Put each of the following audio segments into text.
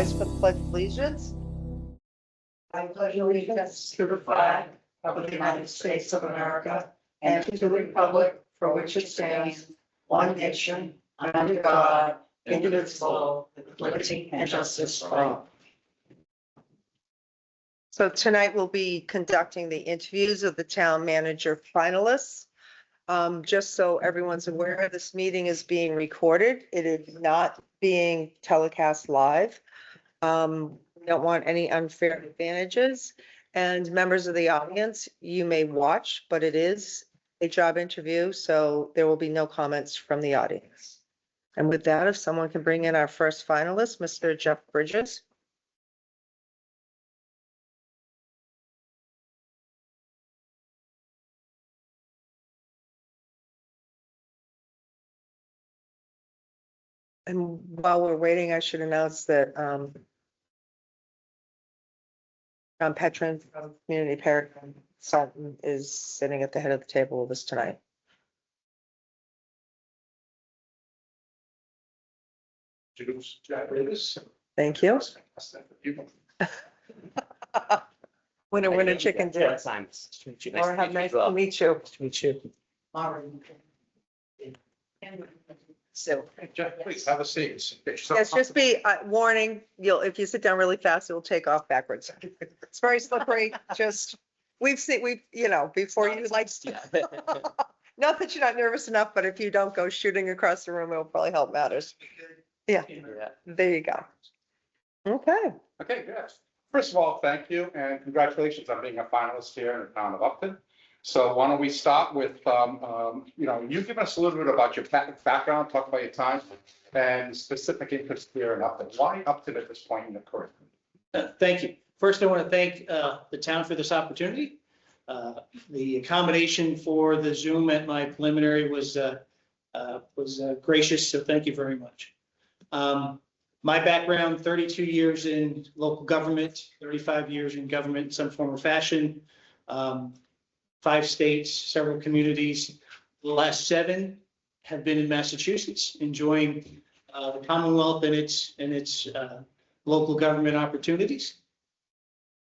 rise for the Pledge of Allegiance. I pledge allegiance to the flag of the United States of America and to the republic for which it stands, one nation, under God, indivisible, with liberty and justice for all. So tonight we'll be conducting the interviews of the town manager finalists. Just so everyone's aware, this meeting is being recorded. It is not being telecast live. We don't want any unfair advantages. And members of the audience, you may watch, but it is a job interview, so there will be no comments from the audience. And with that, if someone can bring in our first finalist, Mr. Jeff Bridges. And while we're waiting, I should announce that John Petrin from Community Paradigm Consultant is sitting at the head of the table with us tonight. Thank you. Winner, winner, chicken dinner. Or have nice to meet you. Nice to meet you. So, Please have a seat. yes, just be warning, if you sit down really fast, it will take off backwards. It's very slippery, just, we've, before you like, not that you're not nervous enough, but if you don't go shooting across the room, it'll probably help matters. Yeah, there you go. Okay. Okay, good. First of all, thank you and congratulations on being a finalist here in the town of Upton. So why don't we start with, you give us a little bit about your background, talk about your time and specific interest here in Upton. Why Upton at this point in the career? Thank you. First, I want to thank the town for this opportunity. The accommodation for the Zoom at my preliminary was gracious, so thank you very much. My background, 32 years in local government, 35 years in government in some form or fashion. 5 states, several communities. The last 7 have been in Massachusetts, enjoying the Commonwealth and its local government opportunities.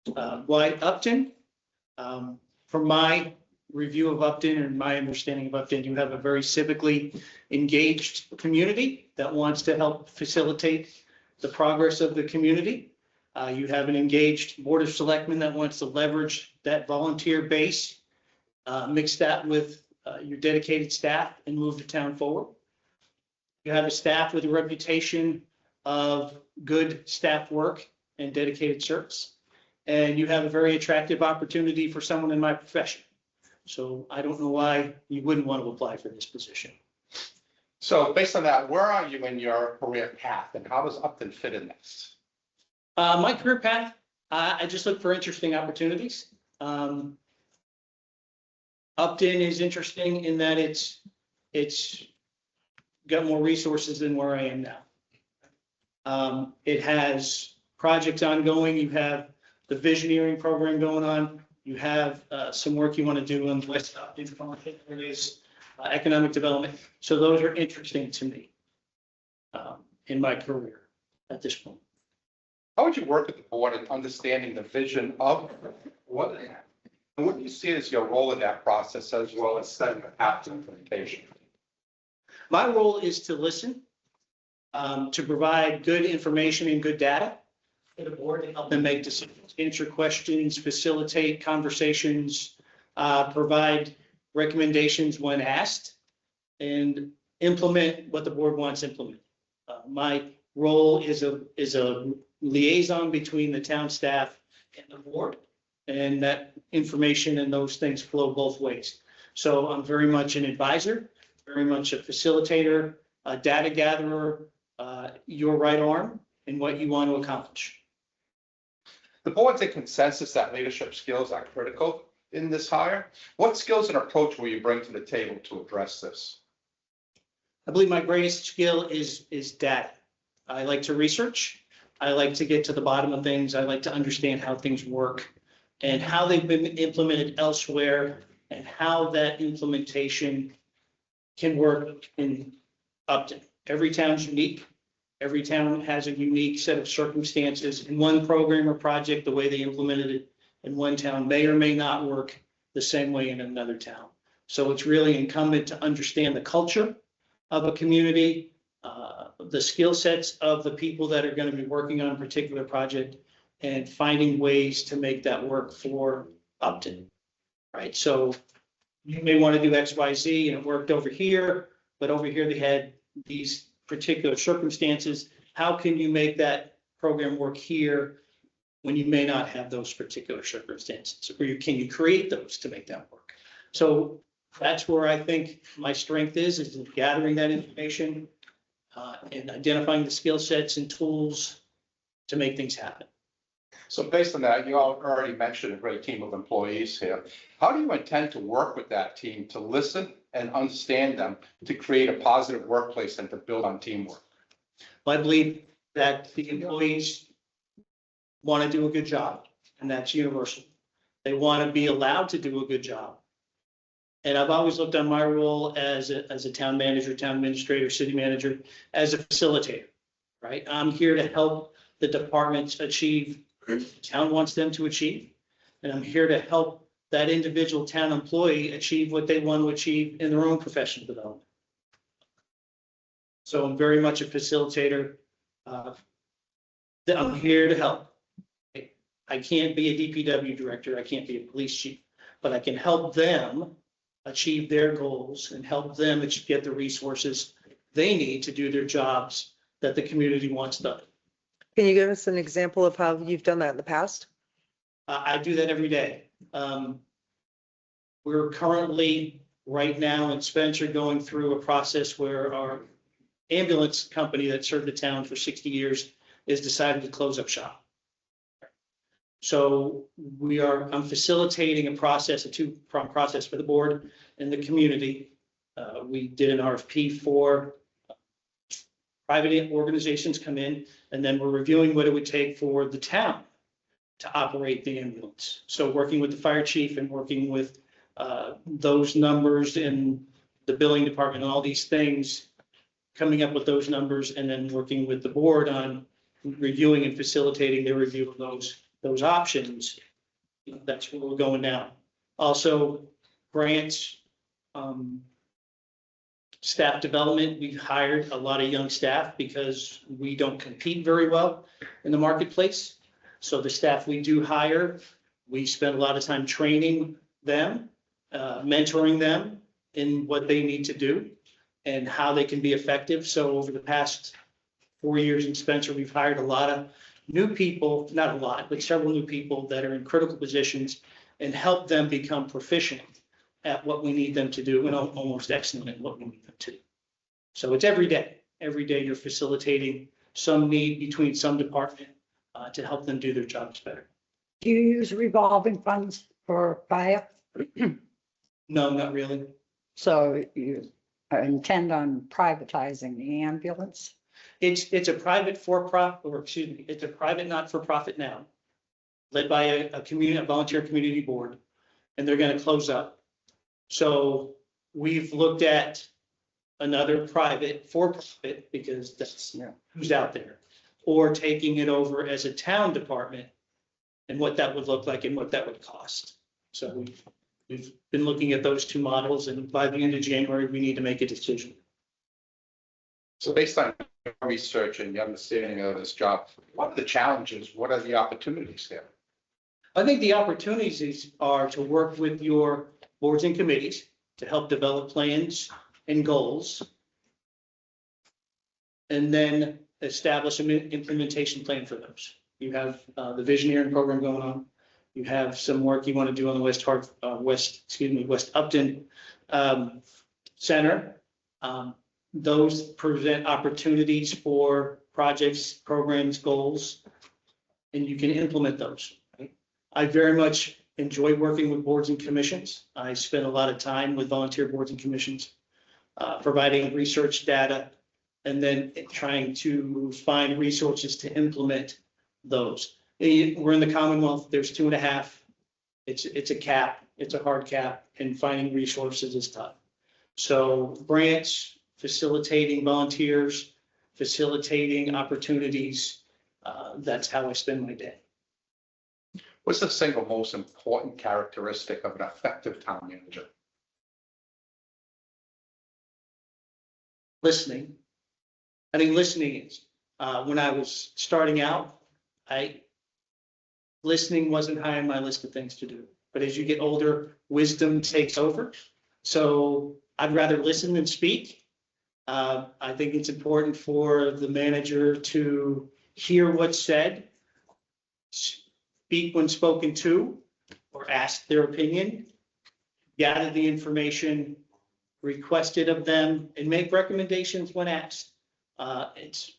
Why Upton? From my review of Upton and my understanding of Upton, you have a very civically engaged community that wants to help facilitate the progress of the community. You have an engaged Board of Selectmen that wants to leverage that volunteer base, mix that with your dedicated staff and move the town forward. You have a staff with a reputation of good staff work and dedicated service. And you have a very attractive opportunity for someone in my profession. So I don't know why you wouldn't want to apply for this position. So based on that, where are you in your career path and how does Upton fit in this? My career path, I just look for interesting opportunities. Upton is interesting in that it's got more resources than where I am now. It has projects ongoing. You have the visioneering program going on. You have some work you want to do on the West Upton areas, economic development. So those are interesting to me in my career at this point. How would you work with the board in understanding the vision of what they have? And what do you see as your role in that process as well as setting the path to implementation? My role is to listen, to provide good information and good data for the board and help them make decisions, answer questions, facilitate conversations, provide recommendations when asked, and implement what the board wants implemented. My role is a liaison between the town staff and the board, and that information and those things flow both ways. So I'm very much an advisor, very much a facilitator, a data gatherer, your right arm in what you want to accomplish. The board's in consensus that leadership skills are critical in this hire. What skills and approach will you bring to the table to address this? I believe my greatest skill is data. I like to research. I like to get to the bottom of things. I like to understand how things work and how they've been implemented elsewhere and how that implementation can work in Upton. Every town's unique. Every town has a unique set of circumstances, and one program or project, the way they implemented it in one town may or may not work the same way in another town. So it's really incumbent to understand the culture of a community, the skill sets of the people that are going to be working on a particular project, and finding ways to make that work for Upton, right? So you may want to do X, Y, Z, and it worked over here, but over here they had these particular circumstances. How can you make that program work here when you may not have those particular circumstances? Or can you create those to make that work? So that's where I think my strength is in gathering that information and identifying the skill sets and tools to make things happen. So based on that, you already mentioned a great team of employees here. How do you intend to work with that team to listen and understand them, to create a positive workplace and to build on teamwork? I believe that the employees want to do a good job, and that's universal. They want to be allowed to do a good job. And I've always looked on my role as a town manager, town administrator, city manager, as a facilitator, right? I'm here to help the departments achieve what the town wants them to achieve. And I'm here to help that individual town employee achieve what they want to achieve in their own professional development. So I'm very much a facilitator. I'm here to help. I can't be a DPW director. I can't be a police chief, but I can help them achieve their goals and help them get the resources they need to do their jobs that the community wants done. Can you give us an example of how you've done that in the past? I do that every day. We're currently, right now in Spencer, going through a process where our ambulance company that served the town for 60 years is decided to close up shop. So I'm facilitating a process, a two-pronged process for the board and the community. We did an RFP for private organizations come in, and then we're reviewing what it would take for the town to operate the ambulance. So working with the fire chief and working with those numbers in the billing department and all these things, coming up with those numbers, and then working with the board on reviewing and facilitating their review of those options. That's where we're going now. Also, grants, staff development. We've hired a lot of young staff because we don't compete very well in the marketplace. So the staff we do hire, we spend a lot of time training them, mentoring them in what they need to do and how they can be effective. So over the past 4 years in Spencer, we've hired a lot of new people, not a lot, but several new people that are in critical positions and help them become proficient at what we need them to do and almost excellent at what we need them to do. So it's every day. Every day you're facilitating some need between some department to help them do their jobs better. Do you use revolving funds for fire? No, not really. So you intend on privatizing the ambulance? It's a private for-profit, or excuse me, it's a private not-for-profit now, led by a volunteer community board, and they're going to close up. So we've looked at another private for-profit because that's who's out there, or taking it over as a town department and what that would look like and what that would cost. So we've been looking at those two models, and by the end of January, we need to make a decision. So based on your research and your understanding of this job, what are the challenges? What are the opportunities there? I think the opportunities are to work with your boards and committees to help develop plans and goals, and then establish an implementation plan for those. You have the visioneering program going on. You have some work you want to do on the West Upton Center. Those present opportunities for projects, programs, goals, and you can implement those. Right? I very much enjoy working with boards and commissions. I spend a lot of time with volunteer boards and commissions, providing research data, and then trying to find resources to implement those. We're in the Commonwealth, there's 2.5. It's a cap, it's a hard cap, and finding resources is tough. So grants, facilitating volunteers, facilitating opportunities. That's how I spend my day. What's the single most important characteristic of an effective town manager? Listening. I think listening is, when I was starting out, listening wasn't high on my list of things to do. But as you get older, wisdom takes over. So I'd rather listen than speak. I think it's important for the manager to hear what's said, speak when spoken to, or ask their opinion, gather the information requested of them, and make recommendations when asked. It's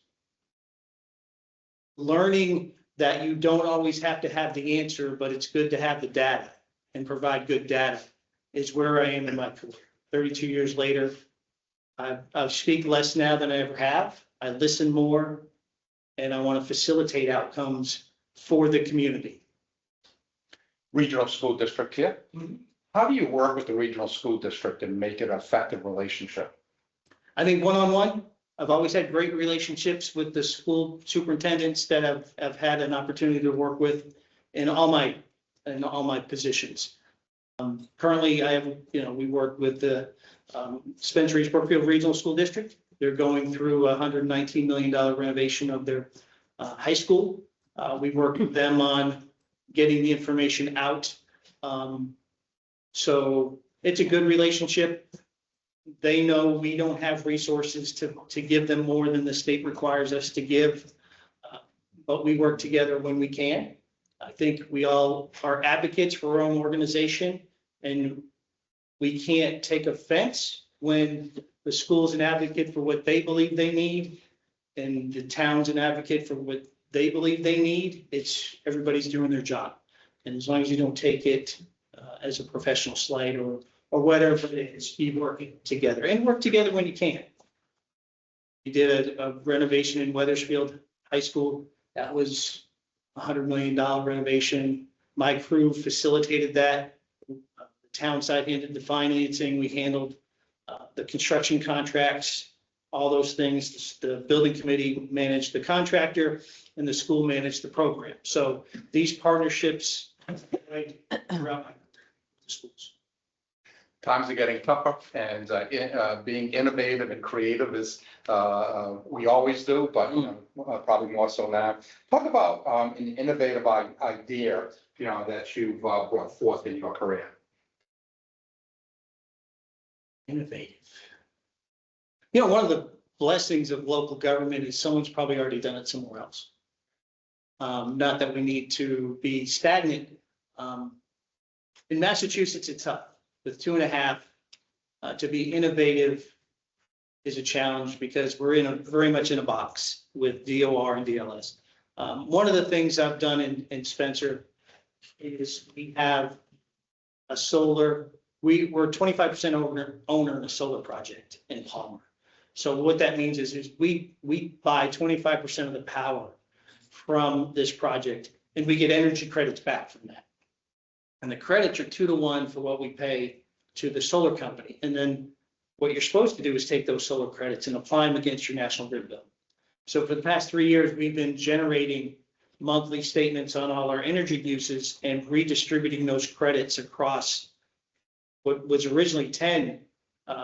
learning that you don't always have to have the answer, but it's good to have the data and provide good data is where I am in my career. 32 years later, I speak less now than I ever have. I listen more, and I want to facilitate outcomes for the community. Regional school district here. Mhm. How do you work with the regional school district and make it an effective relationship? I think one-on-one, I've always had great relationships with the school superintendents that I've had an opportunity to work with in all my positions. Currently, I have, we work with the Spencer East Brookfield Regional School District. They're going through a $119 million renovation of their high school. We work with them on getting the information out. So it's a good relationship. They know we don't have resources to give them more than the state requires us to give, but we work together when we can. I think we all are advocates for our own organization, and we can't take offense when the school's an advocate for what they believe they need and the town's an advocate for what they believe they need. It's everybody's doing their job. And as long as you don't take it as a professional slight or whatever it is, you work together and work together when you can. We did a renovation in Wethersfield High School. That was $100 million renovation. My crew facilitated that. The town side handled the financing. We handled the construction contracts, all those things. The building committee managed the contractor and the school managed the program. So these partnerships right throughout the schools. Times are getting tougher, and being innovative and creative is we always do, but probably more so now. Talk about an innovative idea that you've brought forth in your career. Innovative. One of the blessings of local government is someone's probably already done it somewhere else. Not that we need to be stagnant. In Massachusetts, it's tough. With 2.5, to be innovative is a challenge because we're very much in a box with DOR and DLS. One of the things I've done in Spencer is we have a solar. We're 25% owner in a solar project in Palmer. So what that means is we buy 25% of the power from this project, and we get energy credits back from that. And the credits are 2-to-1 for what we pay to the solar company. And then what you're supposed to do is take those solar credits and apply them against your national grid bill. So for the past 3 years, we've been generating monthly statements on all our energy uses and redistributing those credits across what was originally 10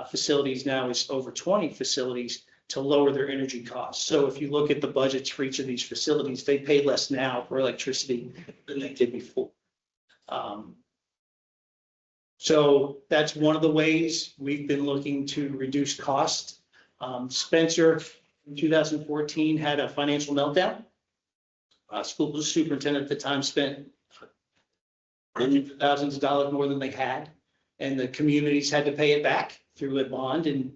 facilities, now is over 20 facilities, to lower their energy costs. So if you look at the budgets for each of these facilities, they pay less now for electricity than they did before. So that's one of the ways we've been looking to reduce cost. Spencer in 2014 had a financial meltdown. School superintendent at the time spent hundreds of thousands of dollars more than they had, and the communities had to pay it back through a bond, and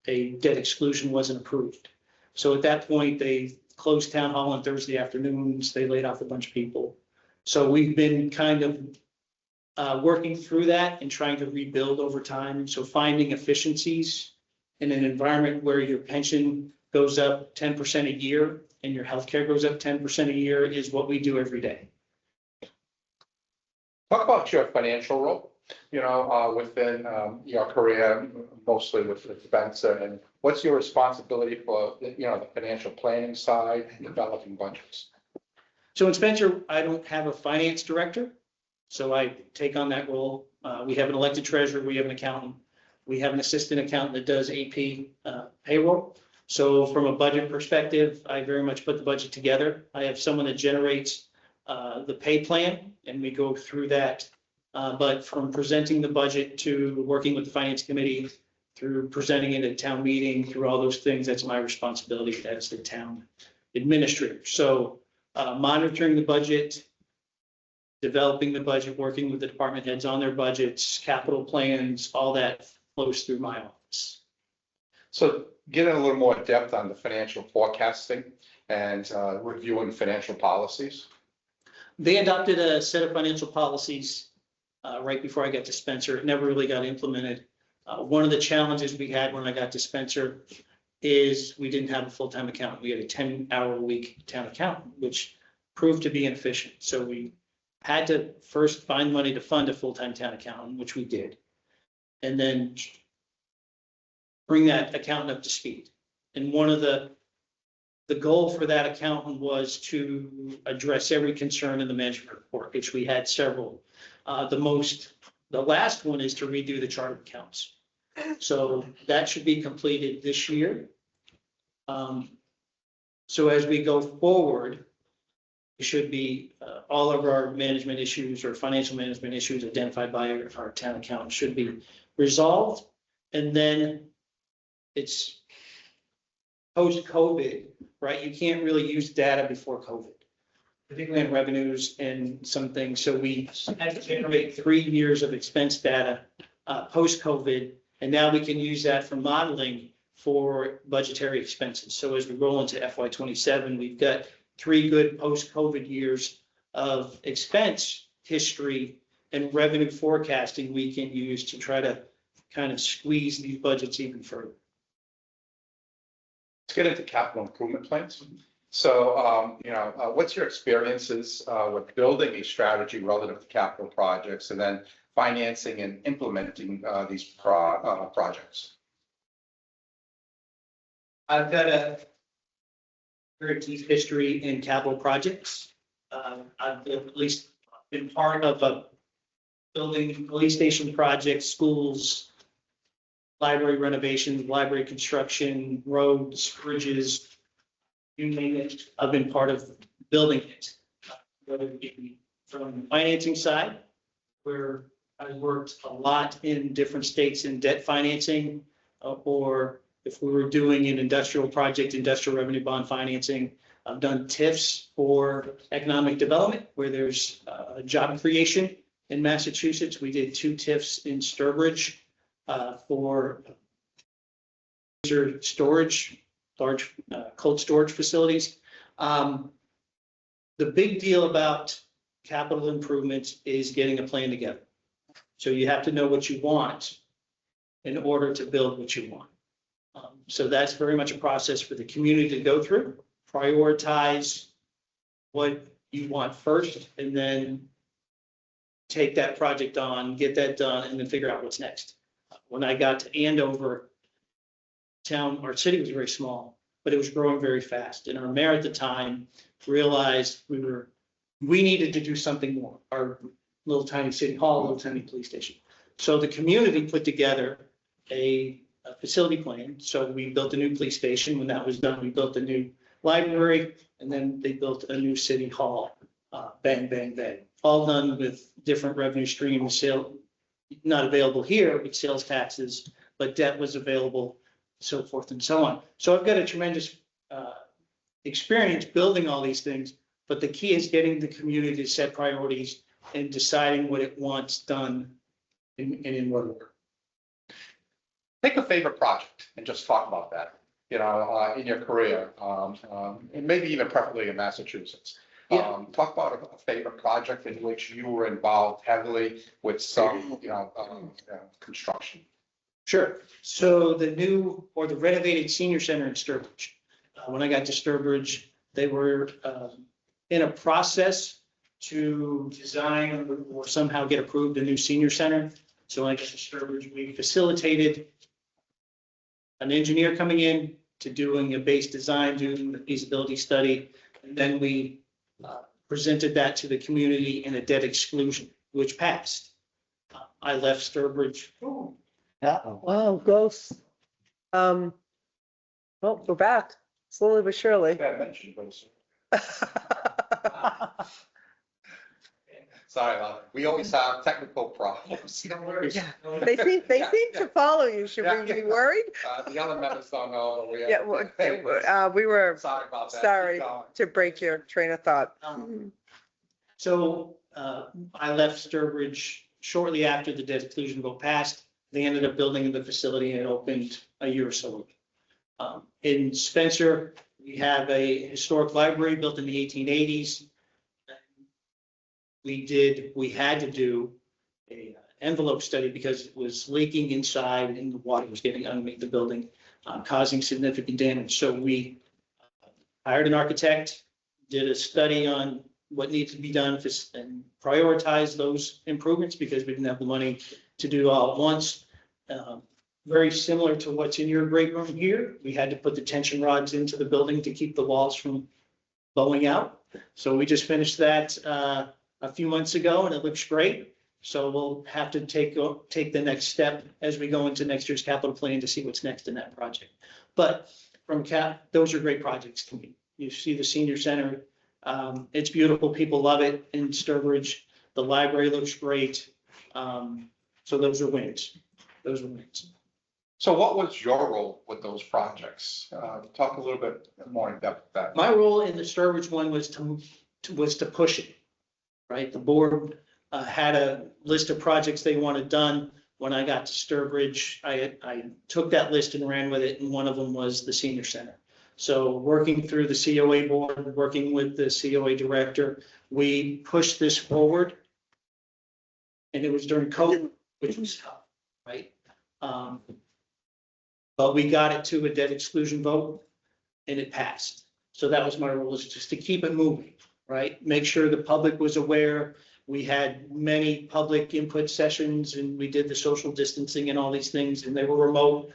a debt exclusion wasn't approved. So at that point, they closed town hall on Thursday afternoons. They laid off a bunch of people. So we've been kind of working through that and trying to rebuild over time. So finding efficiencies in an environment where your pension goes up 10% a year and your healthcare goes up 10% a year is what we do every day. Talk about your financial role. within your career, mostly with Spencer, and what's your responsibility for, the financial planning side and developing budgets? So in Spencer, I don't have a finance director, so I take on that role. We have an elected treasurer, we have an accountant, we have an assistant accountant that does AP payroll. So from a budget perspective, I very much put the budget together. I have someone that generates the pay plan, and we go through that. But from presenting the budget to working with the finance committee, through presenting it at town meeting, through all those things, that's my responsibility as the town administrator. So monitoring the budget, developing the budget, working with the department heads on their budgets, capital plans, all that flows through my office. So get in a little more depth on the financial forecasting and reviewing financial policies. They adopted a set of financial policies right before I got to Spencer. It never really got implemented. One of the challenges we had when I got to Spencer is we didn't have a full-time accountant. We had a 10-hour-a-week town accountant, which proved to be inefficient. So we had to first find money to fund a full-time town accountant, which we did, and then bring that accountant up to speed. And one of the goal for that accountant was to address every concern in the management report, which we had several. The last one is to redo the chart of accounts. So that should be completed this year. So as we go forward, it should be all of our management issues or financial management issues identified by our town accountant should be resolved. And then it's post-COVID, right? You can't really use data before COVID, particularly in revenues and some things. So we had to generate 3 years of expense data post-COVID, and now we can use that for modeling for budgetary expenses. So as we roll into FY27, we've got 3 good post-COVID years of expense history and revenue forecasting we can use to try to kind of squeeze these budgets even further. Let's get into capital improvement plans. So, what's your experiences with building a strategy relative to capital projects and then financing and implementing these projects? I've got a very deep history in capital projects. I've at least been part of building police station projects, schools, library renovations, library construction, roads, bridges, you name it. I've been part of building it, whether it be from the financing side, where I worked a lot in different states in debt financing, or if we were doing an industrial project, industrial revenue bond financing. I've done TIFs for economic development, where there's job creation in Massachusetts. We did 2 TIFs in Sturbridge for storage, large cold storage facilities. The big deal about capital improvements is getting a plan together. So you have to know what you want in order to build what you want. So that's very much a process for the community to go through, prioritize what you want first, and then take that project on, get that done, and then figure out what's next. When I got to Andover, our city was very small, but it was growing very fast. And our mayor at the time realized we needed to do something more. Our little tiny city hall, little tiny police station. So the community put together a facility plan. So we built a new police station. When that was done, we built a new library, and then they built a new city hall. Bang, bang, bang. All done with different revenue streams, not available here, but sales taxes, but debt was available, so forth and so on. So I've got a tremendous experience building all these things, but the key is getting the community to set priorities and deciding what it wants done and in what order. Pick a favorite project and just talk about that, in your career, and maybe even preferably in Massachusetts. Yeah. Talk about a favorite project in which you were involved heavily with some, construction. Sure. So the renovated senior center in Sturbridge. When I got to Sturbridge, they were in a process to design or somehow get approved a new senior center. So I guess Sturbridge, we facilitated an engineer coming in to doing a base design, doing the feasibility study, and then we presented that to the community in a debt exclusion, which passed. I left Sturbridge. Wow, ghosts. Well, we're back slowly but surely. Bad mention, but sorry, we always have technical problems. No worries. Yeah. No worries. They seem to follow you. Should we be worried? The other members don't know. Yeah, we were Sorry about that. sorry Keep going. to break your train of thought. So I left Sturbridge shortly after the debt exclusion vote passed. They ended up building the facility and it opened a year or so ago. In Spencer, we have a historic library built in the 1880s. We had to do a envelope study because it was leaking inside and the water was getting underneath the building, causing significant damage. So we hired an architect, did a study on what needs to be done and prioritize those improvements because we didn't have the money to do it all at once. Very similar to what's in your great room here. We had to put the tension rods into the building to keep the walls from blowing out. So we just finished that a few months ago and it looks great. So we'll have to take the next step as we go into next year's capital plan to see what's next in that project. But from those are great projects to me. You see the senior center. It's beautiful. People love it in Sturbridge. The library looks great. So those are wins. Those are wins. So what was your role with those projects? Talk a little bit more in depth with that. My role in the Sturbridge one was to push it, right? The board had a list of projects they wanted done. When I got to Sturbridge, I took that list and ran with it, and one of them was the senior center. So working through the COA board, working with the COA director, we pushed this forward. And it was during COVID, which was tough, right? But we got it to a debt exclusion vote and it passed. So that was my role, is just to keep it moving, right? Make sure the public was aware. We had many public input sessions and we did the social distancing and all these things, and they were remote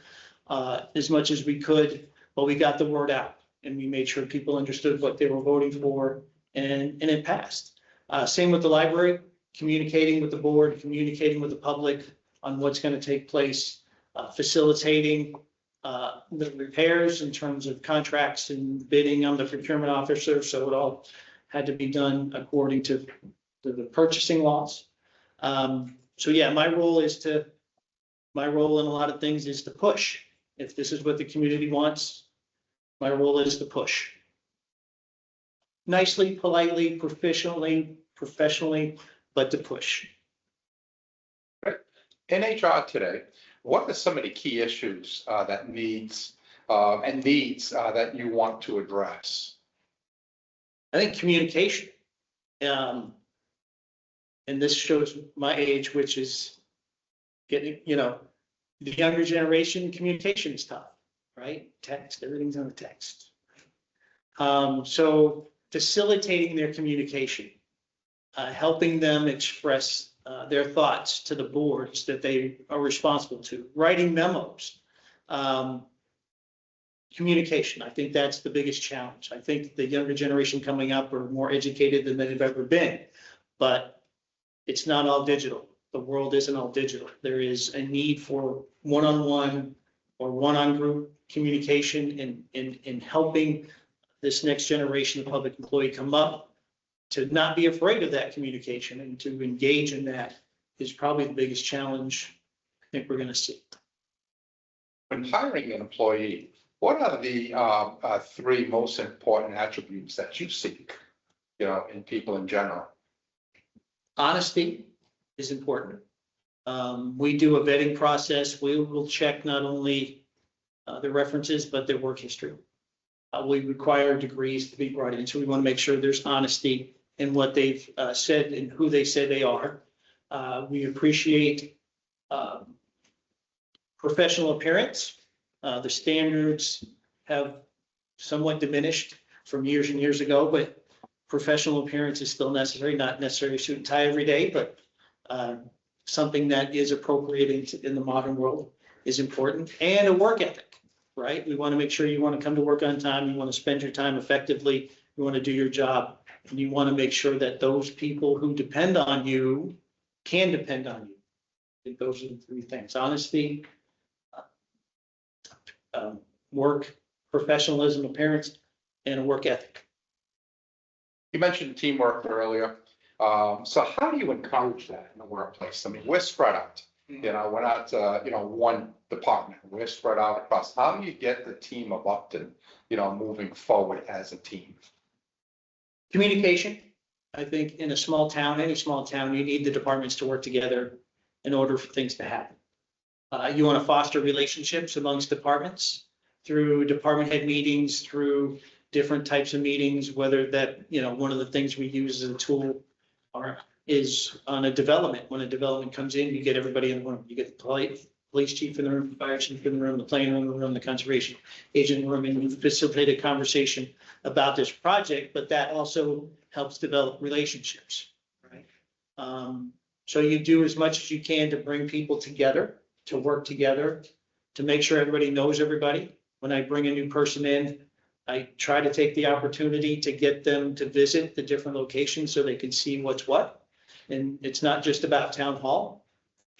as much as we could, but we got the word out and we made sure people understood what they were voting for, and it passed. Same with the library, communicating with the board, communicating with the public on what's going to take place, facilitating the repairs in terms of contracts and bidding. I'm the procurement officer, so it all had to be done according to the purchasing laws. So yeah, my role in a lot of things is to push. If this is what the community wants, my role is to push. Nicely, politely, professionally, but to push. In HR today, what are some of the key issues that needs that you want to address? I think communication. And this shows my age, which is getting, the younger generation, communication is tough, right? Text, everything's on the text. So facilitating their communication, helping them express their thoughts to the boards that they are responsible to, writing memos, communication. I think that's the biggest challenge. I think the younger generation coming up are more educated than they've ever been, but it's not all digital. The world isn't all digital. There is a need for one-on-one or one-on-group communication in helping this next generation of public employee come up, to not be afraid of that communication and to engage in that is probably the biggest challenge I think we're going to see. When hiring an employee, what are the three most important attributes that you seek, in people in general? Honesty is important. We do a vetting process. We will check not only the references, but their work history. We require degrees to be brought in, so we want to make sure there's honesty in what they've said and who they say they are. We appreciate professional appearance. The standards have somewhat diminished from years and years ago, but professional appearance is still necessary, not necessarily suit and tie every day, but something that is appropriate in the modern world is important, and a work ethic, right? We want to make sure you want to come to work on time, you want to spend your time effectively, you want to do your job, and you want to make sure that those people who depend on you can depend on you. I think those are the three things: honesty, work, professionalism, appearance, and a work ethic. You mentioned teamwork earlier. So how do you encourage that in the workplace? I mean, we're spread out. You know, we're not, one department. We're spread out across. How do you get the team of Upton, moving forward as a team? Communication. I think in a small town, any small town, you need the departments to work together in order for things to happen. You want to foster relationships amongst departments through department head meetings, through different types of meetings, whether that, one of the things we use as a tool is on a development. When a development comes in, you get everybody in the room. You get the police chief in the room, fire chief in the room, the planner in the room, the conservation agent in the room, and you facilitate a conversation about this project, but that also helps develop relationships, right? So you do as much as you can to bring people together, to work together, to make sure everybody knows everybody. When I bring a new person in, I try to take the opportunity to get them to visit the different locations so they can see what's what. And it's not just about town hall.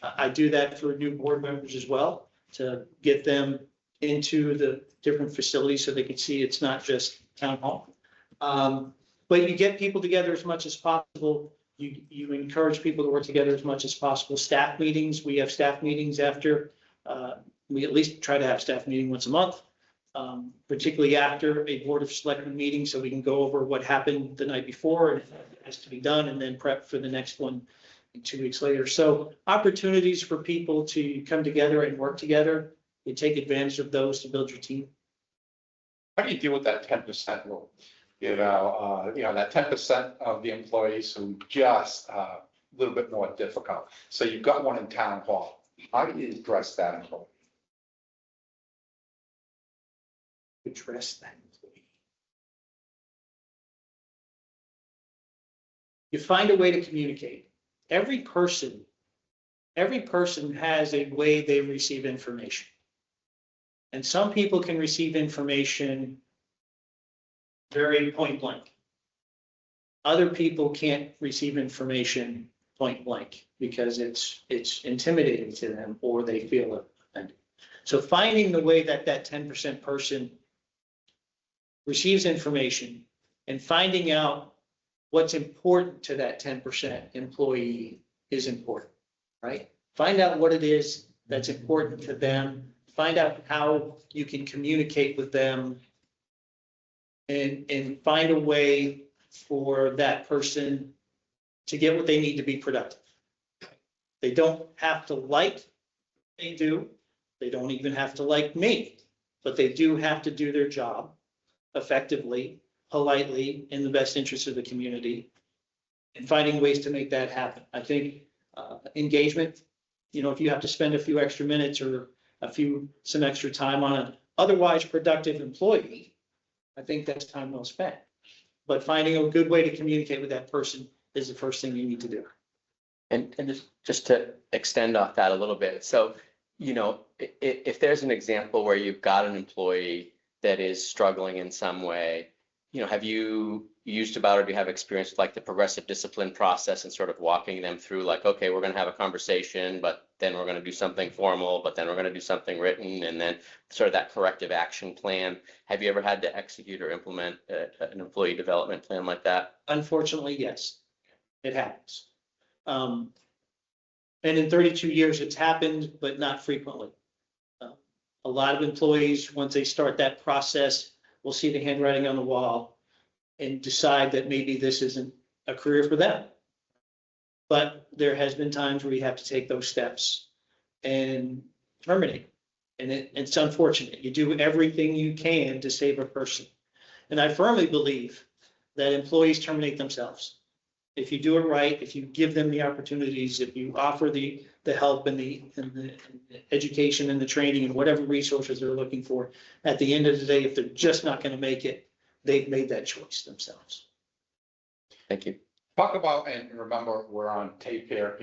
I do that for new board members as well, to get them into the different facilities so they can see it's not just town hall. But you get people together as much as possible. You encourage people to work together as much as possible. Staff meetings, we have staff meetings after, we at least try to have staff meeting once a month. Particularly after a board of selectmen meeting, so we can go over what happened the night before and it has to be done, and then prep for the next one 2 weeks later. So opportunities for people to come together and work together, you take advantage of those to build your team. How do you deal with that 10% rule? That 10% of the employees who just a little bit more difficult. So you've got one in town hall. How do you address that employee? Address that. You find a way to communicate. Every person has a way they receive information. And some people can receive information very point blank. Other people can't receive information point blank because it's intimidating to them or they feel offended. So finding the way that 10% person receives information and finding out what's important to that 10% employee is important, right? Find out what it is that's important to them, find out how you can communicate with them and find a way for that person to get what they need to be productive. They don't have to like, they do. They don't even have to like me, but they do have to do their job effectively, politely, in the best interest of the community, and finding ways to make that happen. I think engagement, if you have to spend a few extra minutes or some extra time on an otherwise productive employee, I think that's time well spent. But finding a good way to communicate with that person is the first thing you need to do. And just to extend off that a little bit. So, if there's an example where you've got an employee that is struggling in some way, have you used about, or do you have experience with like the progressive discipline process and sort of walking them through like, okay, we're going to have a conversation, but then we're going to do something formal, but then we're going to do something written, and then sort of that corrective action plan. Have you ever had to execute or implement an employee development plan like that? Unfortunately, yes, it happens. And in 32 years, it's happened, but not frequently. A lot of employees, once they start that process, will see the handwriting on the wall and decide that maybe this isn't a career for them. But there has been times where you have to take those steps and terminate. And it's unfortunate. You do everything you can to save a person. And I firmly believe that employees terminate themselves. If you do it right, if you give them the opportunities, if you offer the help and the education and the training and whatever resources they're looking for, at the end of the day, if they're just not going to make it, they've made that choice themselves. Thank you. Talk about, and remember, we're on tape here,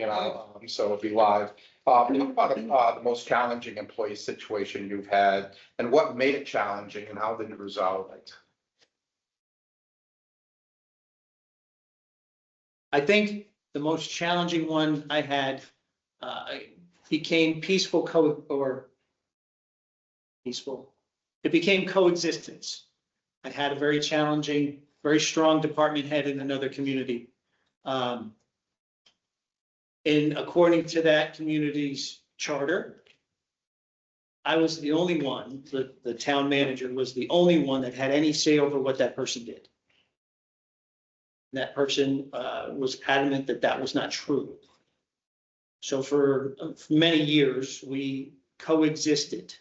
so it'll be live. Talk about the most challenging employee situation you've had and what made it challenging and how did you resolve it? I think the most challenging one I had became it became coexistence. I had a very challenging, very strong department head in another community. And according to that community's charter, I was the only one, the town manager was the only one that had any say over what that person did. That person was adamant that that was not true. So for many years, we coexisted,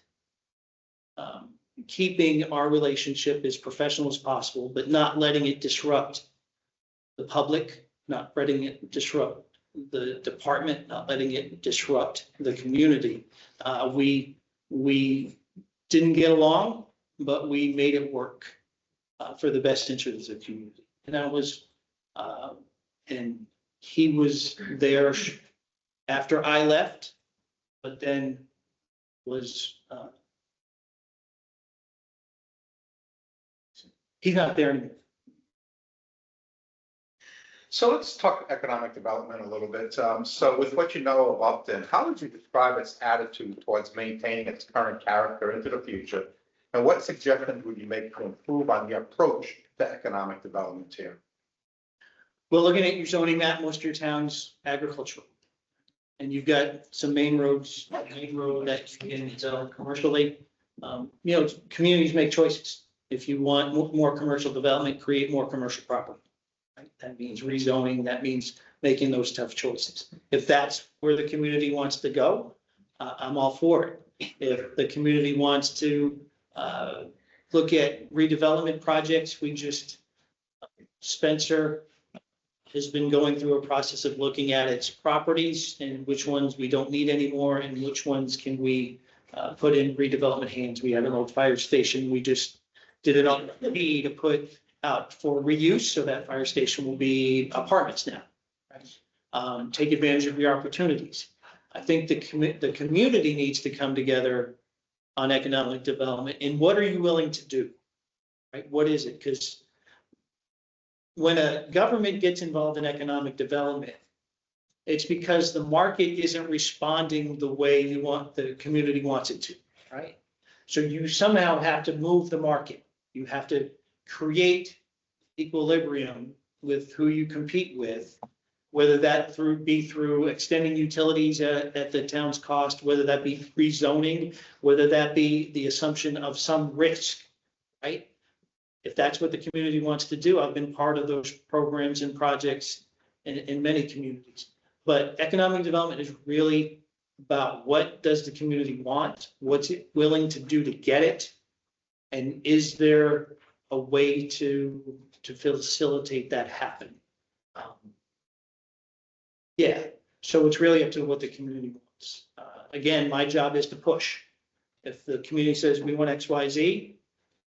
keeping our relationship as professional as possible, but not letting it disrupt the public, not letting it disrupt the department, not letting it disrupt the community. We didn't get along, but we made it work for the best interests of the community. And that was, and he was there after I left, but then was, he's not there anymore. So let's talk economic development a little bit. So with what you know of Upton, how would you describe its attitude towards maintaining its current character into the future? And what suggestions would you make to improve on the approach to economic development here? Well, looking at your zoning map, most of your town's agricultural. And you've got some main roads, main road that you can zone commercially. Communities make choices. If you want more commercial development, create more commercial property. Right? That means rezoning, that means making those tough choices. If that's where the community wants to go, I'm all for it. If the community wants to look at redevelopment projects, Spencer has been going through a process of looking at its properties and which ones we don't need anymore and which ones can we put in redevelopment hands. We have an old fire station. We just did it on RFP to put out for reuse, so that fire station will be apartments now. Right? Take advantage of your opportunities. I think the community needs to come together on economic development. And what are you willing to do? Right? What is it? Because when a government gets involved in economic development, it's because the market isn't responding the way the community wants it to, right? So you somehow have to move the market. You have to create equilibrium with who you compete with, whether that be through extending utilities at the town's cost, whether that be rezoning, whether that be the assumption of some risk, right? If that's what the community wants to do, I've been part of those programs and projects in many communities. But economic development is really about what does the community want? What's it willing to do to get it? And is there a way to facilitate that happen? Yeah, so it's really up to what the community wants. Again, my job is to push. If the community says we want X, Y, Z,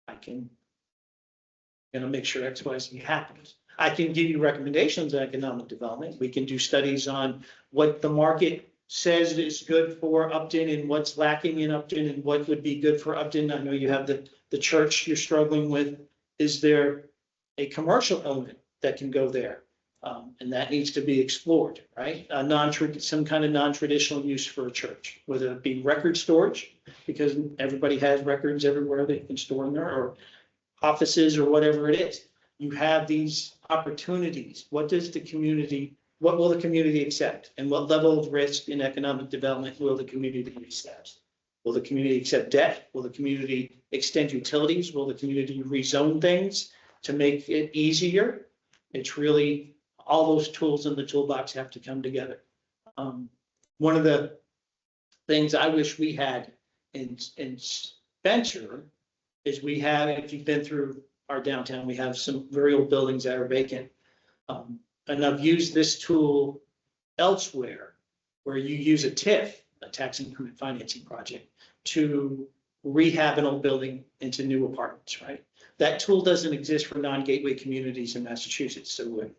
I can make sure X, Y, Z happens. I can give you recommendations on economic development. We can do studies on what the market says is good for Upton and what's lacking in Upton and what would be good for Upton. I know you have the church you're struggling with. Is there a commercial element that can go there? And that needs to be explored, right? Some kind of non-traditional use for a church, whether it be record storage, because everybody has records everywhere they can store them there, or offices or whatever it is. You have these opportunities. What will the community accept? And what level of risk in economic development will the community accept? Will the community accept debt? Will the community extend utilities? Will the community rezone things to make it easier? It's really all those tools in the toolbox have to come together. One of the things I wish we had in Spencer is we have, if you've been through our downtown, we have some very old buildings that are vacant. And I've used this tool elsewhere where you use a TIF, a tax increment financing project, to rehab an old building into new apartments, right? That tool doesn't exist for non-gateway communities in Massachusetts. So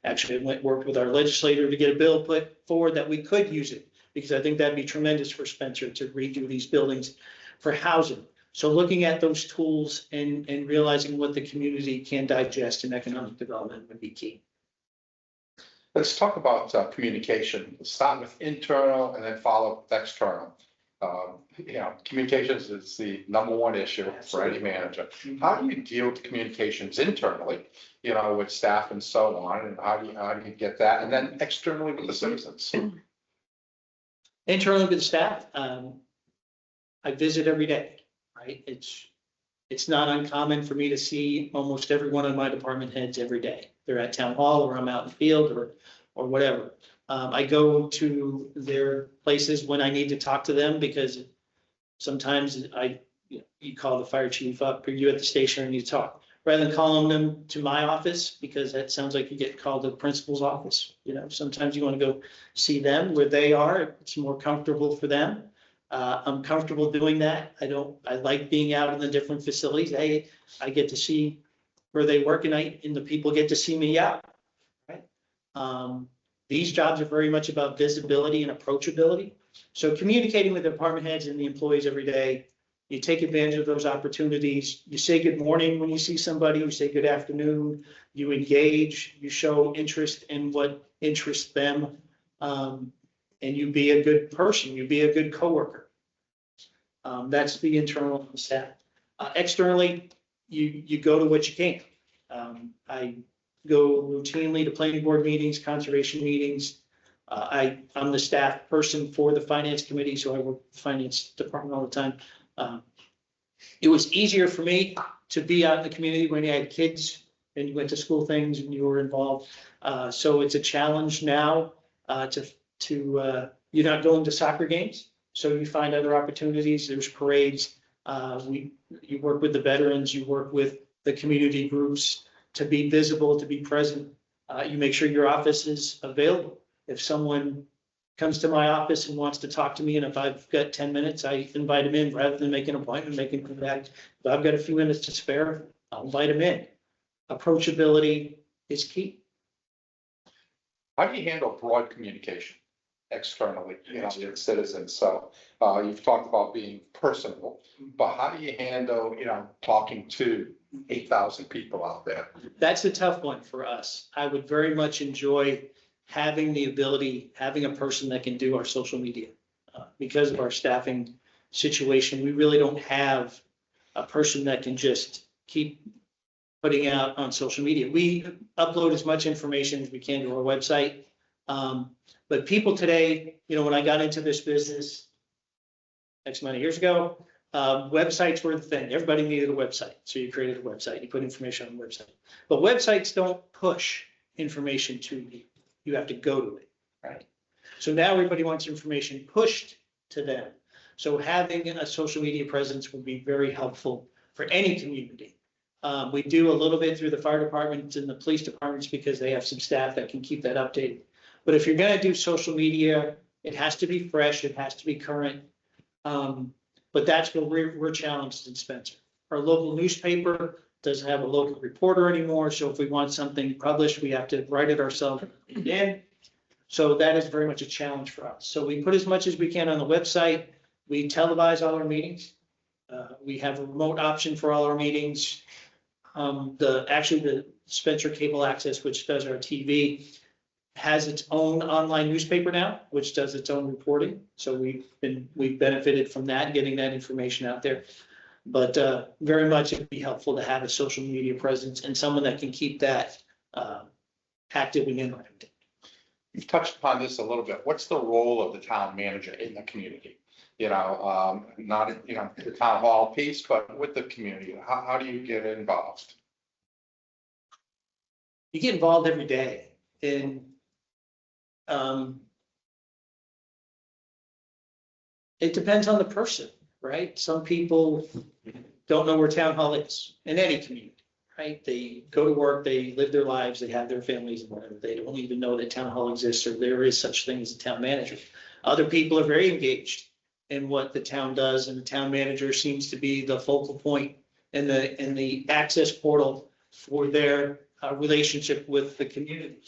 Actually, I worked with our legislator to get a bill put forward that we could use it, because I think that'd be tremendous for Spencer to redo these buildings for housing. So looking at those tools and realizing what the community can digest in economic development would be key. Let's talk about communication. Let's start with internal and then follow with external. Communications is the #1 issue for any manager. How do you deal with communications internally, with staff and so on, and how do you get that? And then externally with the citizens? Internally with the staff, I visit every day, right? It's not uncommon for me to see almost every one of my department heads every day. They're at town hall, or I'm out in the field, or whatever. I go to their places when I need to talk to them, because sometimes you call the fire chief up, or you at the station and you talk, rather than calling them to my office, because that sounds like you get called to the principal's office. Sometimes you want to go see them where they are. It's more comfortable for them. I'm comfortable doing that. I like being out in the different facilities. I get to see where they work, and the people get to see me out. Right. These jobs are very much about visibility and approachability. So communicating with department heads and the employees every day, you take advantage of those opportunities. You say good morning when you see somebody, you say good afternoon, you engage, you show interest in what interests them. And you be a good person, you be a good coworker. That's the internal staff. Externally, you go to what you can. I go routinely to planning board meetings, conservation meetings. I'm the staff person for the finance committee, so I work with the finance department all the time. It was easier for me to be out in the community when you had kids and you went to school things and you were involved. So it's a challenge now you're not going to soccer games, so you find other opportunities. There's parades. You work with the veterans, you work with the community groups to be visible, to be present. You make sure your office is available. If someone comes to my office and wants to talk to me, and if I've got 10 minutes, I invite them in rather than make an appointment, making contact. If I've got a few minutes to spare, I'll invite them in. Approachability is key. How do you handle broad communication externally, with citizens? So you've talked about being personable, but how do you handle, talking to 8,000 people out there? That's a tough one for us. I would very much enjoy having a person that can do our social media. Because of our staffing situation, we really don't have a person that can just keep putting out on social media. We upload as much information as we can to our website. But people today, when I got into this business X amount of years ago, websites were the thing. Everybody needed a website. So you created a website, you put information on the website. But websites don't push information to you. You have to go to it, right? So now everybody wants information pushed to them. So having a social media presence would be very helpful for any community. We do a little bit through the fire departments and the police departments because they have some staff that can keep that updated. But if you're going to do social media, it has to be fresh, it has to be current. But that's where we're challenged in Spencer. Our local newspaper doesn't have a local reporter anymore. So if we want something published, we have to write it ourselves again. So that is very much a challenge for us. So we put as much as we can on the website. We televise all our meetings. We have a remote option for all our meetings. The Spencer Cable Access, which does our TV, has its own online newspaper now, which does its own reporting. So we've benefited from that, getting that information out there. But very much it'd be helpful to have a social media presence and someone that can keep that active and interactive. You've touched upon this a little bit. What's the role of the town manager in the community? Not the town hall piece, but with the community. How do you get involved? You get involved every day, and it depends on the person, right? Some people don't know where town hall is in any community, right? They go to work, they live their lives, they have their families and whatever. They don't even know that town hall exists or there is such thing as a town manager. Other people are very engaged in what the town does, and the town manager seems to be the focal point and the access portal for their relationship with the community.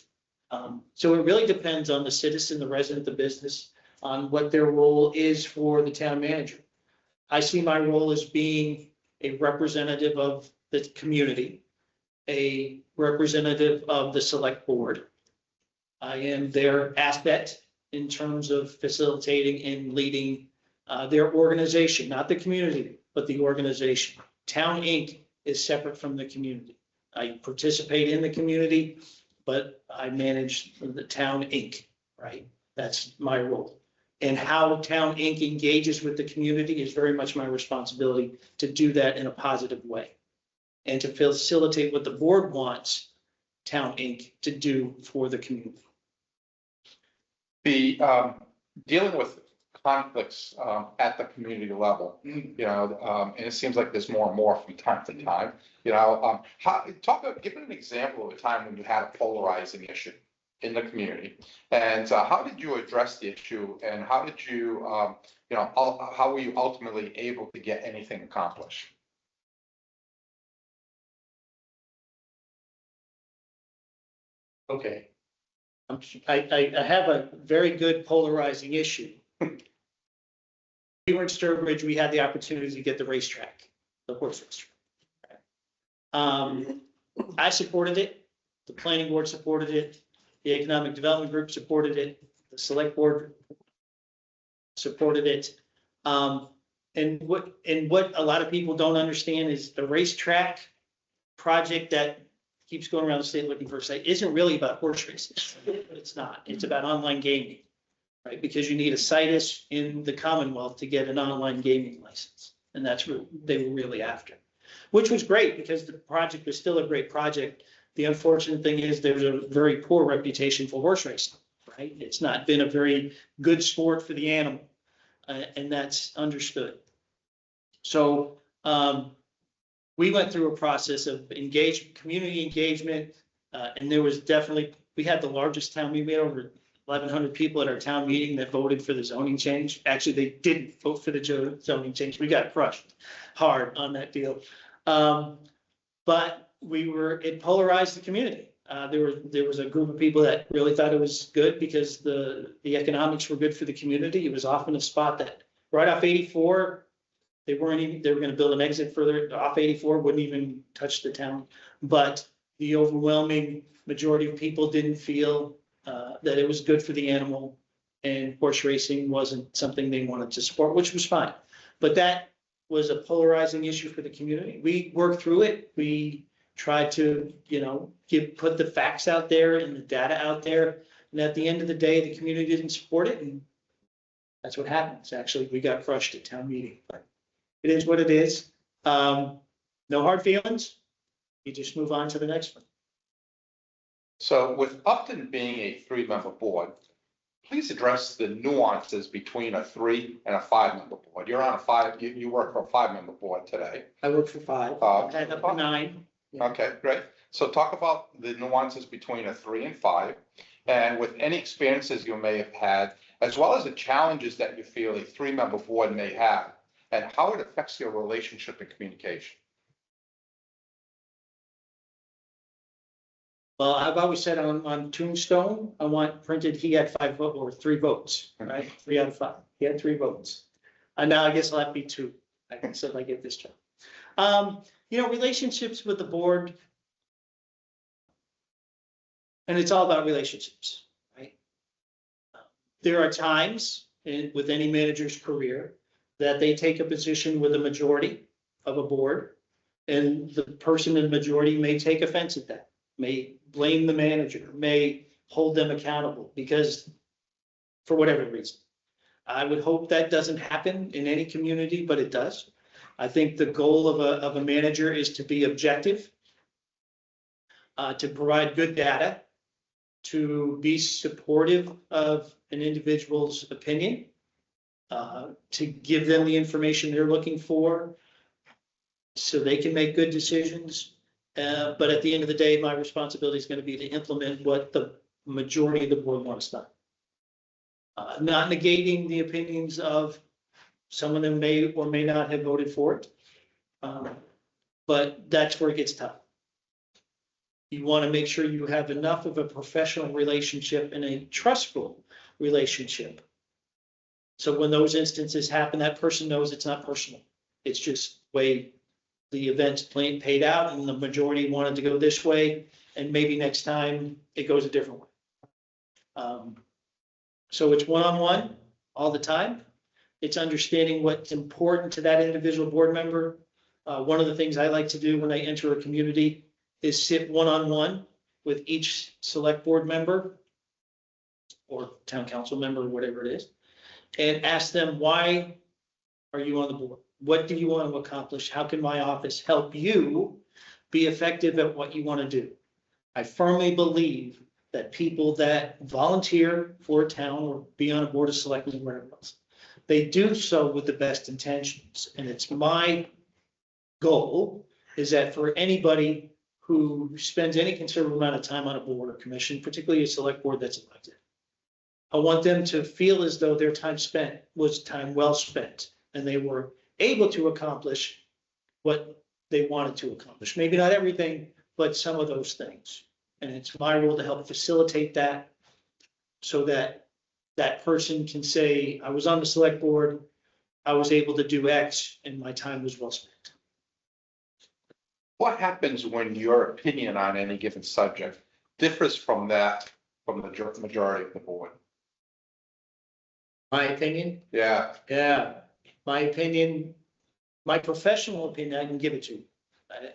So it really depends on the citizen, the resident, the business, on what their role is for the town manager. I see my role as being a representative of the community, a representative of the select board. I am their asset in terms of facilitating and leading their organization, not the community, but the organization. Town Inc. is separate from the community. I participate in the community, but I manage the Town Inc., right? That's my role. And how Town Inc. engages with the community is very much my responsibility to do that in a positive way and to facilitate what the board wants Town Inc. to do for the community. The dealing with conflicts at the community level, and it seems like there's more and more from time to time. Give an example of a time when you had a polarizing issue in the community, and how did you address the issue, and how did you, how were you ultimately able to get anything accomplished? Okay. I have a very good polarizing issue. We were in Sturbridge, we had the opportunity to get the racetrack, the horse racetrack. I supported it, the planning board supported it, the economic development group supported it, the select board supported it. And what a lot of people don't understand is the racetrack project that keeps going around the state looking for a site isn't really about horse races. It's not. It's about online gaming, right? Because you need a situs in the Commonwealth to get an online gaming license. And that's what they were really after, which was great because the project was still a great project. The unfortunate thing is there's a very poor reputation for horse racing, right? It's not been a very good sport for the animal, and that's understood. So, we went through a process of community engagement, and there was definitely, we had the largest town meeting. We had over 1,100 people at our town meeting that voted for the zoning change. Actually, they didn't vote for the zoning change. We got crushed hard on that deal. But it polarized the community. There was a group of people that really thought it was good because the economics were good for the community. It was often a spot that right off 84, they were going to build an exit further off 84, wouldn't even touch the town. But the overwhelming majority of people didn't feel that it was good for the animal, and horse racing wasn't something they wanted to support, which was fine. But that was a polarizing issue for the community. We worked through it. We tried to, put the facts out there and the data out there. And at the end of the day, the community didn't support it. And that's what happens. Actually, we got crushed at town meeting. But it is what it is. No hard feelings. You just move on to the next one. So with Upton being a 3-member board, please address the nuances between a 3 and a 5-member board. You're on a 5, you work for a 5-member board today. I work for 5. I've had up to 9. Yeah. Okay, great. So talk about the nuances between a 3 and 5, and with any experiences you may have had, as well as the challenges that you feel a 3-member board may have, and how it affects your relationship and communication. Well, I've always said on Tombstone, I want printed, he had 5 votes or 3 votes, right? 3 out of 5. He had 3 votes. And now I guess I'll have to be 2. I guess if I get this job. Relationships with the board. And it's all about relationships, right? There are times with any manager's career that they take a position with a majority of a board, and the person in the majority may take offense at that, may blame the manager, may hold them accountable because for whatever reason. I would hope that doesn't happen in any community, but it does. I think the goal of a manager is to be objective, to provide good data, to be supportive of an individual's opinion, to give them the information they're looking for so they can make good decisions. But at the end of the day, my responsibility is going to be to implement what the majority of the board wants done. Not negating the opinions of someone that may or may not have voted for it. But that's where it gets tough. You want to make sure you have enough of a professional relationship and a trustful relationship. So when those instances happen, that person knows it's not personal. It's just way the event's paid out and the majority wanted to go this way. And maybe next time it goes a different way. So it's one-on-one all the time. It's understanding what's important to that individual board member. One of the things I like to do when I enter a community is sit one-on-one with each select board member or town council member, or whatever it is, and ask them, why are you on the board? What do you want to accomplish? How can my office help you be effective at what you want to do? I firmly believe that people that volunteer for a town or be on a board of selectmen, or whatever else, they do so with the best intentions. And it's my goal is that for anybody who spends any considerable amount of time on a board or commission, particularly a select board that's elected, I want them to feel as though their time spent was time well spent and they were able to accomplish what they wanted to accomplish. Maybe not everything, but some of those things. And it's my role to help facilitate that so that that person can say, I was on the select board, I was able to do X and my time was well spent. What happens when your opinion on any given subject differs from that, from the majority of the board? My opinion? Yeah, My opinion, my professional opinion, I can give it to you.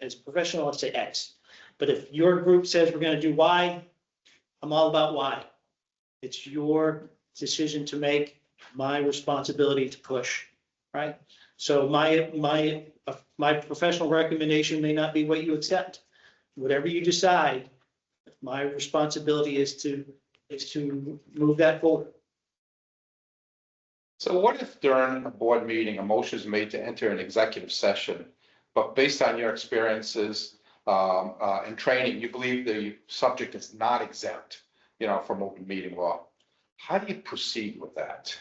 As a professional, I'll say X. But if your group says we're gonna do Y, I'm all about Y. It's your decision to make, my responsibility to push, right? So my professional recommendation may not be what you accept. Whatever you decide, my responsibility is to move that forward. so what if during a board meeting, a motion is made to enter an executive session, but based on your experiences and training, you believe the subject is not exempt, from open meeting law? How do you proceed with that?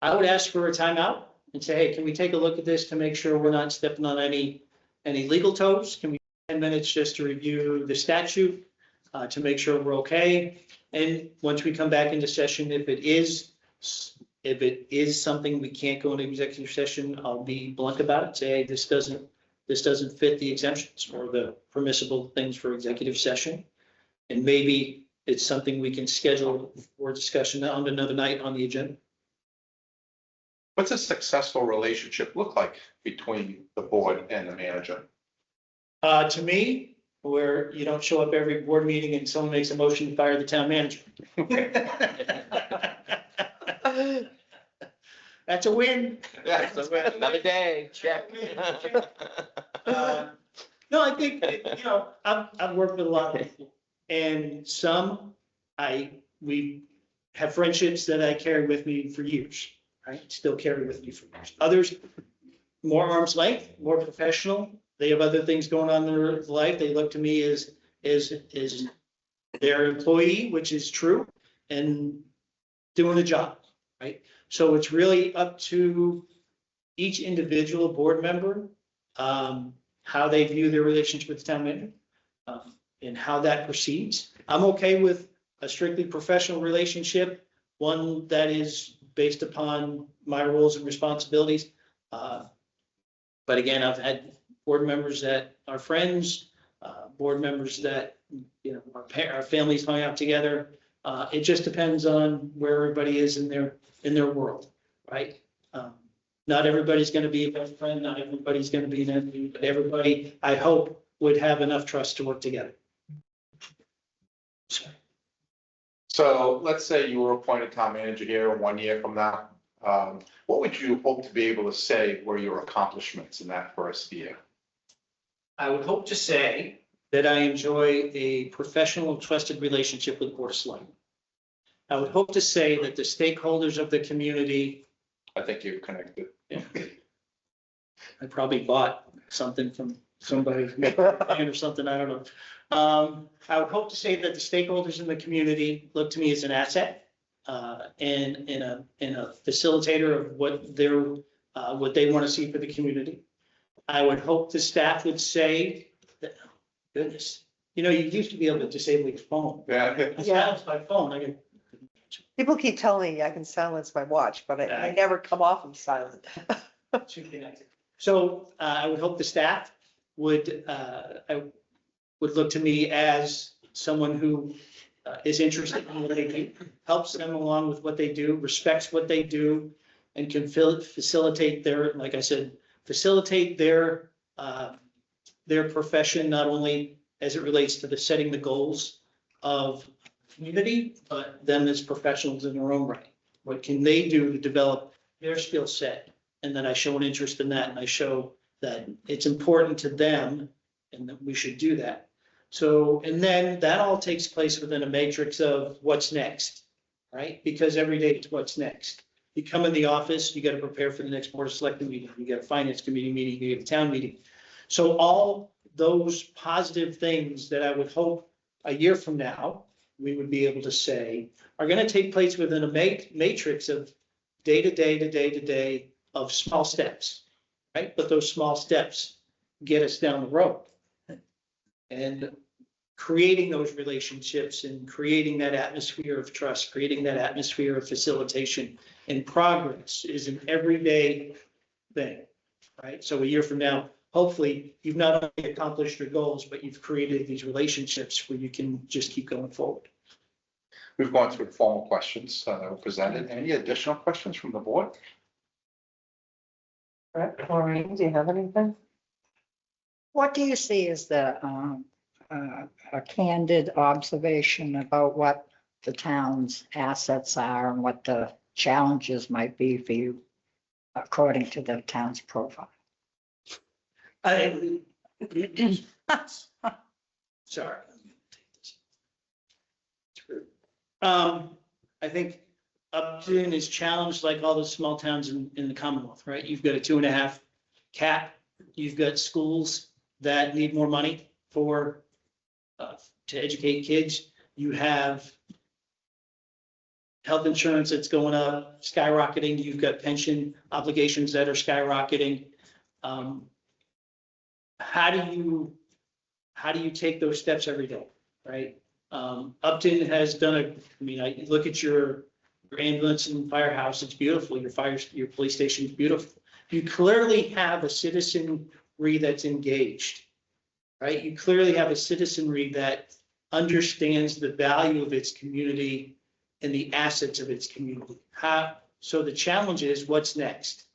I would ask for a timeout and say, hey, can we take a look at this to make sure we're not stepping on any legal toes? Can we 10 minutes just to review the statute to make sure we're okay? And once we come back into session, if it is something we can't go into executive session, I'll be blunt about it. Say, hey, this doesn't fit the exemptions or the permissible things for executive session. And maybe it's something we can schedule for discussion on another night on the agenda. What's a successful relationship look like between the board and the manager? To me, where you don't show up every board meeting and someone makes a motion to fire the town manager. That's a win. Another day, check. No, I think, I've worked with a lot of people and some we have friendships that I carry with me for years, right? Still carry with me for years. Others, more arm's length, more professional. They have other things going on in their life. They look to me as their employee, which is true, and doing the job, right? So it's really up to each individual board member, how they view their relationship with the town manager, and how that proceeds. I'm okay with a strictly professional relationship, one that is based upon my roles and responsibilities. But again, I've had board members that are friends, board members that, our families hung out together. It just depends on where everybody is in their world, right? Not everybody's going to be a best friend. Not everybody's going to be an enemy, but everybody, I hope, would have enough trust to work together. So let's say you were appointed town manager here 1 year from now. What would you hope to be able to say were your accomplishments in that first year? I would hope to say that I enjoy a professional, trusted relationship with Board of Selectmen. I would hope to say that the stakeholders of the community. I think you're connected. I probably bought something from somebody or something, I don't know. I would hope to say that the stakeholders in the community look to me as an asset and a facilitator of what they want to see for the community. I would hope the staff would say that, goodness, You know, you used to be able to disable your phone. Yeah. I silence my phone, I can. People keep telling me I can silence my watch, but I never come off of silent. So I would hope the staff would, would look to me as someone who is interested in what they do, helps them along with what they do, respects what they do, and can facilitate their, like I said, facilitate their profession, not only as it relates to the setting the goals of community, but them as professionals in their own right. What can they do to develop their skill set? And then I show an interest in that, and I show that it's important to them and that we should do that. So, and then that all takes place within a matrix of what's next, right? Because every day it's what's next. You come in the office, you got to prepare for the next board of selectmen meeting, you got a finance committee meeting, you got a town meeting. So all those positive things that I would hope a year from now, we would be able to say are going to take place within a matrix of day to day to day to day of small steps, right? But those small steps get us down the road. And creating those relationships and creating that atmosphere of trust, creating that atmosphere of facilitation and progress is an everyday thing, right? So a year from now, hopefully you've not only accomplished your goals, but you've created these relationships where you can just keep going forward. We've gone through formal questions that were presented. Any additional questions from the board? Maureen, do you have anything? What do you see as the, a candid observation about what the town's assets are and what the challenges might be for you according to the town's profile? Sorry. I think Upton is challenged like all the small towns in the Commonwealth, right? You've got a 2.5 cap. You've got schools that need more money for, to educate kids. You have health insurance that's going up, skyrocketing. You've got pension obligations that are skyrocketing. How do you take those steps every day, right? Upton has done I look at your ambulance and firehouse, it's beautiful. Your police station is beautiful. You clearly have a citizenry that's engaged, right? You clearly have a citizenry that understands the value of its community and the assets of its community. So the challenge is, what's next?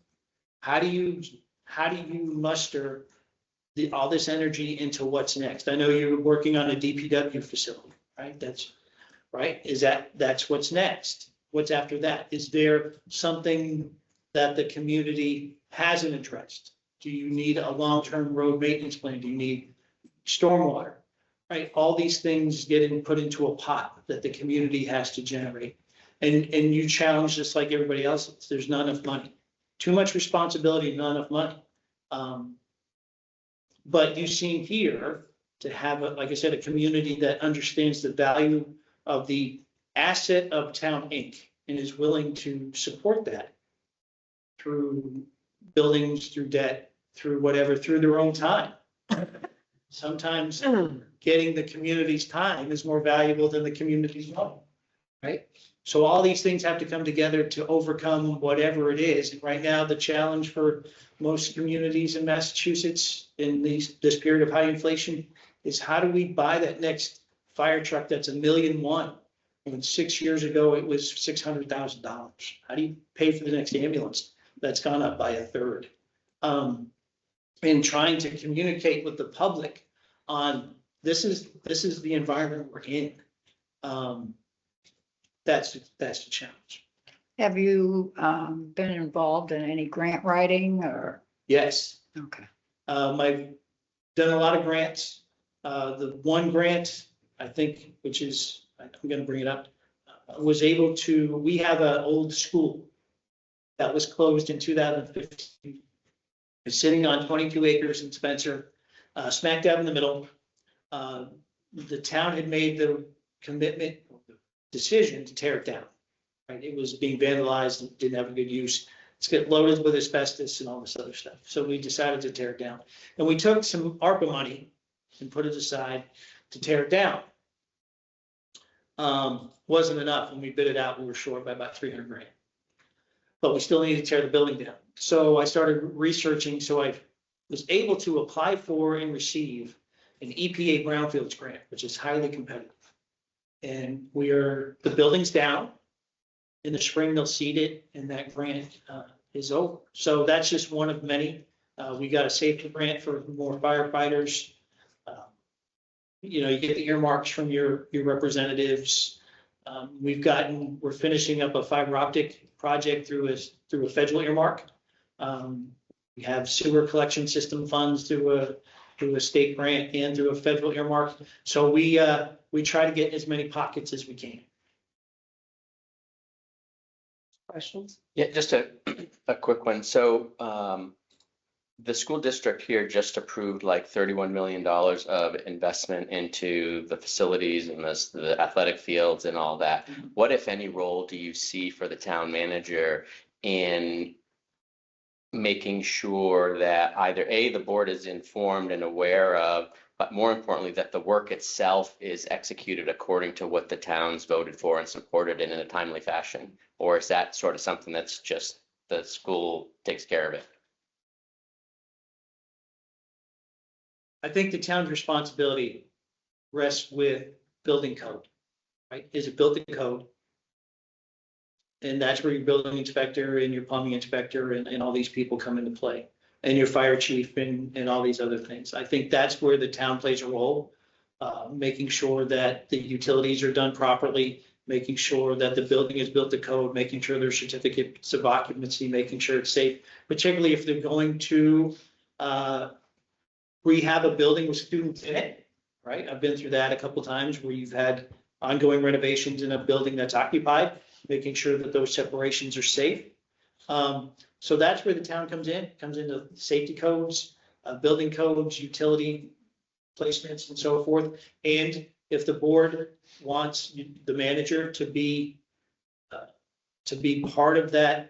How do you muster all this energy into what's next? I know you're working on a DPW facility, right? That's what's next. What's after that? Is there something that the community hasn't addressed? Do you need a long-term road maintenance plan? Do you need stormwater? Right? All these things get put into a pot that the community has to generate. And you challenge just like everybody else. There's not enough money. Too much responsibility, not enough money. But you seem here to have, like I said, a community that understands the value of the asset of Town Inc. and is willing to support that through buildings, through debt, through whatever, through their own time. Sometimes getting the community's time is more valuable than the community's money, right? So all these things have to come together to overcome whatever it is. And right now, the challenge for most communities in Massachusetts in this period of high inflation is, how do we buy that next fire truck that's $1.1 million? When 6 years ago, it was $600,000. How do you pay for the next ambulance? That's gone up by 1/3. And trying to communicate with the public on this is the environment we're in. That's the challenge. Have you been involved in any grant writing or? Yes. Okay. I've done a lot of grants. The one grant, I think, which is, I'm going to bring it up, was able to, we have an old school that was closed in 2015. It's sitting on 22 acres in Spencer, smack dab in the middle. The town had made the commitment, decision to tear it down. Right? It was being vandalized and didn't have a good use. It's get loaded with asbestos and all this other stuff. So we decided to tear it down. And we took some ARPA money and put it aside to tear it down. Wasn't enough. When we bid it out, we were short by about 300 grand. But we still need to tear the building down. So I started researching, so I was able to apply for and receive an EPA brownfields grant, which is highly competitive. And the building's down. In the spring, they'll seed it, and that grant is over. So that's just one of many. We got a safety grant for more firefighters. You know, you get the earmarks from your representatives. We're finishing up a fiber optic project through a federal earmark. We have sewer collection system funds through a state grant and through a federal earmark. So we try to get in as many pockets as we can. Questions? Yeah, just a quick one. So the school district here just approved like $31 million of investment into the facilities and the athletic fields and all that. What, if any, role do you see for the town manager in making sure that either A, the board is informed and aware of, but more importantly, that the work itself is executed according to what the towns voted for and supported in a timely fashion? Or is that sort of something that's just the school takes care of it? I think the town's responsibility rests with building code, right? Is it built in code? And that's where your building inspector and your plumbing inspector and all these people come into play, and your fire chief and all these other things. I think that's where the town plays a role, making sure that the utilities are done properly, making sure that the building is built to code, making sure there's certificates of occupancy, making sure it's safe, particularly if they're going to rehab a building with students in it, right? I've been through that a couple of times where you've had ongoing renovations in a building that's occupied, making sure that those separations are safe. So that's where the town comes into safety codes, building codes, utility placements and so forth. And if the board wants the manager to be part of that,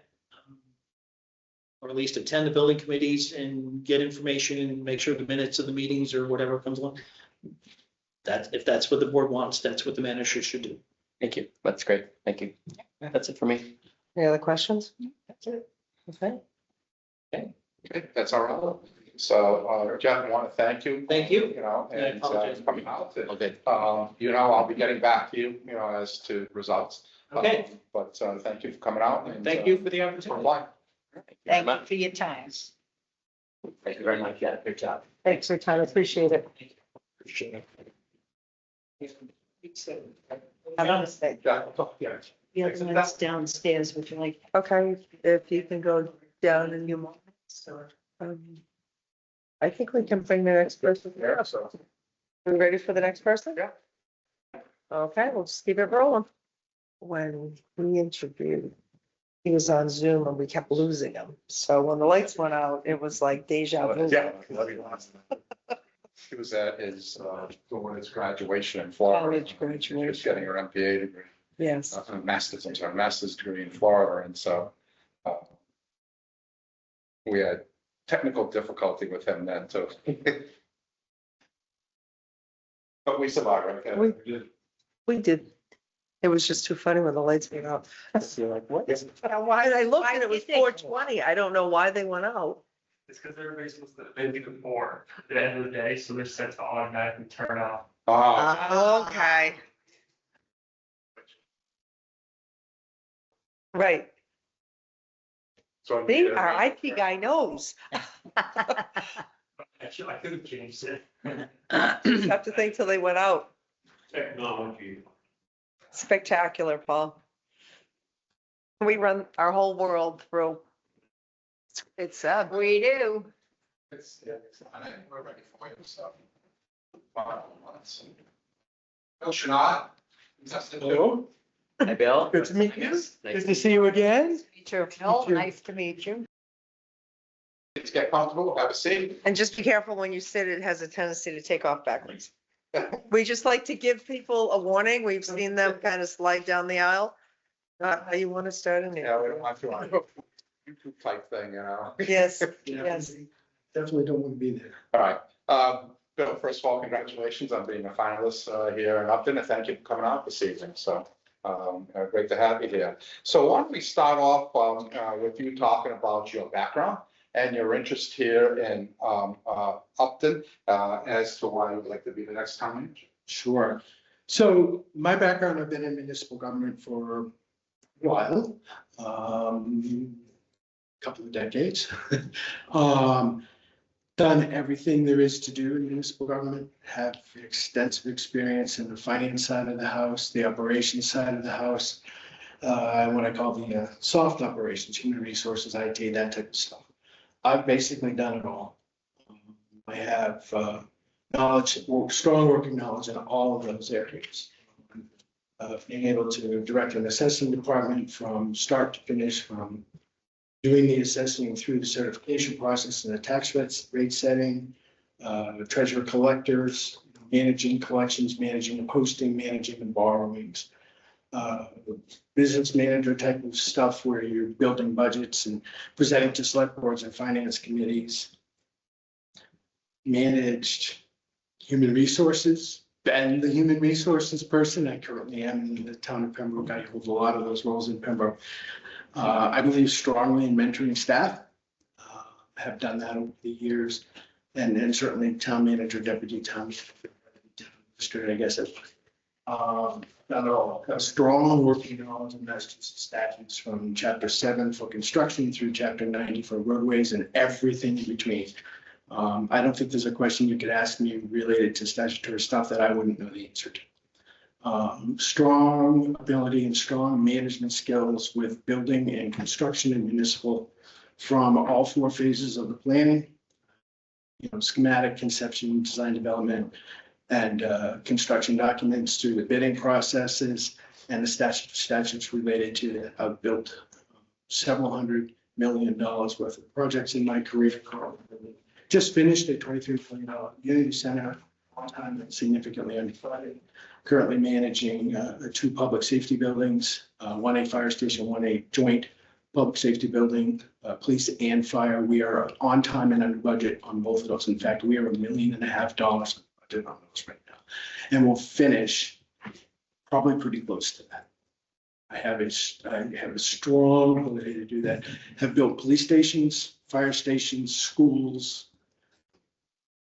or at least attend the building committees and get information and make sure the minutes of the meetings or whatever comes along. If that's what the board wants, that's what the manager should do. Thank you. That's great. Thank you. That's it for me. Any other questions? That's it. Okay. Okay, that's all right. So, Jeff, I want to thank you. Thank you. You know, I and apologize. coming out. And, Okay. you know, I'll be getting back to you, you know, as to results. Okay. But thank you for coming out. And, Thank you for the for opportunity. applying. Thank you very Thank you much. for your time. Thank you very much. Yeah, good job. Thanks for your time. Appreciate it. Appreciate it. Have a nice day. Yeah, yeah. The other one's downstairs, would you like? Okay, if you can go down in a few moments, or, I think we can bring the next person. Yeah, so. Are we ready for the next person? Yeah. Okay, we'll just keep it rolling. When we interviewed, he was on Zoom and we kept losing him. So when the lights went out, it was like deja vu. Yeah. She was at his, doing his graduation in Florida. College She was graduation. getting her MBA degree, Yes. master's degree in Florida, and so we had technical difficulty with him then too. But we survived, right? We did. It was just too funny when the lights went out. You're like, what is it? Why, and I looked and it was 4:20. I don't know why they went out. It's because everybody's supposed to be before the end of the day, so they're set to automatically turn off. Okay. Right. So See, our IT guy knows. Actually, I could have changed it. Just have to think till they went out. Technology. Spectacular, Paul. We run our whole world through. It's sad. We do. We're ready for you, so. Bill Shinod. Hello. Hi, Bill. Good to meet you. Nice Good to see you again. Me too. Bill, nice to meet you. Let's get comfortable, have a seat. And just be careful when you sit, it has a tendency to take off backwards. We just like to give people a warning. We've seen them kind of slide down the aisle. Not how you want to start in Yeah, we there. don't want to, YouTube type thing, you know. Yes, yes. Definitely don't want to be there. All right, Bill, first of all, congratulations on being a finalist here in Upton, and thank you for coming out this evening. So great to have you here. So why don't we start off with you talking about your background and your interest here in Upton as to why you would like to be the next town manager. Sure. So my background, I've been in municipal government for a while, couple of decades. Done everything there is to do in municipal government, have extensive experience in the finance side of the house, the operations side of the house, and what I call the soft operations, human resources, IT, that type of stuff. I've basically done it all. I have knowledge, strong working knowledge in all of those areas. Being able to direct an assessing department from start to finish, from doing the assessing through the certification process and the tax rate setting, treasurer collectors, managing collections, managing the posting, managing the borrowings, business manager type of stuff where you're building budgets and presenting to select boards and finance committees. Managed human resources, been the human resources person. I currently am in the town of Pembroke. I hold a lot of those roles in Pembroke. I believe strongly in mentoring staff, have done that over the years, and certainly town manager, deputy town manager, I guess. Done it all. A strong working knowledge of Massachusetts statutes from chapter 7 for construction through chapter 90 for roadways and everything in between. I don't think there's a question you could ask me related to statutory stuff that I wouldn't know the answer to. Strong ability and strong management skills with building and construction and municipal from all 4 phases of the planning, schematic, conception, design, development, and construction documents through the bidding processes and the statutes related to that. I've built several $100 million worth of projects in my career. Just finished a $23 million community center on time and significantly underfunded. Currently managing 2 public safety buildings, 1 a fire station, 1 a joint public safety building, police and fire. We are on time and under budget on both of those. In fact, we are $1.5 million budget on those right now. And we'll finish probably pretty close to that. I have a strong ability to do that. Have built police stations, fire stations, schools,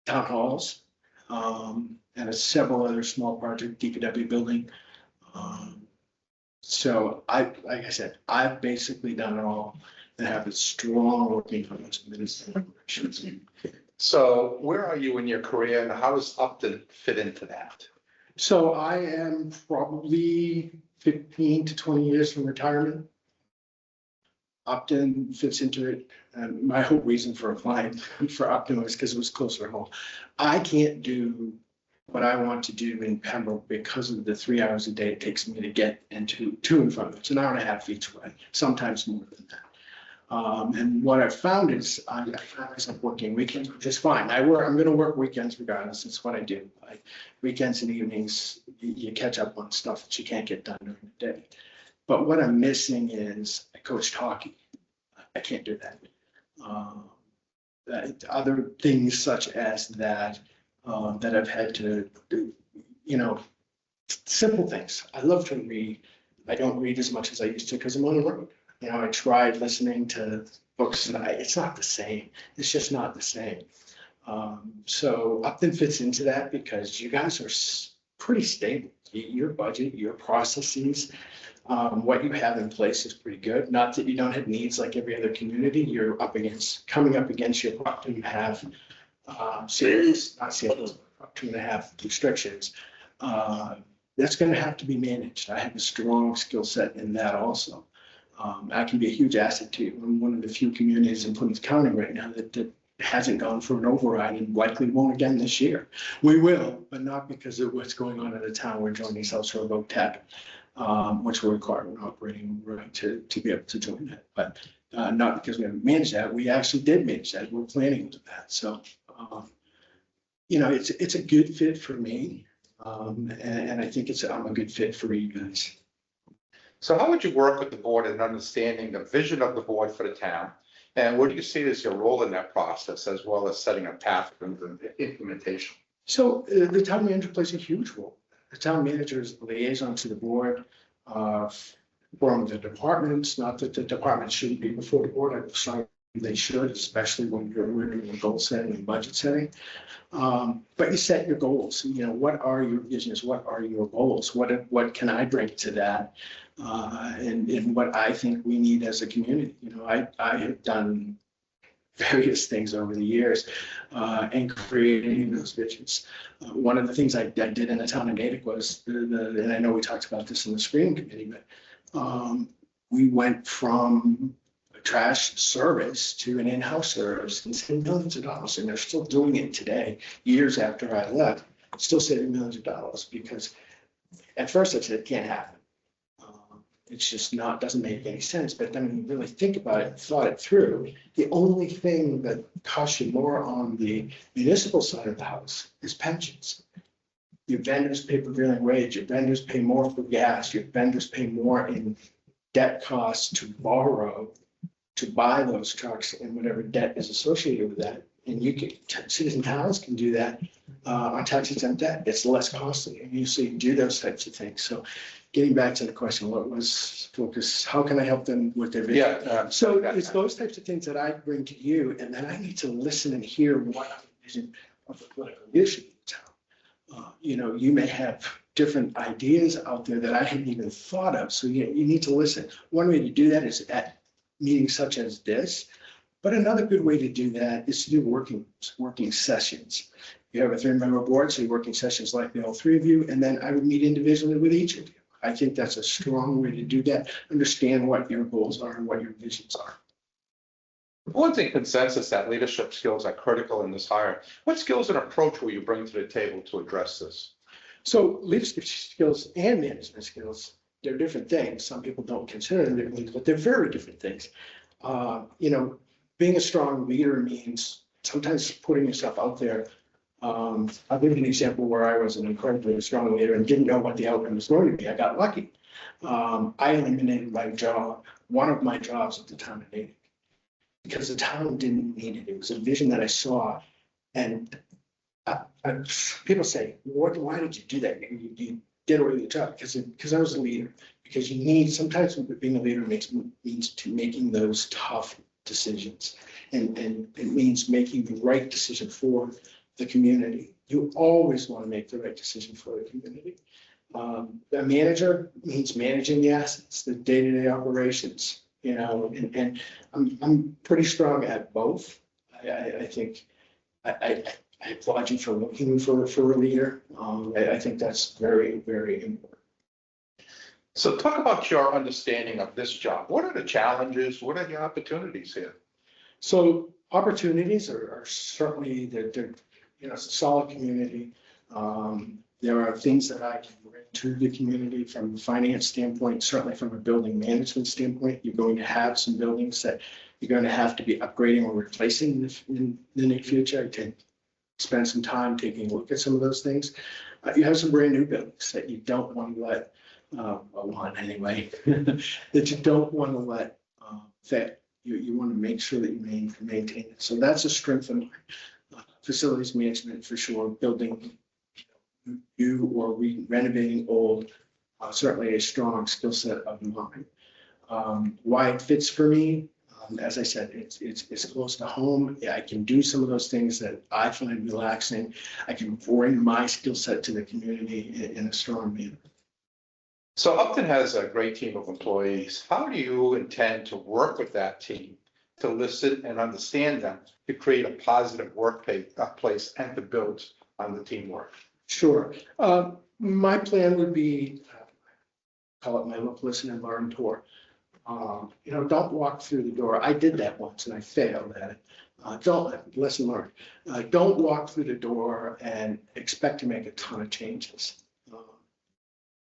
town halls, and several other small project DPW building. So like I said, I've basically done it all and have a strong working knowledge of municipal operations. So where are you in your career and how does Upton fit into that? So I am probably 15 to 20 years from retirement. Upton fits into it. My whole reason for applying for Upton was because it was closer to home. I can't do what I want to do in Pembroke because of the 3 hours a day it takes me to get into to and from. It's an hour and a half each way, sometimes more than that. And what I've found is I find myself working weekends, which is fine. I'm going to work weekends regardless. It's what I do. Weekends and evenings, you catch up on stuff that you can't get done during the day. But what I'm missing is I coached hockey. I can't do that. Other things such as that, that I've had to do, simple things. I love to read. I don't read as much as I used to because I'm on the road. I tried listening to books and it's not the same. It's just not the same. So Upton fits into that because you guys are pretty stable. Your budget, your processes, what you have in place is pretty good. Not that you don't have needs like every other community. You're coming up against your Upton have serious, not serious, 2.5 restrictions. That's going to have to be managed. I have a strong skill set in that also. I can be a huge asset to you. I'm one of the few communities in Plymouth County right now that hasn't gone for an override and likely won't again this year. We will, but not because of what's going on in the town. We're joining South Shore OTAP, which will require an operating right to be able to join that. But not because we haven't managed that. We actually did manage that. We're planning to do that. So, it's a good fit for me. And I think I'm a good fit for you guys. So how would you work with the board in understanding the vision of the board for the town? And what do you see as your role in that process, as well as setting a path for the implementation? So the town manager plays a huge role. The town manager is the liaison to the board from the departments, not that the departments shouldn't be before the board. I'm sorry, they should, especially when you're doing goal setting and budget setting. But you set your goals. You know, what are your visions? What are your goals? What can I bring to that? And what I think we need as a community. You know, I have done various things over the years and creating those visions. One of the things I did in the town of Natick was, and I know we talked about this in the screening committee, but we went from a trash service to an in-house service and saved millions of dollars. And they're still doing it today, years after I left, still saving millions of dollars because at first I said it can't happen. It's just not, doesn't make any sense. But then when you really think about it, thought it through, the only thing that costs you more on the municipal side of the house is pensions. Your vendors pay prevailing wage, your vendors pay more for gas, your vendors pay more in debt costs to borrow, to buy those trucks and whatever debt is associated with that. And you can, citizen towns can do that on tax exempt debt. It's less costly. And you see, do those types of things. So getting back to the question, what was focus? How can I help them with their vision? Yeah. So it's those types of things that I bring to you, and then I need to listen and hear what the vision of the political leadership of the town. You know, you may have different ideas out there that I hadn't even thought of. So you need to listen. One way to do that is at meetings such as this. But another good way to do that is to do working sessions. You have a 3-member board, so working sessions like the all 3 of you, and then I would meet individually with each of you. I think that's a strong way to do that. Understand what your goals are and what your visions are. Everyone's in consensus that leadership skills are critical in this hire. What skills and approach will you bring to the table to address this? So leadership skills and management skills, they're different things. Some people don't consider them different, but they're very different things. You know, being a strong leader means sometimes putting yourself out there. I'll give you an example where I was an incredibly strong leader and didn't know what the outcome was going to be. I got lucky. I eliminated my job, one of my jobs at the town of Natick, because the town didn't need it. It was a vision that I saw. And people say, why did you do that? You did away with the job because I was a leader. Because you need, sometimes being a leader means to making those tough decisions. And it means making the right decision for the community. You always want to make the right decision for the community. A manager means managing the assets, the day-to-day operations, you know, and I'm pretty strong at both. I think I applaud you for looking for a leader. I think that's very, very important. So talk about your understanding of this job. What are the challenges? What are the opportunities here? So opportunities are certainly, they're you know, it's a solid community. There are things that I can bring to the community from a finance standpoint, certainly from a building management standpoint. You're going to have some buildings that you're going to have to be upgrading or replacing in the near future. I can spend some time taking a look at some of those things. You have some brand new buildings that you don't want to let, one anyway, that you don't want to let fail. You want to make sure that you maintain it. So that's a strength of mine. Facilities management for sure, building new or renovating old, certainly a strong skill set of mine. Why it fits for me, as I said, it's close to home. Yeah, I can do some of those things that I find relaxing. I can bring my skill set to the community in a strong manner. So Upton has a great team of employees. How do you intend to work with that team to listen and understand them, to create a positive workplace and to build on the teamwork? Sure. My plan would be, call it my look, listen, and learn tour. You know, don't walk through the door. I did that once and I failed at it. Don't, lesson learned. Don't walk through the door and expect to make a ton of changes.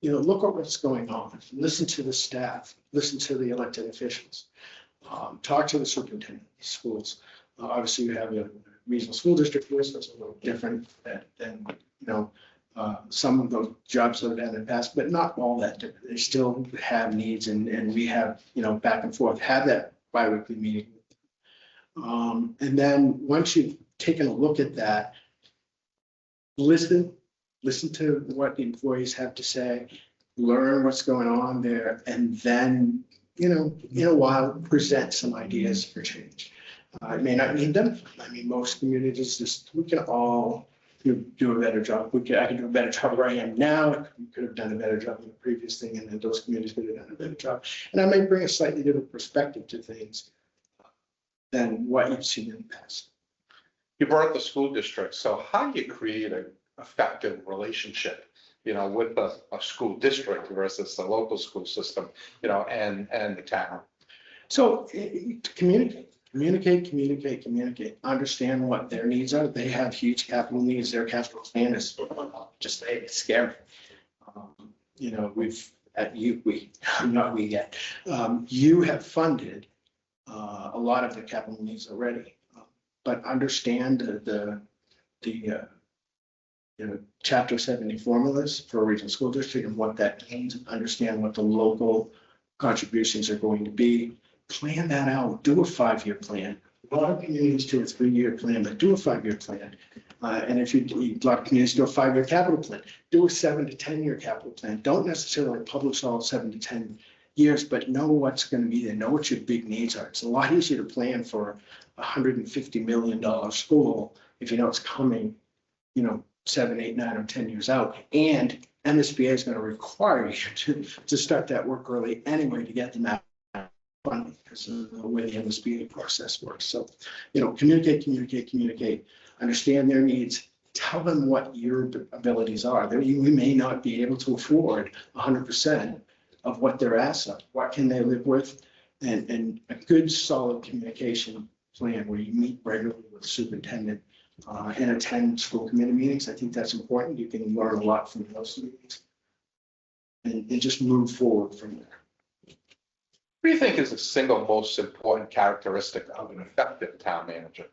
You know, look at what's going on. Listen to the staff. Listen to the elected officials. Talk to the superintendent of schools. Obviously, you have a regional school district list that's a little different than you know, some of those jobs that have been in the past, but not all that different. They still have needs, and we have, you know, back and forth. Have that bi-weekly meeting. And then once you've taken a look at that, listen to what the employees have to say, learn what's going on there, and then, in a while, present some ideas for change. I may not need them. I mean, most communities just, we can all do a better job. I can do a better job where I am now. We could have done a better job in the previous thing, and then those communities could have done a better job. And I may bring a slightly different perspective to things than what you've seen in the past. You brought up the school district, so how do you create an effective relationship, with a school district versus the local school system, and the town? So communicate, understand what their needs are. They have huge capital needs. Their capital plan is just it's scary. Not we yet. You have funded a lot of the capital needs already, but understand the Chapter 70 formulas for a regional school district and what that means. Understand what the local contributions are going to be. Plan that out. Do a 5-year plan. A lot of communities do a 3-year plan, but do a 5-year plan. And if a lot of communities do a 5-year capital plan, do a 7 to 10-year capital plan. Don't necessarily publish all 7 to 10 years, but know what's going to be there. Know what your big needs are. It's a lot easier to plan for a $150 million school if you know it's coming, 7, 8, 9, or 10 years out. And MSBA is going to require you to start that work early anyway to get them out funding because of the way the MSBA process works. So, communicate, understand their needs, tell them what your abilities are. We may not be able to afford 100% of what their asks are. What can they live with? And a good solid communication plan where you meet regularly with the superintendent and attend school committee meetings. I think that's important. You can learn a lot from those meetings and just move forward from there. What do you think is the single most important characteristic of an effective town manager?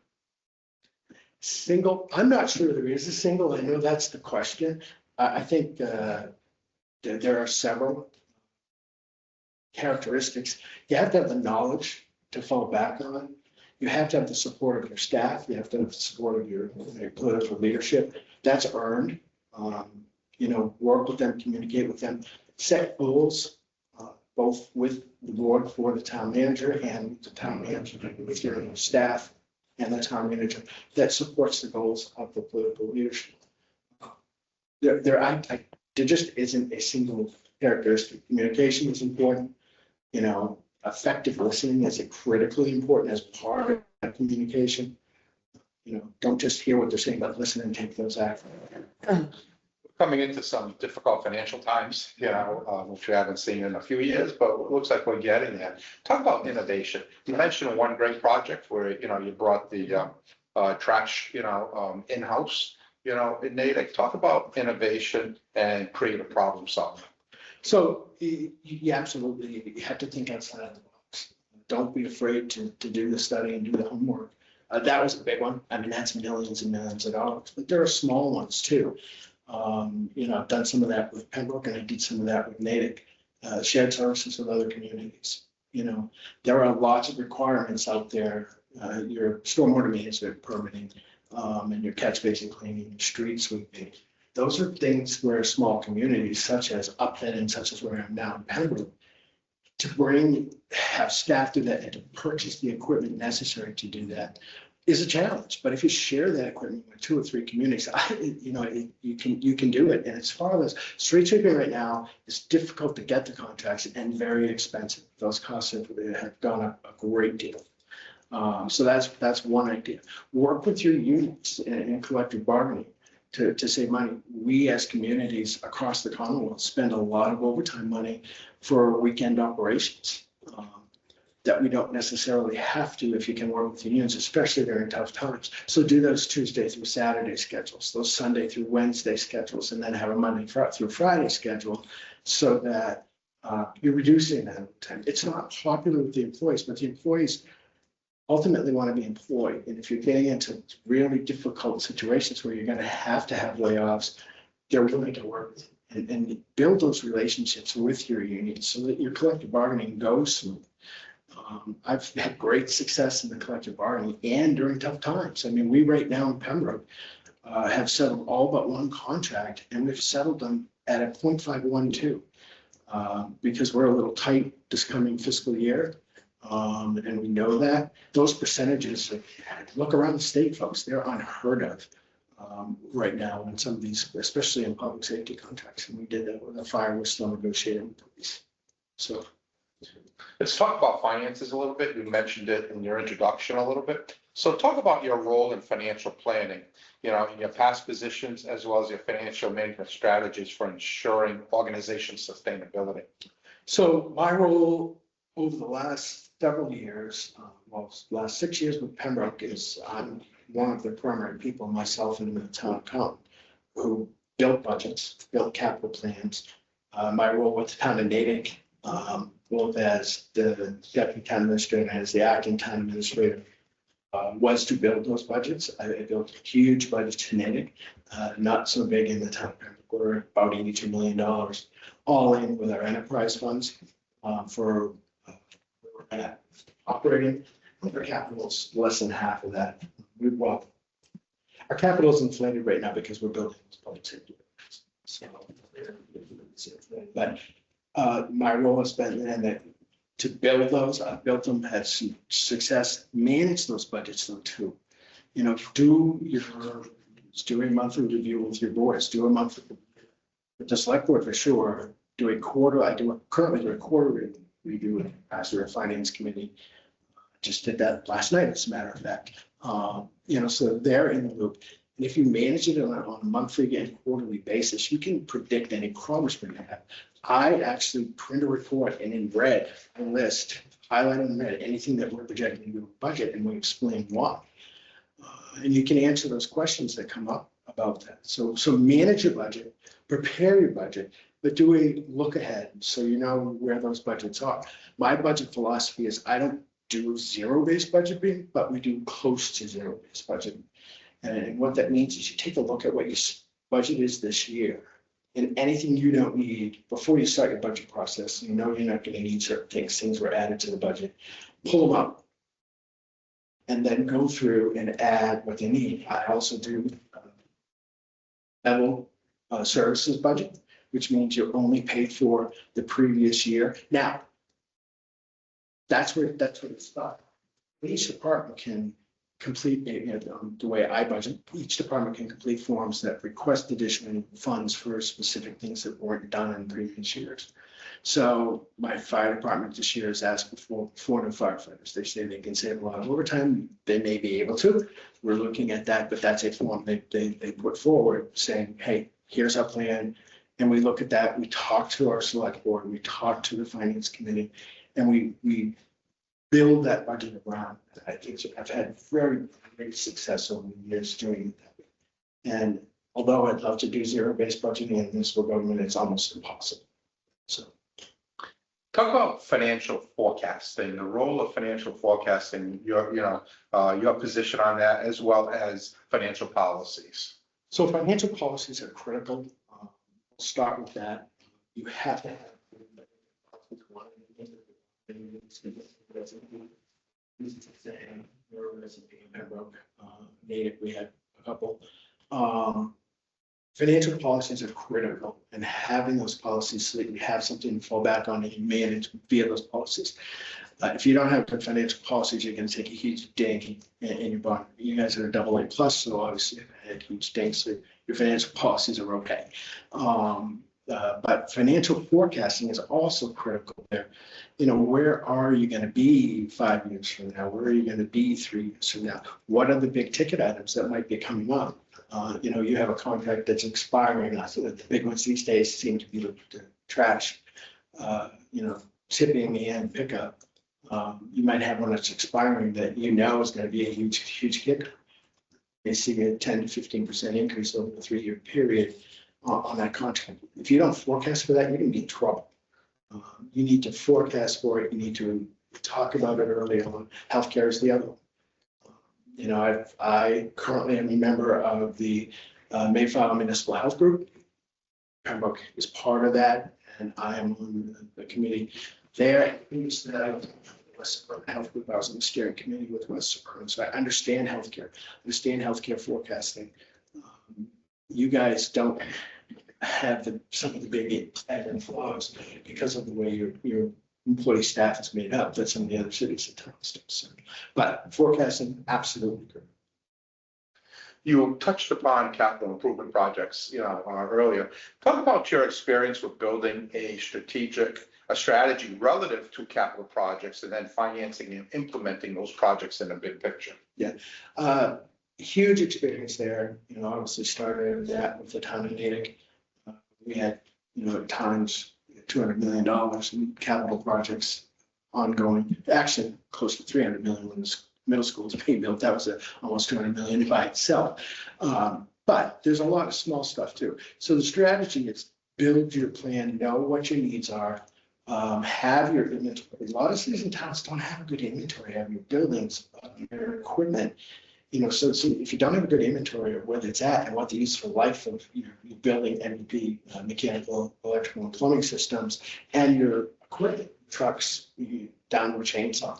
I'm not sure there is a single. I know that's the question. I think there are several characteristics. You have to have the knowledge to fall back on. You have to have the support of your staff. You have to have the support of your political leadership. That's earned. Work with them, communicate with them, set goals, both with the board for the town manager and the town manager with your staff and the town manager that supports the goals of the political leadership. There just isn't a single characteristic. Communication is important. Effective listening is critically important as part of that communication. Don't just hear what they're saying, but listen and take those actions. Coming into some difficult financial times, which we haven't seen in a few years, but it looks like we're getting there. Talk about innovation. You mentioned one great project where, you brought the trash, in-house, in Natick. Talk about innovation and creative problem solving. So you absolutely have to think outside the box. Don't be afraid to do the study and do the homework. That was a big one. I mean, that's millions and millions of dollars, but there are small ones too. I've done some of that with Pembroke and I did some of that with Natick, shared services with other communities. There are lots of requirements out there. Your stormwater management permitting, and your catch basin cleaning, and street sweeping. Those are things where small communities such as Upton and such as where I'm now in Pembroke, have staff do that and to purchase the equipment necessary to do that is a challenge. But if you share that equipment with 2 or 3 communities, you can do it. And as far as street sweeping right now, it's difficult to get the contracts and very expensive. Those costs have gone up a great deal. So that's one idea. Work with your unions in collective bargaining to save money. We as communities across the Commonwealth spend a lot of overtime money for weekend operations that we don't necessarily have to if you can work with unions, especially during tough times. So do those Tuesday through Saturday schedules, those Sunday through Wednesday schedules, and then have a Monday through Friday schedule so that you're reducing that time. It's not popular with the employees, but the employees ultimately want to be employed. And if you're getting into really difficult situations where you're going to have layoffs, they're willing to work with you and build those relationships with your union so that your collective bargaining goes smooth. I've had great success in the collective bargaining and during tough times. I mean, we right now in Pembroke, have settled all but one contract, and we've settled them at a 0.512. Because we're a little tight this coming fiscal year. And we know that those percentages, look around the state, folks, they're unheard of right now in some of these, especially in public safety contracts. And we did that with the fire, we're still negotiating with police. So. Let's talk about finances a little bit. You mentioned it in your introduction a little bit. So talk about your role in financial planning, you know, in your past positions, as well as your financial management strategies for ensuring organization sustainability. So my role over the last several years, last 6 years with Pembroke is I'm one of the primary people, myself and the town accountant, who built budgets, built capital plans. My role with the town of Natick, both as the deputy town administrator and as the acting town administrator, was to build those budgets. I built huge budgets in Natick, not so big in the town of Pembroke. We're about $82 million, all in with our enterprise funds for operating. Our capital's less than half of that. Well, our capital is inflated right now because we're building those budgets. So, but my role has been to build those. I built them, had some success, manage those budgets though too. You know, do a monthly review with your boards, do a monthly with the select board for sure. Do a quarter. Currently do a quarter review with the finance committee. Just did that last night, as a matter of fact. You know, so they're in the loop. And if you manage it on a monthly and quarterly basis, you can predict any problems we're gonna have. I actually print a report and in red, a list, highlight in red, anything that we're projecting to budget, and we explain why. And you can answer those questions that come up about that. So manage your budget, prepare your budget, but do a look ahead so you know where those budgets are. My budget philosophy is I don't do zero-based budgeting, but we do close to zero-based budgeting. And what that means is you take a look at what your budget is this year and anything you don't need before you start your budget process. You know you're not going to need certain things. Things were added to the budget. Pull them up and then go through and add what they need. I also do level services budget, which means you're only paid for the previous year. Now, that's where it starts. Each department can complete, the way I budget, each department can complete forms that request additional funds for specific things that weren't done in previous years. So my fire department this year is asking for 4 new firefighters. They say they can save a lot of overtime. They may be able to. We're looking at that, but that's a form they put forward saying, hey, here's our plan. And we look at that, we talk to our select board, we talk to the finance committee, and we build that budget around. I think I've had very great success over the years doing that. And although I'd love to do zero-based budgeting in municipal government, it's almost impossible. So. Talk about financial forecasting, the role of financial forecasting, your position on that, as well as financial policies. So financial policies are critical. We'll start with that. You have to have Native, we had a couple. Financial policies are critical, and having those policies so that you have something to fall back on and you manage via those policies. If you don't have good financial policies, you're going to take a huge ding in your bond. You guys are a AA+, so obviously you've had huge dings, so your financial policies are okay. But financial forecasting is also critical there. You know, where are you going to be 5 years from now? Where are you going to be 3 years from now? What are the big ticket items that might be coming up? You have a contract that's expiring. The big ones these days seem to be the trash, tipping and pickup. You might have one that's expiring that is going to be a huge kicker. You see a 10 to 15% increase over a 3-year period on that contract. If you don't forecast for that, you're going to be in trouble. You need to forecast for it. You need to talk about it early on. Healthcare is the other one. I currently am a member of the Mayflower Municipal Health Group. Pembroke is part of that, and I am on the committee there. West Suburban Health Group. I was on the steering committee with West Suburban, so I understand healthcare forecasting. You guys don't have some of the big ebb and flows because of the way your employee staff is made up that some of the other cities and towns do. So, but forecasting, absolutely good. You touched upon capital improvement projects, earlier. Talk about your experience with building a strategy relative to capital projects and then financing and implementing those projects in a big picture. Huge experience there. Obviously started that with the town of Natick. We had, at times $200 million in capital projects ongoing, actually close to 300 million when the middle school was being built. That was almost 200 million by itself. But there's a lot of small stuff too. So the strategy is build your plan, know what your needs are, have your inventory. A lot of cities and towns don't have a good inventory of your buildings, your equipment. So if you don't have a good inventory of where it's at and what the useful life of your building, MEP, mechanical, electrical, and plumbing systems, and your equipment, trucks, downward chainsaw,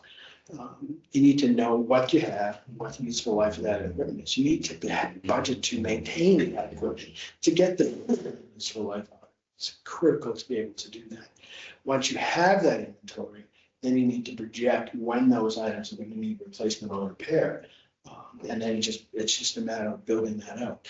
you need to know what you have, what the useful life of that equipment is. You need to have a budget to maintain that equipment to get the useful life out of it. It's critical to be able to do that. Once you have that inventory, then you need to project when those items are going to need replacement or repair. And then it's just a matter of building that out.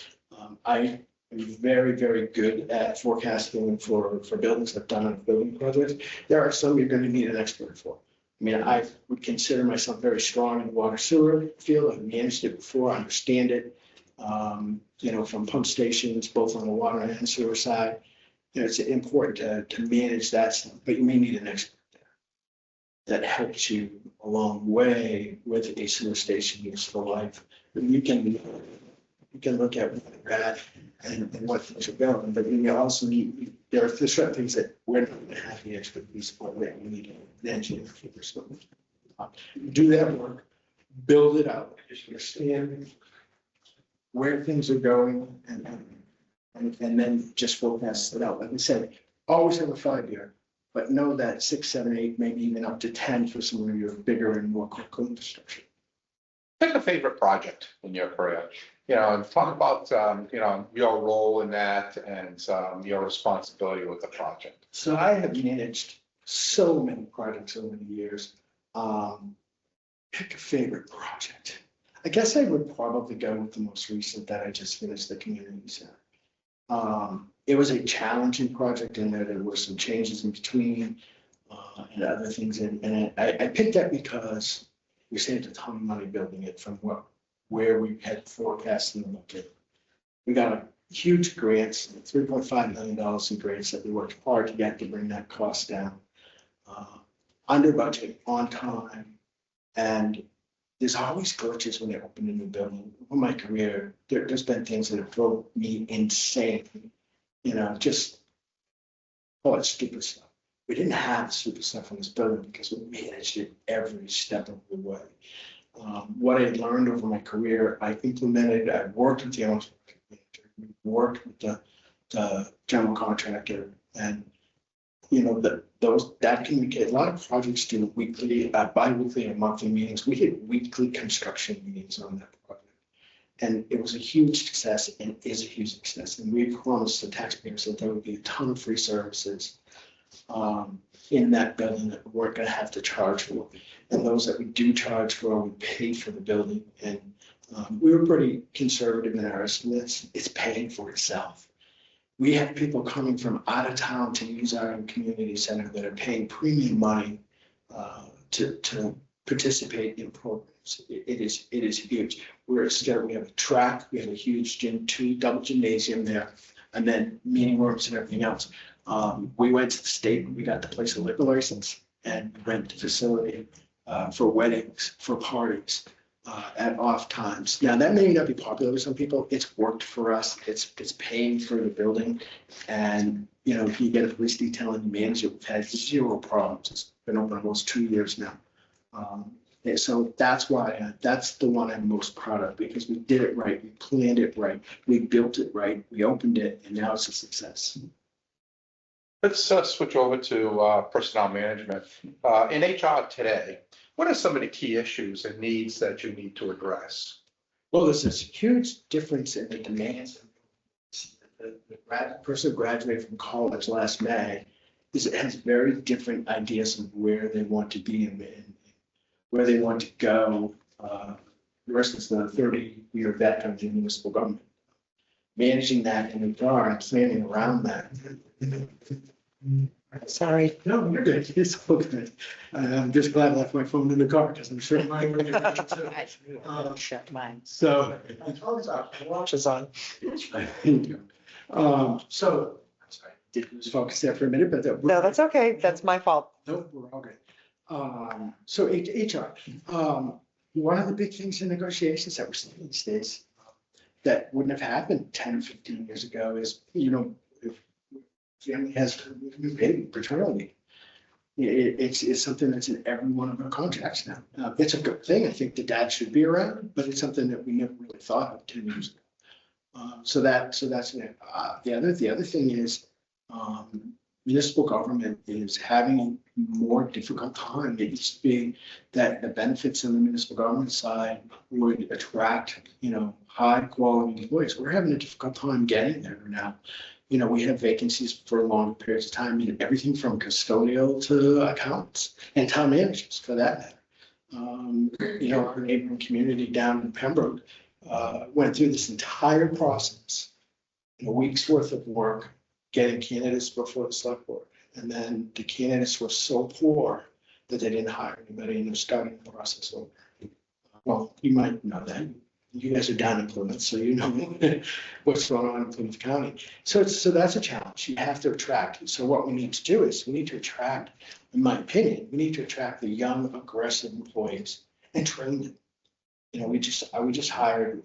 I am very, very good at forecasting for buildings. I've done on building projects. There are some you're going to need an expert for. I mean, I would consider myself very strong in the water sewer field. I've managed it before, I understand it. From pump stations, both on the water and sewer side. It's important to manage that stuff, but you may need an expert that helps you along the way with a sewer station useful life. And you can look at what they're at and what things are going, but you also need, there are certain things that we're not going to have the expertise for, that we need an engineer for. So do that work, build it out, just understand where things are going, and then just forecast it out. Like I said, always have a 5-year. But know that 6, 7, 8, maybe even up to 10 for some of your bigger and more critical infrastructure. Pick a favorite project in your career, and talk about, your role in that and your responsibility with the project. So I have managed so many projects over the years. Pick a favorite project. I guess I would probably go with the most recent that I just finished, the community center. It was a challenging project in there were some changes in between and other things. And I picked that because we saved a ton of money building it from where we had forecasted and looked at. We got a huge grants, $3.5 million in grants that we worked hard to get to bring that cost down. Under budget, on time, and there's always glitches when they open a new building. In my career, there's been things that have drove me insane. Just call it stupid stuff. We didn't have stupid stuff in this building because we managed it every step of the way. What I learned over my career, I implemented. I worked with the owner, worked with the general contractor, and that communicate. A lot of projects do weekly, bi-weekly, and monthly meetings. We did weekly construction meetings on that project. And it was a huge success and is a huge success. And we promised the taxpayers that there would be a ton of free services in that building that we weren't going to have to charge for. And those that we do charge for, we pay for the building. And we were pretty conservative in our estimates. It's paying for itself. We have people coming from out of town to use our community center that are paying premium money to participate in programs. It is huge. We have a track, we have a huge gym, 2 double gymnasium there, and then meeting rooms and everything else. We went to the state, we got to place a liquor license and rent the facility for weddings, for parties, at off times. Now that may not be popular with some people. It's worked for us. It's paying for the building, and you get a police detail and you manage it. We've had 0 problems. It's been open almost 2 years now. So that's why that's the one I'm most proud of, because we did it right, we planned it right, we built it right, we opened it, and now it's a success. Let's switch over to personnel management. In HR today, what are some of the key issues and needs that you need to address? Well, there's this huge difference in the demands. The person who graduated from college last May has very different ideas of where they want to be and where they want to go versus the 30-year veteran in municipal government. Managing that in the car and planning around that. Sorry. No, you're good. It's all good. I'm just glad I left my phone in the car because I'm sure mine would have been too. Shut mine. So. Watch is on. So, I'm sorry, did lose focus there for a minute, but that. No, that's okay. That's my fault. No, we're all good. So HR, one of the big things in negotiations that we're seeing these days that wouldn't have happened 10 or 15 years ago is, if family has paid paternity. It's something that's in every one of our contracts now. It's a good thing. I think the dad should be around, but it's something that we never really thought of 10 years ago. So that's it. The other thing is, municipal government is having a more difficult time. It used to be that the benefits on the municipal government side would attract, high quality employees. We're having a difficult time getting there now. We have vacancies for long periods of time, in everything from custodial to accountants and town managers for that matter. Our neighboring community down in Pembroke went through this entire process in a week's worth of work, getting candidates before the select board. And then the candidates were so poor that they didn't hire anybody and they're starting the process over. Well, you might know that. You guys are down in Plymouth, so you know what's going on in Plymouth County. So that's a challenge. You have to attract. So what we need to do is we need to attract, in my opinion, we need to attract the young, aggressive employees and train them. We just hired a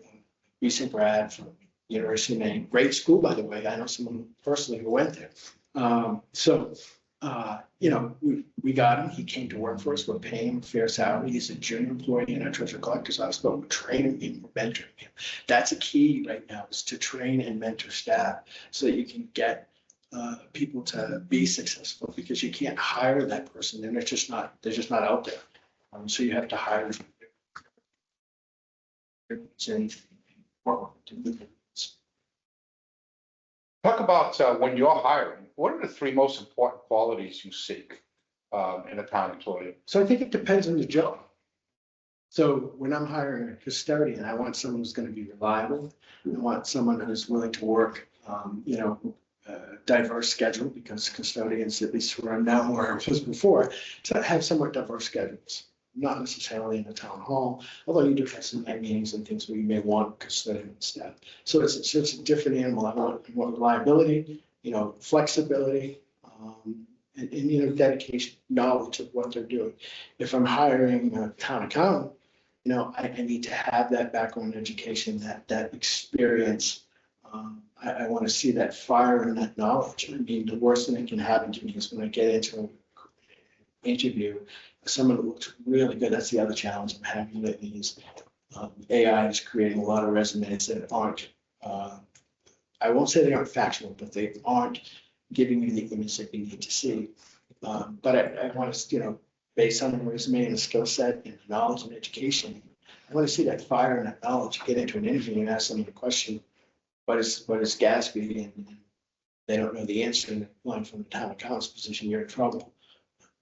recent grad from University of Maine. Great school, by the way. I know someone personally who went there. We got him. He came to work for us. We're paying him a fair salary. He's a junior employee in our treasure collector's office, but we're training him, we're mentoring him. That's a key right now, is to train and mentor staff so that you can get people to be successful, because you can't hire that person and they're just not out there. So you have to hire them. Talk about when you're hiring, what are the three most important qualities you seek in a town employee? So I think it depends on the job. So when I'm hiring a custodian, I want someone who's going to be reliable. I want someone who's willing to work, diverse schedule, because custodians, at least where I'm now, where I was before, to have somewhat diverse schedules. Not necessarily in the town hall, although you do have some night meetings and things where you may want custodian staff. So it's a different animal. I want reliability, flexibility, and dedication, knowledge of what they're doing. If I'm hiring a town accountant, I need to have that background education, that experience. I want to see that fire and that knowledge. I mean, the worst thing that can happen to me is when I get into an interview, someone who looks really good. That's the other challenge I'm having lately is AI is creating a lot of resumes that aren't, I won't say they aren't factual, but they aren't giving you the image that you need to see. But I want to, based on the resume and the skill set and knowledge and education, I want to see that fire and that knowledge, get into an interview and ask them the question, what is Gatsby? And they don't know the answer and line from the town accountant's position, you're in trouble.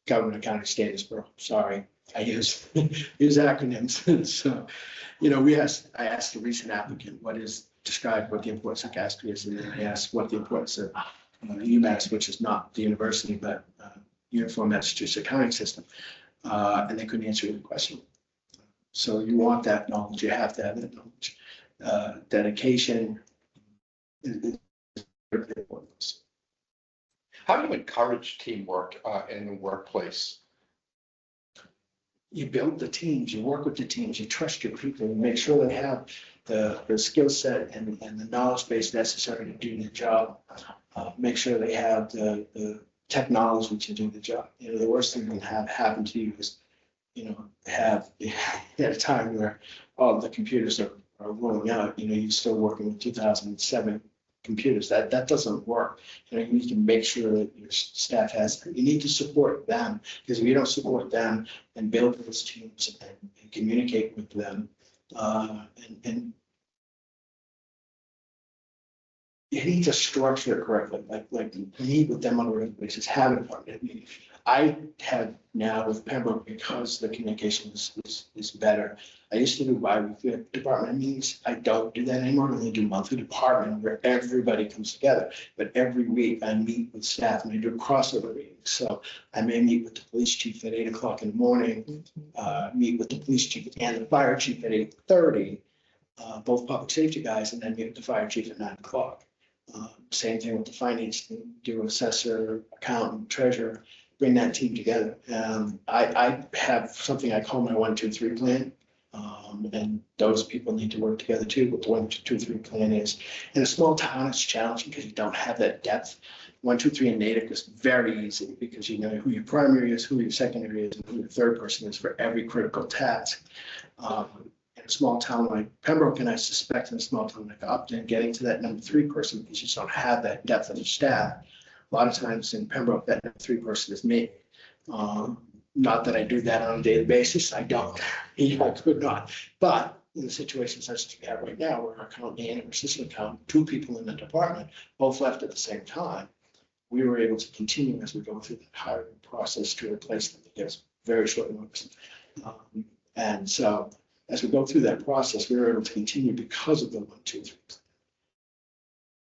Government Accounting Standards Bureau. Sorry, I use acronyms. So, I asked the recent applicant describe what the importance of Gatsby is, and then I asked what the importance of UMass, which is not the university, but Uniform Massachusetts Accounting System, and they couldn't answer the question. So you want that knowledge. You have to have that knowledge. Dedication is really important. How do you encourage teamwork in the workplace? You build the teams, you work with the teams, you trust your people, you make sure they have the skill set and the knowledge base necessary to do the job. Make sure they have the technology to do the job. The worst thing that can have happen to you is, have at a time where all the computers are rolling out, you're still working with 2007 computers. That doesn't work. You need to make sure that your staff you need to support them, because if you don't support them and build those teams and communicate with them, And you need to structure it correctly, like meet with them on a regular basis, have an appointment meeting. I have now with Pembroke, because the communication is better. I used to do bi-weekly department meetings. I don't do that anymore. I only do monthly department where everybody comes together. But every week I meet with staff and I do crossover meetings. So I may meet with the police chief at 8 o'clock in the morning, meet with the police chief and the fire chief at 8:30, both public safety guys, and then meet with the fire chief at 9 o'clock. Same thing with the finance team, do assessor, accountant, treasurer, bring that team together. I have something I call my 1, 2, 3 plan. And those people need to work together too, but the 1, 2, 3 plan is, in a small town, it's challenging because you don't have that depth. 1, 2, 3 in Natick is very easy because you know who your primary is, who your secondary is, and who your third person is for every critical task. In a small town like Pembroke, and I suspect in a small town like Upton, getting to that number 3 person, because you just don't have that depth of staff. A lot of times in Pembroke, that number 3 person is me. Not that I do that on a daily basis, I don't, I could not. But in the situation such as we have right now, where our accountant and our assistant accountant, 2 people in the department, both left at the same time, we were able to continue as we go through the hiring process to replace them. There's very short notice. And so as we go through that process, we were able to continue because of the 1, 2, 3.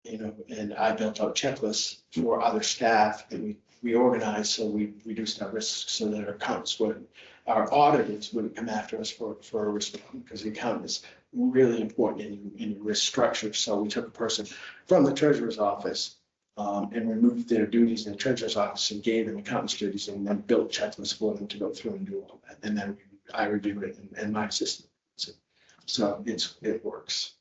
You know, and I built out checklists for other staff, and we reorganized, so we reduced our risks so that our accountants would, our auditors wouldn't come after us for a risk, because the accountant is really important in your risk structure. So we took a person from the treasurer's office and removed their duties in the treasurer's office and gave them accountant's duties, and then built checklists for them to go through and do all that. And then I reviewed it and my assistant. So it works.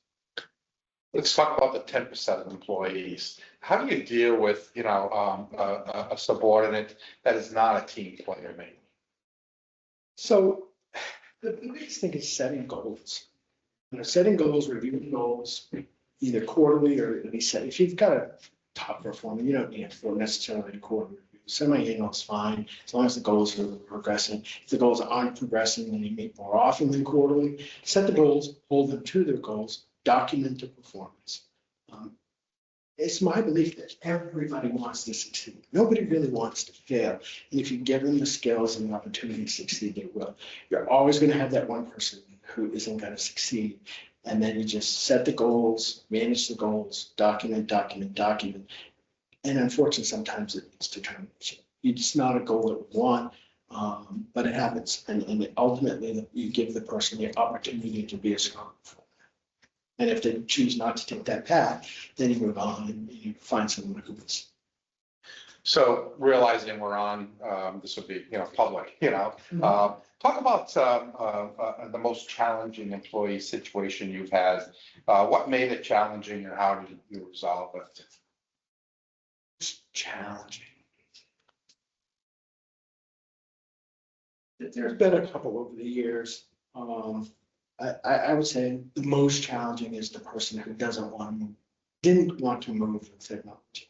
Let's talk about the 10% of employees. How do you deal with, you know, a subordinate that is not a team player, maybe? So the biggest thing is setting goals. You know, setting goals, reviewing goals, either quarterly or at least set. If you've got a top performer, you don't need to necessarily a quarterly review. Semi-annual is fine, as long as the goals are progressing. If the goals aren't progressing, then you meet more often than quarterly. Set the goals, hold them to their goals, document the performance. It's my belief that everybody wants to succeed. Nobody really wants to fail. And if you give them the skills and the opportunity to succeed, they will. You're always going to have that one person who isn't going to succeed. And then you just set the goals, manage the goals, document. And unfortunately, sometimes it leads to termination. It's not a goal that we want, but it happens. And ultimately, you give the person the opportunity to be a strong performer. And if they choose not to take that path, then you move on and you find someone who is. So realizing we're on, this would be, you know, public, you know, talk about the most challenging employee situation you've had. What made it challenging and how did you resolve it? It's challenging. There's been a couple over the years. I would say the most challenging is the person who didn't want to move with technology.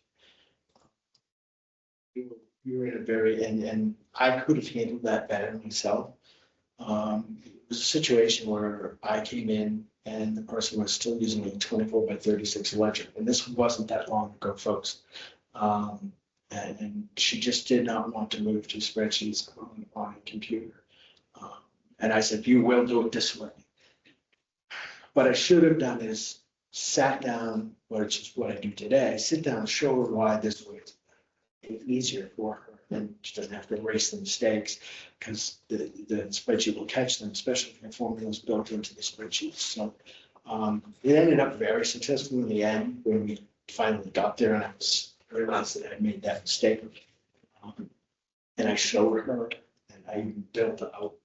We were in a very, and I could have handled that better myself. It was a situation where I came in and the person was still using a 24/36 ledger. And this wasn't that long ago, folks. And she just did not want to move to spreadsheets on a computer. And I said, you will do it this way. What I should have done is sat down, which is what I do today, sit down, show her why this way it's easier for her, and she doesn't have to erase the mistakes because the spreadsheet will catch them, especially if the formulas built into the spreadsheet. So it ended up very successful in the end when we finally got there, and I realized that I made that mistake. And I showed her, and I even built out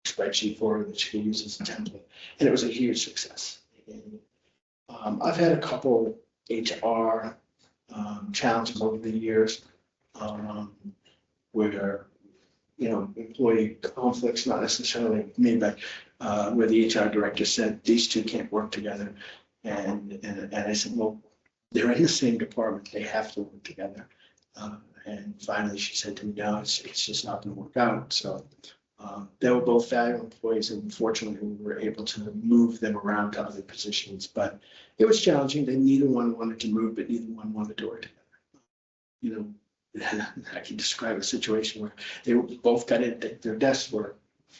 spreadsheet for her that she could use as a template, and it was a huge success. And, I've had a couple HR challenges over the years where, you know, employee conflicts, not necessarily me, but where the HR director said these two can't work together, and I said, well, they're in the same department, they have to work together. And finally, she said to me, no, it's just not going to work out. So They were both valuable employees, and fortunately, we were able to move them around to other positions. But it was challenging. They neither one wanted to move, but neither one wanted to work together. You know, I can describe a situation where they both got in, their desks were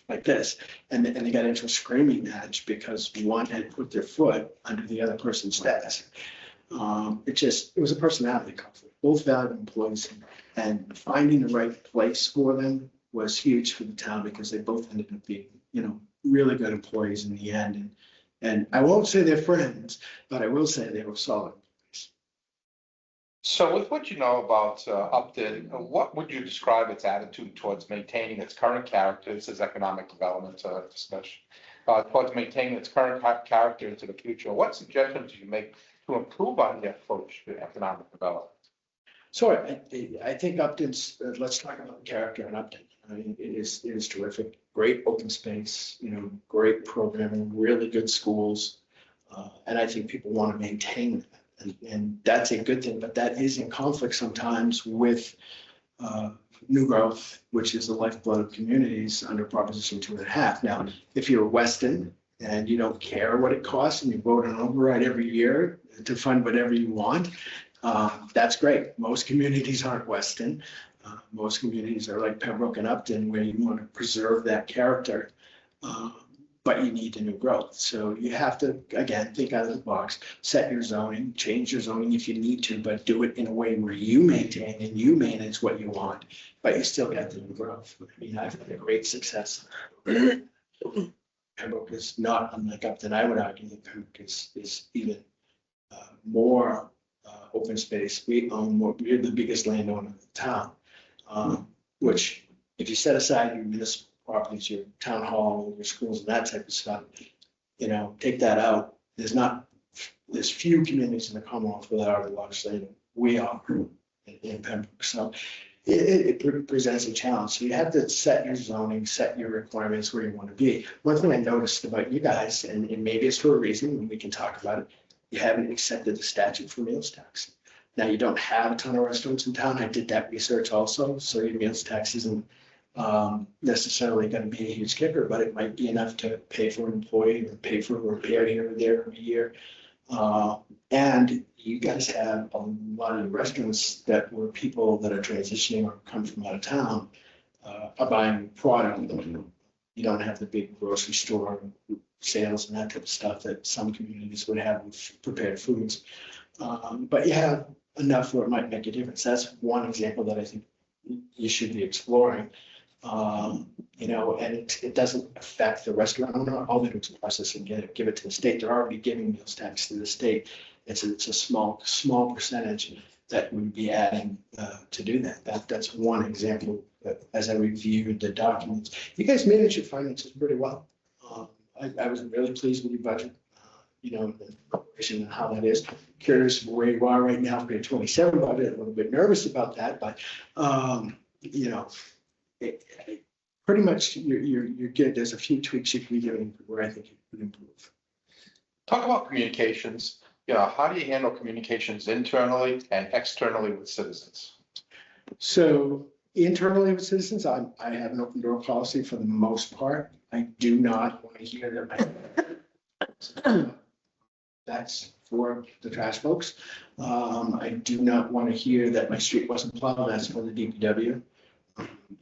like this, and they got into a screaming match because one had put their foot under the other person's desk. It was a personality conflict. Both valuable employees, and finding the right place for them was huge for the town because they both ended up being, really good employees in the end. And I won't say they're friends, but I will say they were solid. So with what you know about Upton, what would you describe its attitude towards maintaining its current character? This is economic development discussion. Towards maintaining its current character into the future. What suggestions do you make to improve on the approach to economic development? So I think Upton's, let's talk about the character in Upton. I mean, it is terrific. Great open space, great programming, really good schools. And I think people want to maintain that. And that's a good thing, but that is in conflict sometimes with new growth, which is the lifeblood of communities under Proposition 2.5. Now, if you're Weston and you don't care what it costs and you vote an override every year to fund whatever you want, that's great. Most communities aren't Weston. Most communities are like Pembroke and Upton, where you want to preserve that character. But you need the new growth. So you have to, again, think out of the box, set your zoning, change your zoning if you need to, but do it in a way where you maintain and you manage what you want, but you still get the new growth. I mean, I've had a great success. Pembroke is not unlike Upton. I would argue that Pembroke is even more open space. We own more, we're the biggest landowner in the town, which if you set aside your municipal properties, your town hall, your schools, and that type of stuff, take that out. There's few communities in the Commonwealth without a large land. We are in Pembroke. So it presents a challenge. So you have to set your zoning, set your requirements where you want to be. One thing I noticed about you guys, and maybe it's for a reason, and we can talk about it, you haven't accepted the statute for meals tax. Now, you don't have a ton of restaurants in town. I did that research also. So your meals tax isn't necessarily going to be a huge kicker, but it might be enough to pay for an employee or pay for a repair here or there every year. And you guys have a lot of restaurants that where people that are transitioning or come from out of town are buying product. You don't have the big grocery store sales and that type of stuff that some communities would have with prepared foods. But you have enough where it might make a difference. That's one example that I think you should be exploring. And it doesn't affect the restaurant owner. All they do is process and give it to the state. They're already giving meals tax to the state. It's a small pretcentage that would be adding to do that. That's one example. As I reviewed the documents, you guys manage your finances pretty well. I was really pleased with your budget. And how that is. Curious where you are right now for your 27 budget. A little bit nervous about that, but pretty much you're good. There's a few tweaks you can be doing where I think you could improve. Talk about communications. How do you handle communications internally and externally with citizens? So internally with citizens, I have an open door policy for the most part. I do not want to hear that that's for the trash folks. I do not want to hear that my street wasn't plowed. That's for the DPW.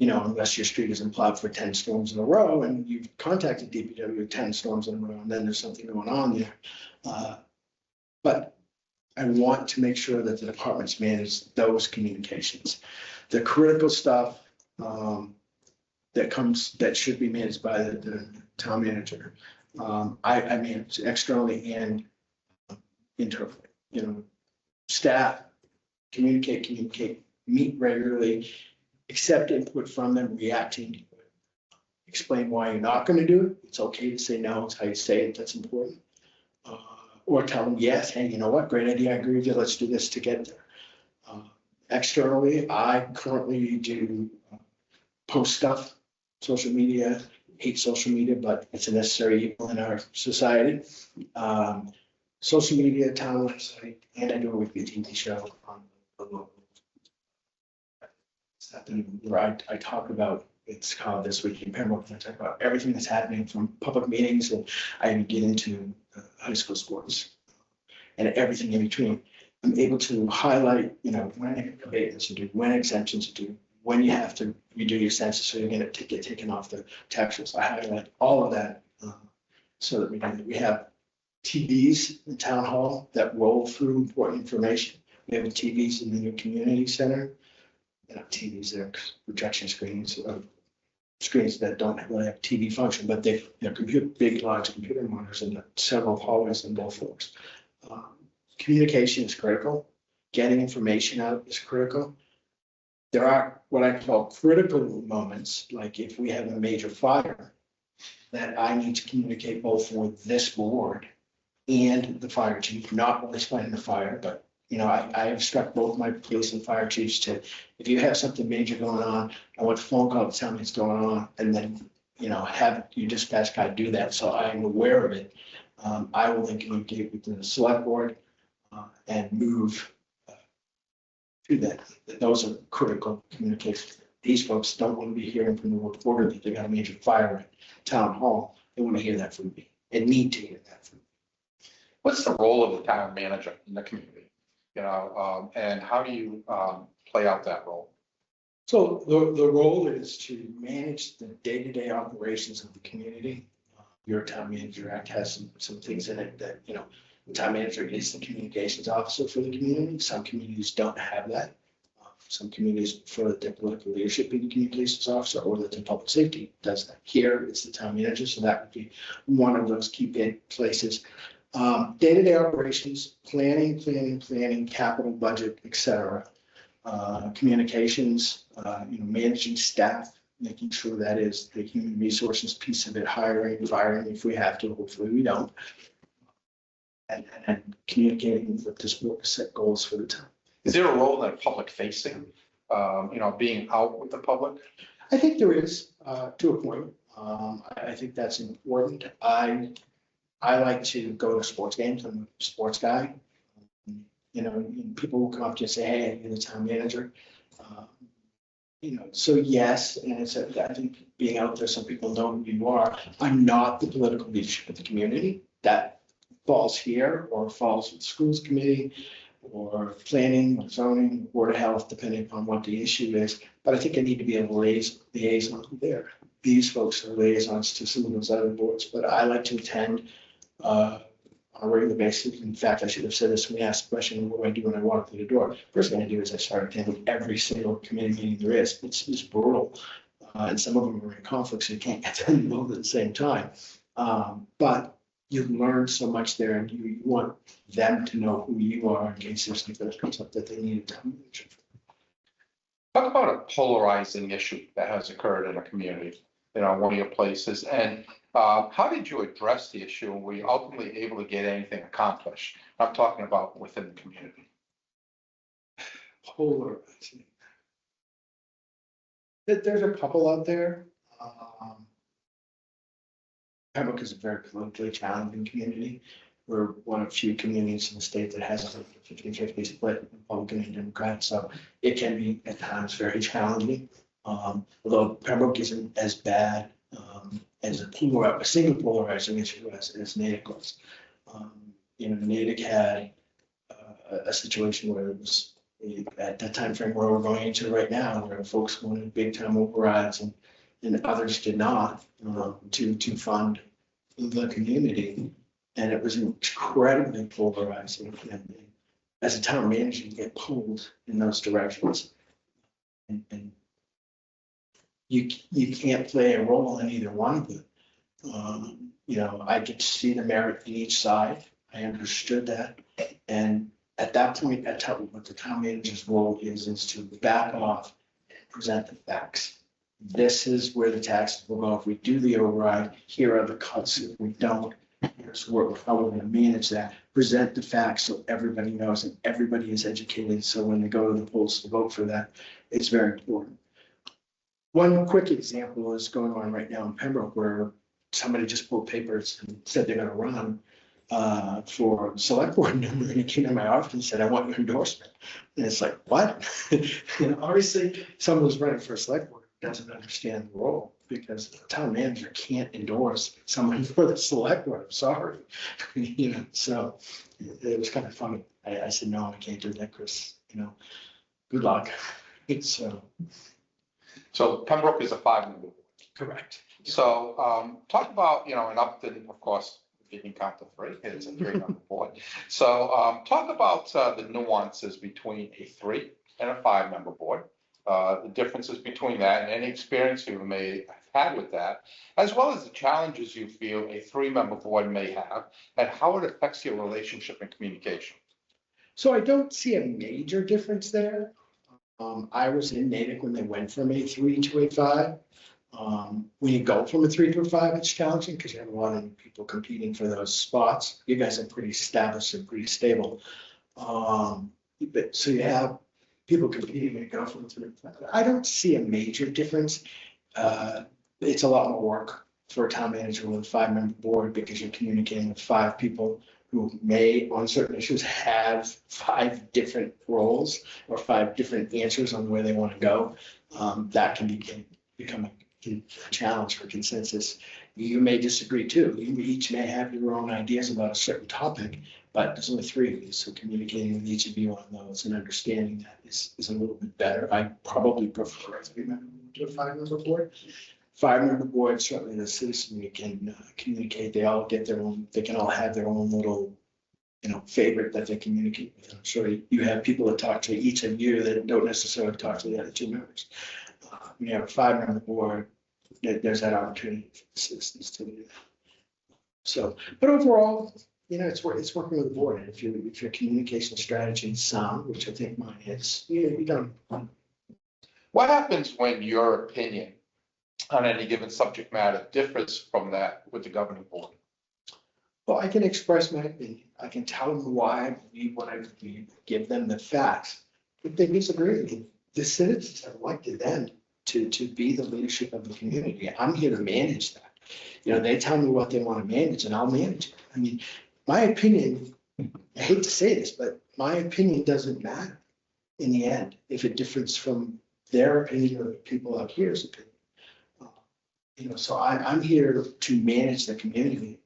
Unless your street isn't plowed for 10 storms in a row and you've contacted DPW 10 storms in a row, and then there's something going on there. But I want to make sure that the departments manage those communications. The critical stuff that should be managed by the town manager. I manage externally and internally. Staff communicate, meet regularly, accept input from them, reacting to it. Explain why you're not going to do it. It's okay to say no. It's how you say it that's important. Or tell them yes. Hey, you know what? Great idea. I agree with you. Let's do this to get there. Externally, I currently do post stuff, social media. Hate social media, but it's a necessary evil in our society. Social media, town website, and I do a weekly TV show on the local. Where I talk about it's called This Week in Pembroke. I talk about everything that's happening from public meetings, and I even get into high school sports and everything in between. I'm able to highlight, when abatements are due, when exemptions are due, when you have to redo your census, so you're gonna get taken off the tax rolls. I highlight all of that, so that we have TVs in town hall that roll through important information. We have TVs in the new community center. TVs, they're projection screens, screens that don't really have TV function, but they're big, large computer monitors in several hallways on both floors. Communication is critical. Getting information out is critical. There are what I call critical moments, like if we have a major fire, that I need to communicate both with this board and the fire chief, not only explaining the fire, but I instruct both my police and fire chiefs to, if you have something major going on, I want the phone call to tell me what's going on, and then, have your dispatch guy do that, so I am aware of it. I will then communicate with the select board and move to that. Those are critical communications. These folks don't want to be hearing from the reporter that they got a major fire at town hall. They want to hear that from me and need to hear that from me. What's the role of the town manager in the community? And how do you play out that role? So the role is to manage the day-to-day operations of the community. Your Town Manager Act has some things in it that, the town manager is the communications officer for the community. Some communities don't have that. Some communities prefer that their political leadership be the communications officer, or that the public safety does that. Here, it's the town manager, so that would be one of those key places. Day-to-day operations, planning, capital budget, et cetera. Communications, managing staff, making sure that is the human resources piece of it, hiring, firing if we have to, hopefully we don't. And communicating with this board to set goals for the town. Is there a role in public facing, being out with the public? I think there is, to a point. I think that's important. I like to go to sports games. I'm a sports guy. People will come up to you and say, hey, you're the town manager. So yes, and I think being out there, some people know who you are. I'm not the political leadership of the community. That falls here, or falls with the schools committee, or planning, or zoning, board of health, depending upon what the issue is. But I think I need to be a liaison there. These folks are liaisons to some of those other boards, but I like to attend on a regular basis. In fact, I should have said this when we asked the question, what do I do when I walk through the door? First thing I do is I start attending every single committee meeting there is. It's brutal. And some of them are in conflict, so you can't attend both at the same time. But you learn so much there, and you want them to know who you are in case there's something that comes up that they need to tell you. Talk about a polarizing issue that has occurred in a community, one of your places, and how did you address the issue? Were you ultimately able to get anything accomplished? I'm talking about within the community. Polarizing. There's a couple out there. Pembroke is a very politically challenging community. We're one of few communities in the state that has a 50-50 split, Republican and Democrat, so it can be at times very challenging. Although Pembroke isn't as bad as a single polarizing issue as Natick was. Natick had a situation where it was at that time frame where we're going into right now, where folks wanted big time overrides and others did not, to fund the community. And it was incredibly polarizing. And as a town manager, you get pulled in those directions. And you can't play a role in either one of them. I get to see the merit in each side. I understood that. And at that point, I tell you what the town manager's role is to back off and present the facts. This is where the taxes will go. If we do the override, here are the cuts. If we don't, here's how we're going to manage that. Present the facts so everybody knows and everybody is educated. So when they go to the polls to vote for that, it's very important. One quick example is going on right now in Pembroke, where somebody just pulled papers and said they're going to run for select board member, and he came to my office and said, I want your endorsement. And it's like, what? Obviously, someone who's running for a select board doesn't understand the role, because the town manager can't endorse someone for the select board. I'm sorry. You know, so it was kind of funny. I said, no, I can't do that, Chris, you know, good luck. So, So Pembroke is a 5-member board. correct. So, talk about, in Upton, of course, you can count to 3, it's a 3-member board. So, talk about the nuances between a 3 and a 5-member board, the differences between that and any experience you may have had with that, as well as the challenges you feel a 3-member board may have and how it affects your relationship and communication. So I don't see a major difference there. I was in Natick when they went from a 3 to a 5. When you go from a 3 to a 5, it's challenging because you have a lot of people competing for those spots. You guys are pretty established and pretty stable. But so you have people competing when you go from 3 to 5. I don't see a major difference. It's a lot more work for a town manager with a 5-member board because you're communicating with 5 people who may, on certain issues, have 5 different roles or 5 different answers on where they want to go. That can become a challenge for consensus. You may disagree too. You each may have your own ideas about a certain topic, but there's only 3 of you, so communicating with each of you on those and understanding that is a little bit better. I probably prefer a 3-member to a 5-member board. 5-member board, certainly the citizen, you can communicate. They all get their own. They can all have their own little, favorite that they communicate with. I'm sure you have people that talk to each of you that don't necessarily talk to the other 2 members. When you have a 5-member board, there's that opportunity for the citizens to do that. So, but overall, it's working with the board. And if your communication strategy is sound, which I think mine is, you don't. What happens when your opinion on any given subject matter differs from that with the governing board? Well, I can express my opinion. I can tell them why I believe what I believe, give them the facts. If they disagree with me, the citizens have elected them to be the leadership of the community. I'm here to manage that. They tell me what they want to manage and I'll manage it. I mean, my opinion, I hate to say this, but my opinion doesn't matter in the end if it differs from their opinion or the people out here's opinion. So I'm here to manage the community.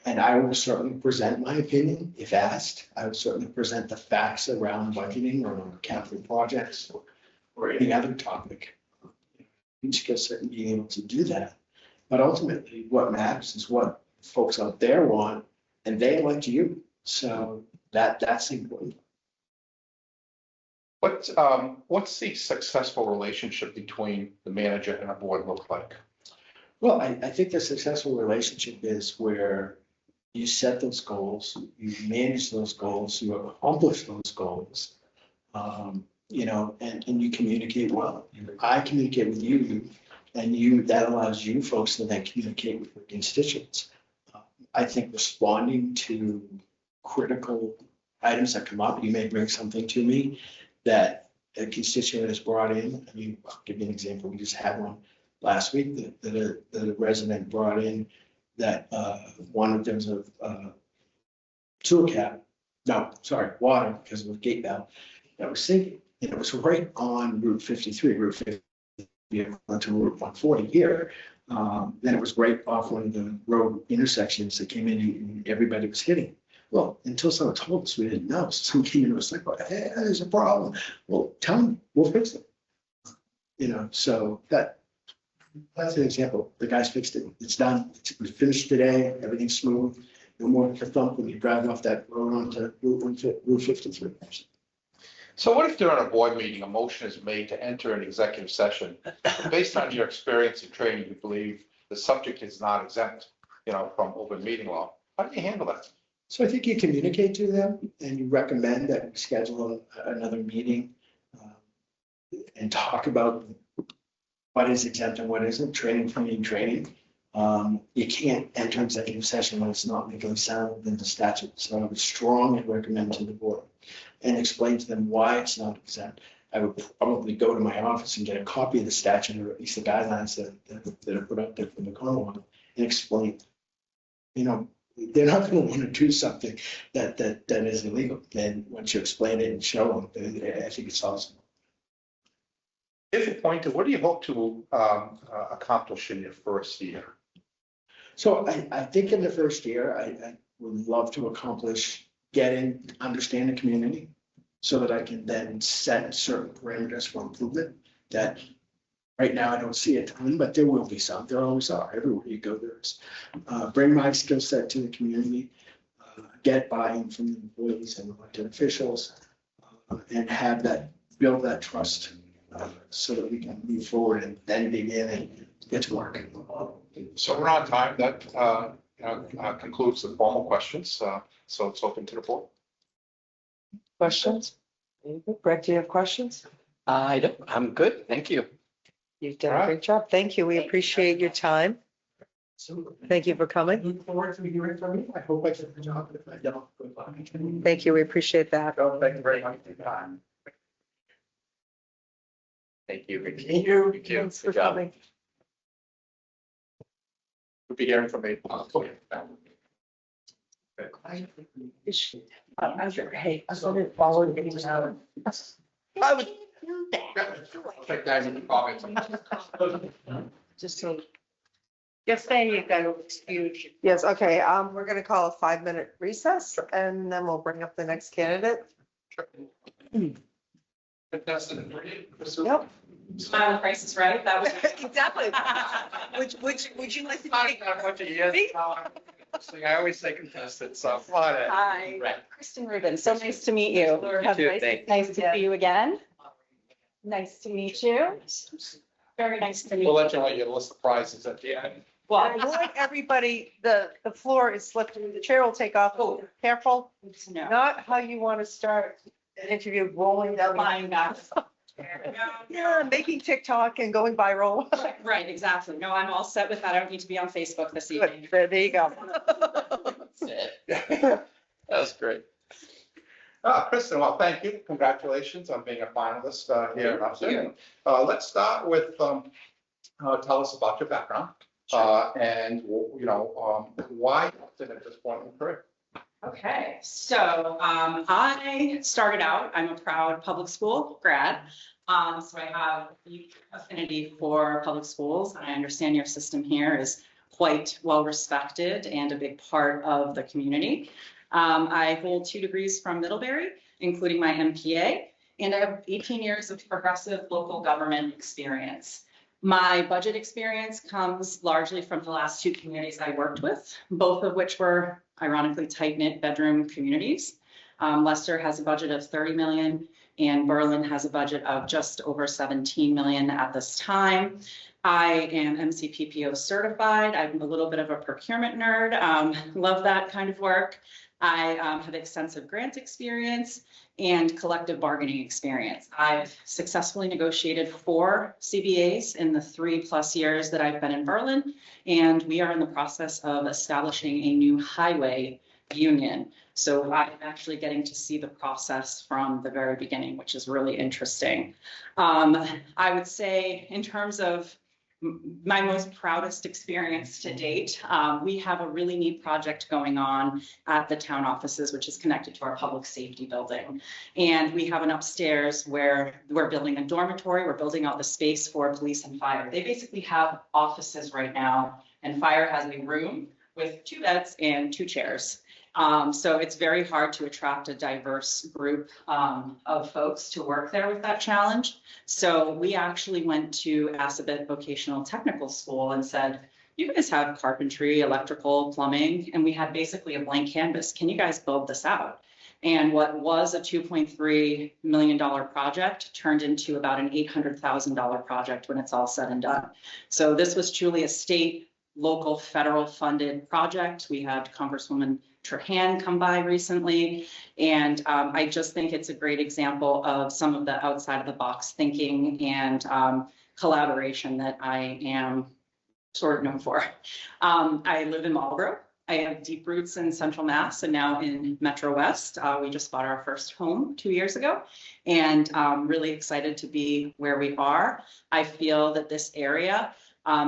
And I will certainly present my opinion if asked. I will certainly present the facts around budgeting or capital projects or any other topic. Each skill set and being able to do that. But ultimately, what matters is what folks out there want, and they elect you. So that's important. What's the successful relationship between the manager and a board look like? Well, I think the successful relationship is where you set those goals, you manage those goals, you accomplish those goals, and you communicate well. I communicate with you, and that allows you folks to then communicate with your constituents. I think responding to critical items that come up, you may bring something to me that a constituent has brought in. I mean, I'll give you an example. We just had one last week that a resident brought in that there was a sewer cap, water because of a gate valve that was sinking. And it was right on Route 53, Route 50 onto Route 140 here. Then it was right off one of the road intersections that came in and everybody was hitting. Well, until someone told us, we didn't know. So someone came in and was like, well, hey, there's a problem. Well, tell them, we'll fix it. So that's an example. The guys fixed it. It's done. It was finished today. Everything's smooth. No more thump when you drive off that road onto Route 53. So what if during a board meeting, a motion is made to enter an executive session? Based on your experience and training, you believe the subject is not exempt, from open meeting law. How do you handle that? So I think you communicate to them and you recommend that we schedule another meeting and talk about what is exempt and what isn't, training. You can't enter executive session when it's not legally sound within the statute. So I would strongly recommend to the board and explain to them why it's not exempt. I would probably go to my office and get a copy of the statute or at least the guidelines that are put up there from the Commonwealth and explain, they're not going to want to do something that is illegal. And once you explain it and show them, I think it's awesome. If appointed, what do you hope to accomplish in your first year? So I think in the first year, I would love to accomplish understand the community so that I can then set certain parameters for improvement that right now I don't see a ton, but there will be some. There always are. Everywhere you go, there is. Bring my skill set to the community, get buy-in from the employees and elected officials, and build that trust so that we can move forward and then begin and get to work. So we're on time. That concludes the formal questions. So it's open to the board. Questions? Brett, do you have questions? I don't, I'm good, thank you. You've done a Alright. great job. Thank you. We appreciate your time. Thank you for coming. Look forward to hearing from you. I hope I get the job. If I don't, good luck. Thank you. We appreciate that. Thank you very much for your time. Thank you. Thank you. Thank you. Thanks for Good job. coming. We'll be hearing from me. Hey, I thought it followed me now. I would Take that in the comments. just so. Just saying you got to excuse you. Yes, okay, we're gonna call a 5-minute recess and then we'll bring up the next candidate. Yep. Smile Price is Right, that was. Exactly. Would you like to take? I always say contestant, so fly it. Hi, Right. Kristen Rubin, so nice to meet you. You too, thanks. Nice to see you again. Nice to meet you. Very nice to meet We'll you. let you know your list of prizes at the end. I Well, want everybody, the floor is slippery, the chair will take off. Oh. Careful, good to know. not how you want to start an interview rolling down. the- Flying back. Yeah, making TikTok and going viral. Right, exactly. No, I'm all set with that. I don't need to be on Facebook this Good, evening. there you go. That's it. That was great. Kristen, well, thank you. Congratulations on being a finalist here in Upton. Let's start with, tell us about your background and, why Upton at this point in your career. Okay, so I started out, I'm a proud public school grad. So I have deep affinity for public schools, and I understand your system here is quite well respected and a big part of the community. I hold 2 degrees from Middlebury, including my MPA, and I have 18 years of progressive local government experience. My budget experience comes largely from the last 2 communities I worked with, both of which were ironically tight-knit bedroom communities. Leicester has a budget of 30 million and Berlin has a budget of just over 17 million at this time. I am MCPPO certified. I'm a little bit of a procurement nerd. Love that kind of work. I have extensive grant experience and collective bargaining experience. I've successfully negotiated 4 CBAs in the 3+ years that I've been in Berlin, and we are in the process of establishing a new highway union. So I'm actually getting to see the process from the very beginning, which is really interesting. I would say in terms of my most proudest experience to date, we have a really neat project going on at the town offices, which is connected to our public safety building. And we have an upstairs where we're building a dormitory. We're building out the space for police and fire. They basically have offices right now, and fire has a room with 2 beds and 2 chairs. So it's very hard to attract a diverse group of folks to work there with that challenge. So we actually went to Assabet Vocational Technical School and said, you guys have carpentry, electrical, plumbing, and we had basically a blank canvas. Can you guys build this out? And what was a $2.3 million project turned into about an $800,000 project when it's all said and done. So this was truly a state, local, federal funded project. We had Congresswoman Trahan come by recently. And I just think it's a great example of some of the outside of the box thinking and collaboration that I am sort of known for. I live in Marlborough. I have deep roots in Central Mass and now in Metro West. We just bought our first home 2 years ago and really excited to be where we are. I feel that this area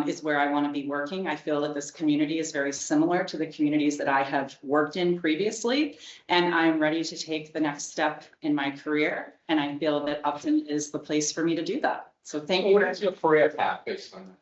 is where I want to be working. I feel that this community is very similar to the communities that I have worked in previously, and I'm ready to take the next step in my career. And I feel that Upton is the place for me to do that. So thank you. What is your career path based on that?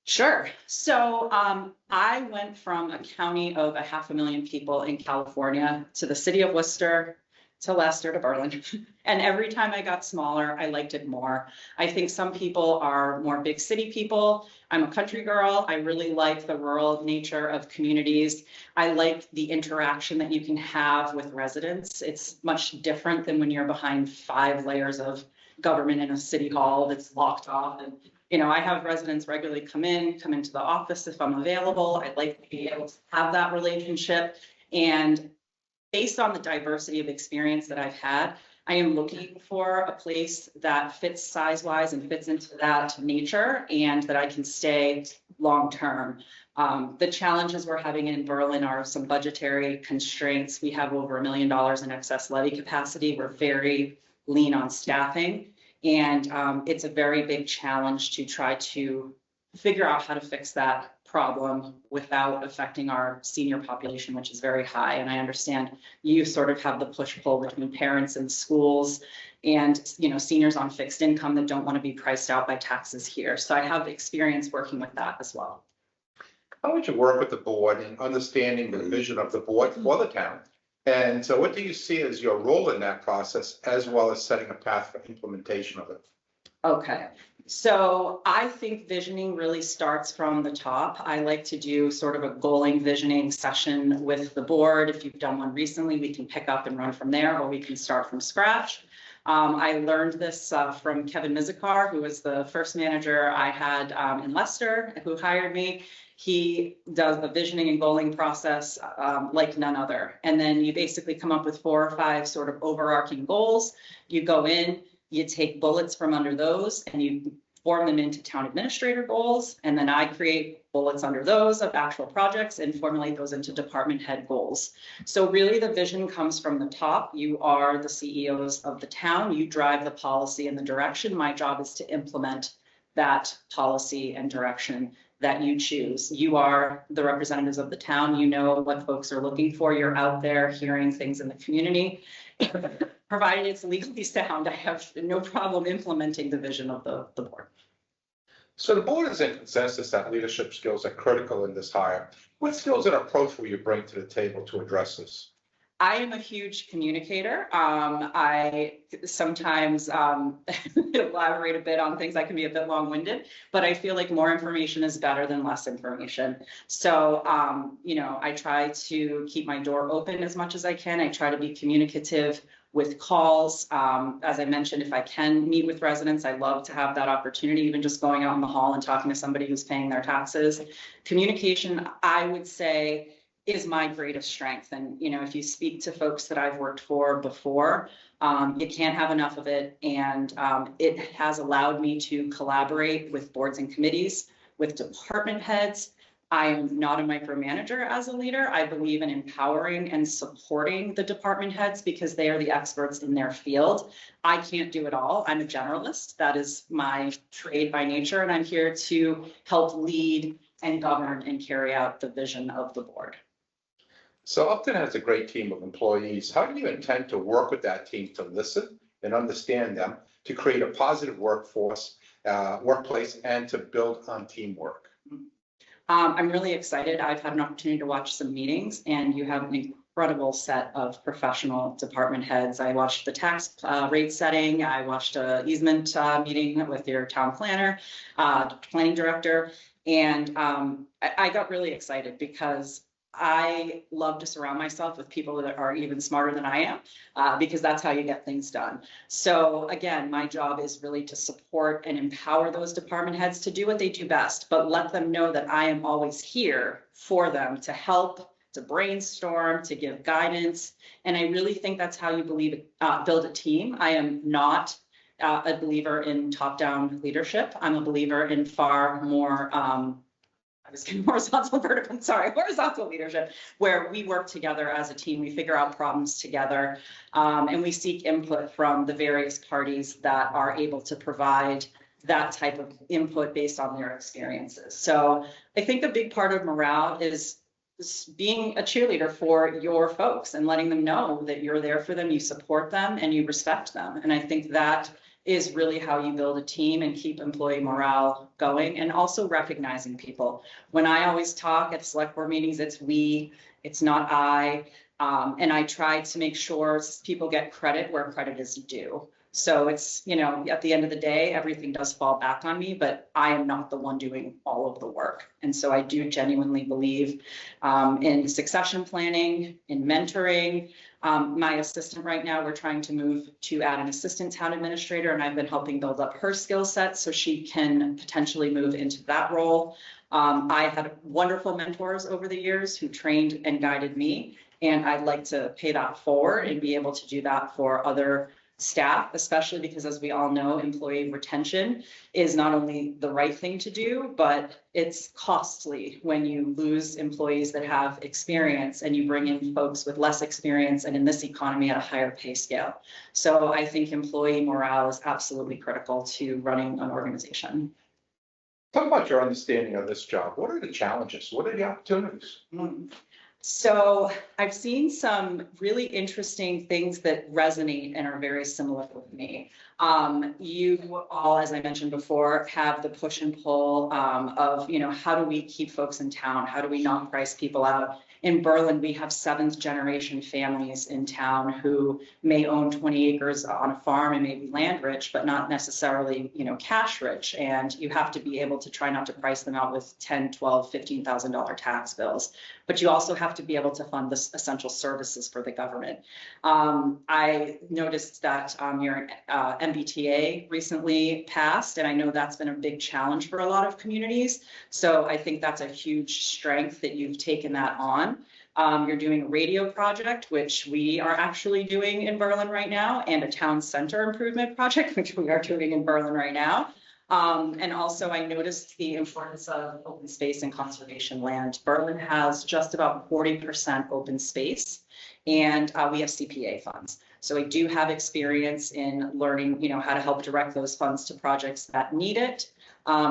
Sure. So I went from a county of 500,000 people in California to the city of Worcester, to Leicester, to Berlin. And every time I got smaller, I liked it more. I think some people are more big city people. I'm a country girl. I really like the rural nature of communities. I like the interaction that you can have with residents. It's much different than when you're behind 5 layers of government in a city hall that's locked off. And I have residents regularly come into the office if I'm available. I'd like to be able to have that relationship. And based on the diversity of experience that I've had, I am looking for a place that fits size-wise and fits into that nature and that I can stay long-term. The challenges we're having in Berlin are some budgetary constraints. We have over $1 million in excess levy capacity. We're very lean on staffing. And it's a very big challenge to try to figure out how to fix that problem without affecting our senior population, which is very high. And I understand you sort of have the push-pull between parents and schools and seniors on fixed income that don't want to be priced out by taxes here. So I have experience working with that as well. How would you work with the board in understanding the vision of the board for the town? And so what do you see as your role in that process, as well as setting a path for implementation of it? Okay, so I think visioning really starts from the top. I like to do sort of a goaling visioning session with the board. If you've done one recently, we can pick up and run from there, or we can start from scratch. I learned this from Kevin Mizikar, who was the first manager I had in Leicester, who hired me. He does the visioning and goaling process like none other. And then you basically come up with 4 or 5 sort of overarching goals. You go in, you take bullets from under those and you form them into town administrator goals. And then I create bullets under those of actual projects and formulate those into department head goals. So really the vision comes from the top. You are the CEOs of the town. You drive the policy and the direction. My job is to implement that policy and direction that you choose. You are the representatives of the town. You know what folks are looking for. You're out there hearing things in the community. Provided it's legally sound, I have no problem implementing the vision of the board. So the board is in consensus that leadership skills are critical in this hire. What skills and approach will you bring to the table to address this? I am a huge communicator. I sometimes elaborate a bit on things. I can be a bit long-winded, but I feel like more information is better than less information. So, I try to keep my door open as much as I can. I try to be communicative with calls. As I mentioned, if I can meet with residents, I love to have that opportunity, even just going out in the hall and talking to somebody who's paying their taxes. Communication, I would say, is my greatest strength. And, if you speak to folks that I've worked for before, you can't have enough of it. And it has allowed me to collaborate with boards and committees, with department heads. I am not a micromanager as a leader. I believe in empowering and supporting the department heads because they are the experts in their field. I can't do it all. I'm a generalist. That is my trade by nature. And I'm here to help lead and govern and carry out the vision of the board. So Upton has a great team of employees. How do you intend to work with that team to listen and understand them, to create a positive workplace, and to build on teamwork? I'm really excited. I've had an opportunity to watch some meetings, and you have an incredible set of professional department heads. I watched the tax rate setting. I watched an easement meeting with your town planner, planning director, and I got really excited because I love to surround myself with people that are even smarter than I am, because that's how you get things done. So again, my job is really to support and empower those department heads to do what they do best, but let them know that I am always here for them to help, to brainstorm, to give guidance. And I really think that's how you build a team. I am not a believer in top-down leadership. I'm a believer in far more horizontal leadership, where we work together as a team, we figure out problems together, and we seek input from the various parties that are able to provide that type of input based on their experiences. So I think a big part of morale is being a cheerleader for your folks and letting them know that you're there for them, you support them, and you respect them. And I think that is really how you build a team and keep employee morale going, and also recognizing people. When I always talk at select board meetings, it's we, it's not I. And I try to make sure people get credit where credit is due. So it's, at the end of the day, everything does fall back on me, but I am not the one doing all of the work. And so I do genuinely believe in succession planning, in mentoring. My assistant right now, we're trying to move to add an assistant town administrator, and I've been helping build up her skill set so she can potentially move into that role. I had wonderful mentors over the years who trained and guided me, and I'd like to pay that forward and be able to do that for other staff, especially because, as we all know, employee retention is not only the right thing to do, but it's costly when you lose employees that have experience and you bring in folks with less experience, and in this economy at a higher pay scale. So I think employee morale is absolutely critical to running an organization. Talk about your understanding of this job. What are the challenges? What are the opportunities? So I've seen some really interesting things that resonate and are very similar with me. You all, as I mentioned before, have the push and pull of, how do we keep folks in town? How do we not price people out? In Berlin, we have 7th generation families in town who may own 20 acres on a farm and may be land rich, but not necessarily, cash rich. And you have to be able to try not to price them out with $10,000, $12,000, $15,000 tax bills. But you also have to be able to fund the essential services for the government. I noticed that your MBTA recently passed, and I know that's been a big challenge for a lot of communities. So I think that's a huge strength that you've taken that on. You're doing a radio project, which we are actually doing in Berlin right now, and a town center improvement project, which we are doing in Berlin right now. And also I noticed the importance of open space and conservation land. Berlin has just about 40% open space, and we have CPA funds. So I do have experience in learning, how to help direct those funds to projects that need it.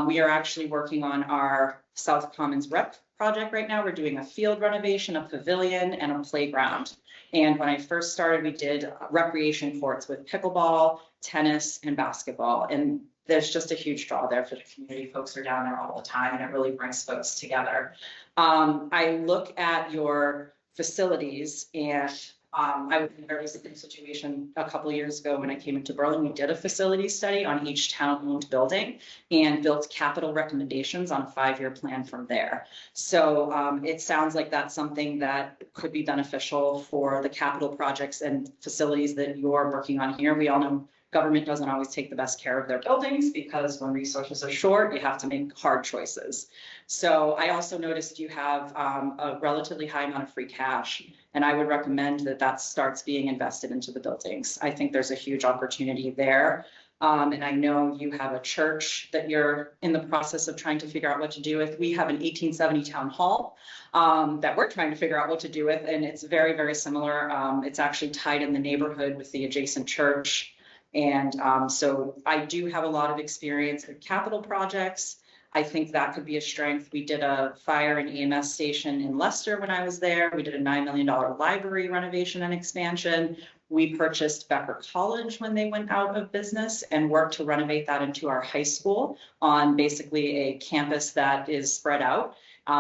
We are actually working on our South Commons Rep project right now. We're doing a field renovation, a pavilion, and a playground. And when I first started, we did recreation courts with pickleball, tennis, and basketball. And there's just a huge draw there for the community. Folks are down there all the time, and it really brings folks together. I look at your facilities, and I was in a very similar situation a couple of years ago when I came into Berlin. We did a facility study on each town-owned building and built capital recommendations on a 5-year plan from there. So it sounds like that's something that could be beneficial for the capital projects and facilities that you're working on here. We all know government doesn't always take the best care of their buildings, because when resources are short, you have to make hard choices. So I also noticed you have a relatively high amount of free cash, and I would recommend that that starts being invested into the buildings. I think there's a huge opportunity there. And I know you have a church that you're in the process of trying to figure out what to do with. We have an 1870 town hall that we're trying to figure out what to do with, and it's very, very similar. It's actually tied in the neighborhood with the adjacent church. And so I do have a lot of experience with capital projects. I think that could be a strength. We did a fire and EMS station in Leicester when I was there. We did a $9 million library renovation and expansion. We purchased Becker College when they went out of business and worked to renovate that into our high school on basically a campus that is spread out.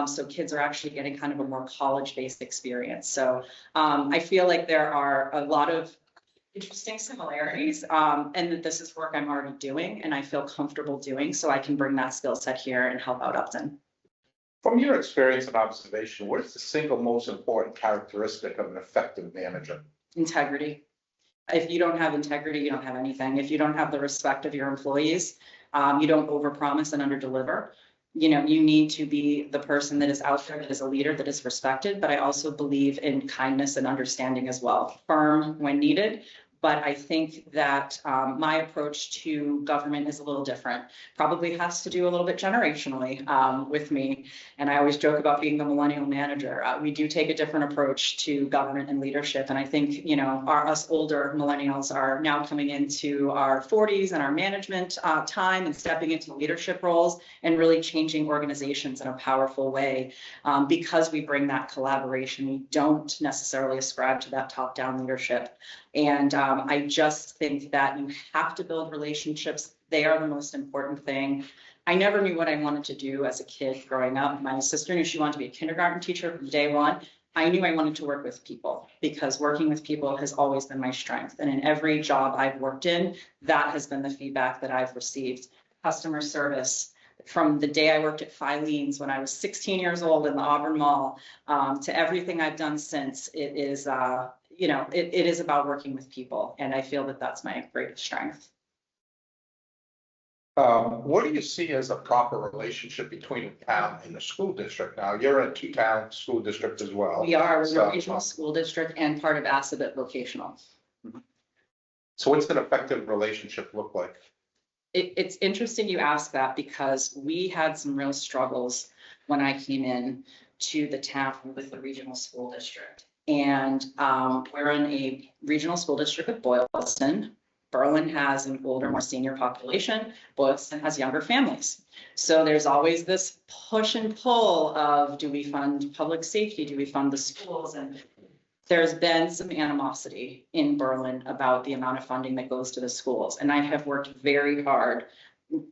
So kids are actually getting kind of a more college-based experience. So I feel like there are a lot of interesting similarities, and that this is work I'm already doing and I feel comfortable doing, so I can bring that skill set here and help out Upton. From your experience and observation, what is the single most important characteristic of an effective manager? Integrity. If you don't have integrity, you don't have anything. If you don't have the respect of your employees, you don't overpromise and underdeliver. You need to be the person that is out there, that is a leader, that is respected. But I also believe in kindness and understanding as well. Firm when needed. But I think that my approach to government is a little different. Probably has to do a little bit generationally with me. And I always joke about being the millennial manager. We do take a different approach to government and leadership. And I think, us older millennials are now coming into our 40s and our management time and stepping into leadership roles and really changing organizations in a powerful way because we bring that collaboration. We don't necessarily ascribe to that top-down leadership. And I just think that you have to build relationships. They are the most important thing. I never knew what I wanted to do as a kid growing up. My sister knew she wanted to be a kindergarten teacher from day one. I knew I wanted to work with people because working with people has always been my strength. And in every job I've worked in, that has been the feedback that I've received. Customer service, from the day I worked at Filene's when I was 16 years old in the Auburn Mall, to everything I've done since, it is, it is about working with people. And I feel that that's my greatest strength. What do you see as a proper relationship between the town and the school district? Now, you're in a two-town school district as well. We are, we're So- a regional school district and part of Assabet Vocational. So what's an effective relationship look like? It's interesting you ask that because we had some real struggles when I came in to the town with the regional school district. And we're in a regional school district with Boylston. Berlin has an older, more senior population. Boylston has younger families. So there's always this push and pull of, do we fund public safety? Do we fund the schools? And there's been some animosity in Berlin about the amount of funding that goes to the schools. And I have worked very hard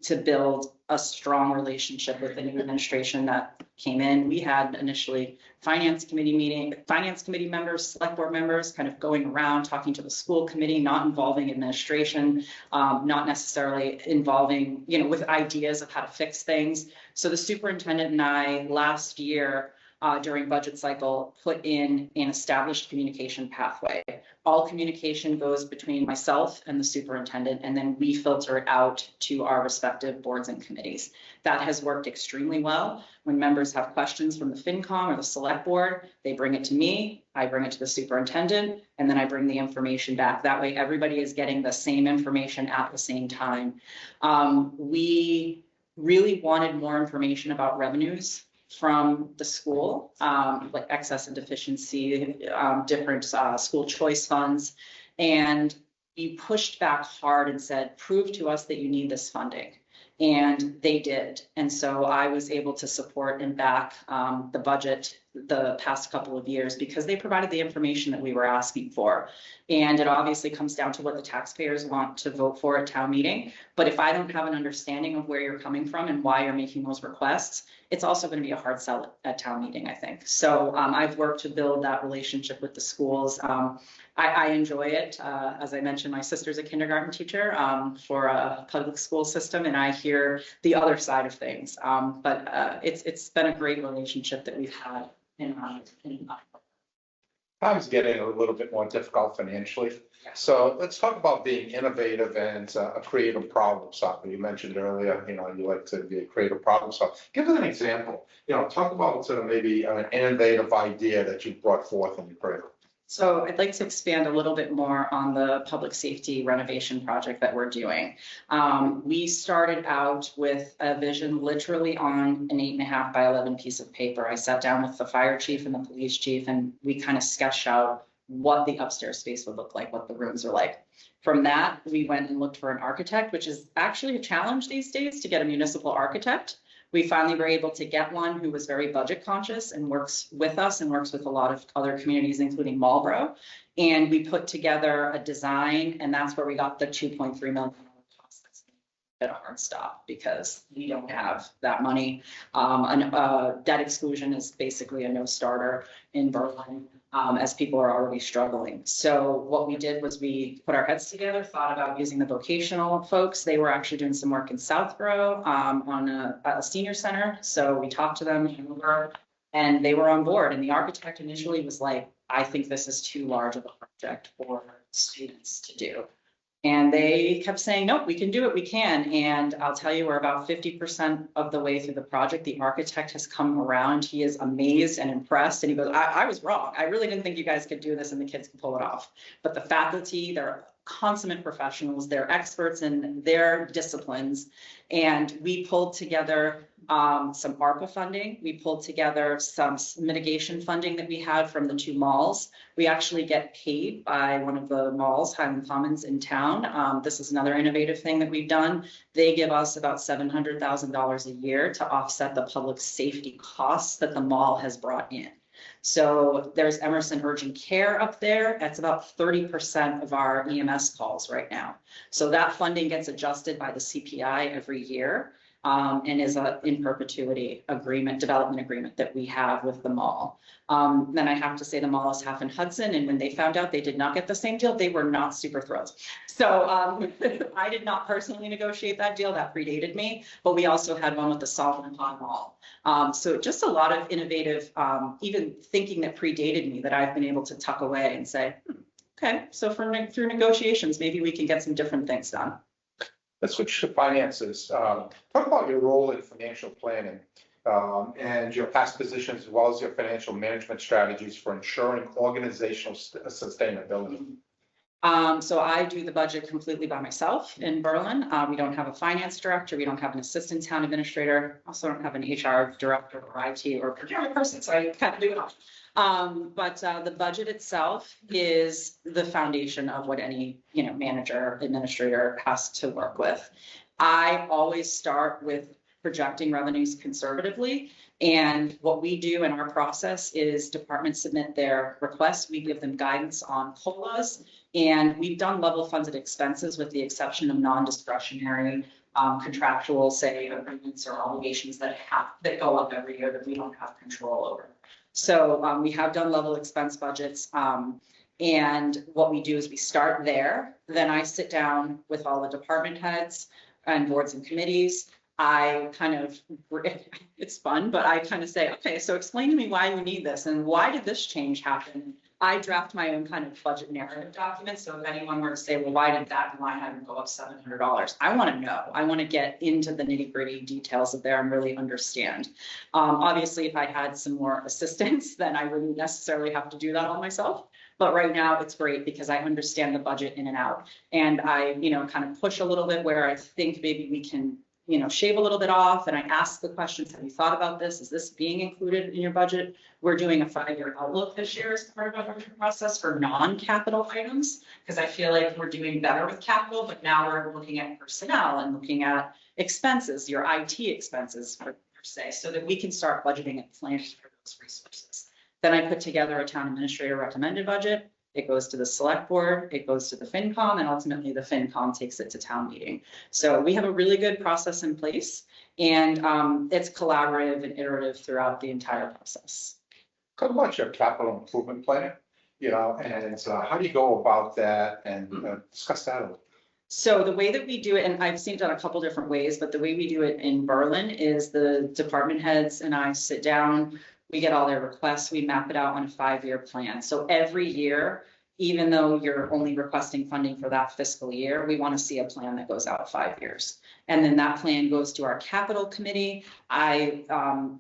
to build a strong relationship with the new administration that came in. We had initially finance committee members, select board members kind of going around talking to the school committee, not involving administration, not necessarily involving, with ideas of how to fix things. So the superintendent and I last year during budget cycle put in an established communication pathway. All communication goes between myself and the superintendent, and then we filter it out to our respective boards and committees. That has worked extremely well. When members have questions from the FinCom or the select board, they bring it to me, I bring it to the superintendent, and then I bring the information back. That way everybody is getting the same information at the same time. We really wanted more information about revenues from the school, like excess and deficiency, different school choice funds. And we pushed back hard and said, prove to us that you need this funding. And they did. And so I was able to support and back the budget the past couple of years because they provided the information that we were asking for. And it obviously comes down to what the taxpayers want to vote for at town meeting. But if I don't have an understanding of where you're coming from and why you're making those requests, it's also going to be a hard sell at town meeting, I think. So I've worked to build that relationship with the schools. I enjoy it. As I mentioned, my sister's a kindergarten teacher for a public school system, and I hear the other side of things. But it's been a great relationship that we've had in Time's getting a little bit more difficult financially. So let's talk about being innovative and a creative problem solver. You mentioned earlier, you like to be a creative problem solver. Give us an example. Talk about maybe an innovative idea that you brought forth in your career. So I'd like to expand a little bit more on the public safety renovation project that we're doing. We started out with a vision literally on an 8.5 by 11 piece of paper. I sat down with the fire chief and the police chief, and we kind of sketched out what the upstairs space would look like, what the rooms are like. From that, we went and looked for an architect, which is actually a challenge these days to get a municipal architect. We finally were able to get one who was very budget conscious and works with us and works with a lot of other communities, including Marlborough. And we put together a design, and that's where we got the $2.3 million cost. That's at a hard stop because we don't have that money. Debt exclusion is basically a no starter in Berlin. As people are already struggling. So what we did was we put our heads together, thought about using the vocational folks. They were actually doing some work in Southborough on a senior center. So we talked to them and they were on board. And the architect initially was like, I think this is too large of a project for students to do. And they kept saying, nope, we can do it, we can. And I'll tell you, we're about 50% of the way through the project. The architect has come around. He is amazed and impressed. And he goes, I was wrong. I really didn't think you guys could do this and the kids could pull it off. But the faculty, they're consummate professionals. They're experts in their disciplines. And we pulled together some ARPA funding. We pulled together some mitigation funding that we had from the two malls. We actually get paid by one of the malls, Highland Commons in town. This is another innovative thing that we've done. They give us about $700,000 a year to offset the public safety costs that the mall has brought in. So there's Emerson Urgent Care up there. That's about 30% of our EMS calls right now. So that funding gets adjusted by the CPI every year. And is a in perpetuity agreement, development agreement that we have with the mall. Then I have to say the mall is half in Hudson, and when they found out they did not get the same deal, they were not super thrilled. So I did not personally negotiate that deal, that predated me, but we also had one with the Solomon Pond Mall. So just a lot of innovative, even thinking that predated me that I've been able to tuck away and say, okay, so through negotiations, maybe we can get some different things done. Let's switch to finances. Talk about your role in financial planning and your past positions, as well as your financial management strategies for ensuring organizational sustainability. So I do the budget completely by myself in Berlin. We don't have a finance director. We don't have an assistant town administrator. Also don't have an HR director or IT or procurement person. So I kind of do it all. But the budget itself is the foundation of what any, manager, administrator has to work with. I always start with projecting revenues conservatively. And what we do in our process is departments submit their requests. We give them guidance on COLAs, and we've done level funded expenses with the exception of non-discretionary contractual, say, agreements or obligations that go up every year that we don't have control over. So we have done level expense budgets. And what we do is we start there. Then I sit down with all the department heads and boards and committees. It's fun, but I kind of say, okay, so explain to me why you need this and why did this change happen? I draft my own kind of budget narrative document. So if anyone were to say, well, why did that line item go up $700? I want to know. I want to get into the nitty gritty details of there and really understand. Obviously, if I had some more assistance, then I wouldn't necessarily have to do that all myself. But right now it's great because I understand the budget in and out. And I, kind of push a little bit where I think maybe we can, shave a little bit off. And I ask the questions, have you thought about this? Is this being included in your budget? We're doing a 5-year outlook this year as part of our budget process for non-capital items, because I feel like we're doing better with capital, but now we're looking at personnel and looking at expenses, your IT expenses per se, so that we can start budgeting and planning for those resources. Then I put together a town administrator recommended budget. It goes to the select board, it goes to the FinCom, and ultimately the FinCom takes it to town meeting. So we have a really good process in place, and it's collaborative and iterative throughout the entire process. Talk about your capital improvement plan, and how do you go about that and discuss that a little. So the way that we do it, and I've seen it done a couple different ways, but the way we do it in Berlin is the department heads and I sit down. We get all their requests, we map it out on a 5-year plan. So every year, even though you're only requesting funding for that fiscal year, we want to see a plan that goes out 5 years. And then that plan goes to our capital committee. I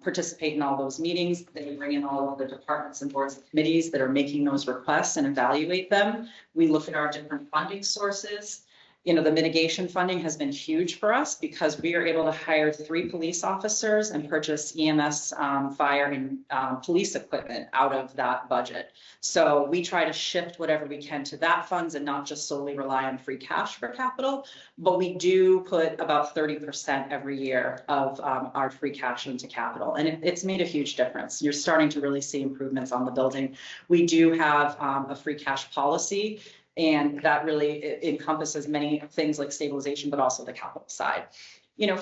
participate in all those meetings. They bring in all of the departments and boards and committees that are making those requests and evaluate them. We look at our different funding sources. The mitigation funding has been huge for us because we are able to hire 3 police officers and purchase EMS, fire and police equipment out of that budget. So we try to shift whatever we can to that funds and not just solely rely on free cash for capital, but we do put about 30% every year of our free cash into capital. And it's made a huge difference. You're starting to really see improvements on the building. We do have a free cash policy. And that really encompasses many things like stabilization, but also the capital side.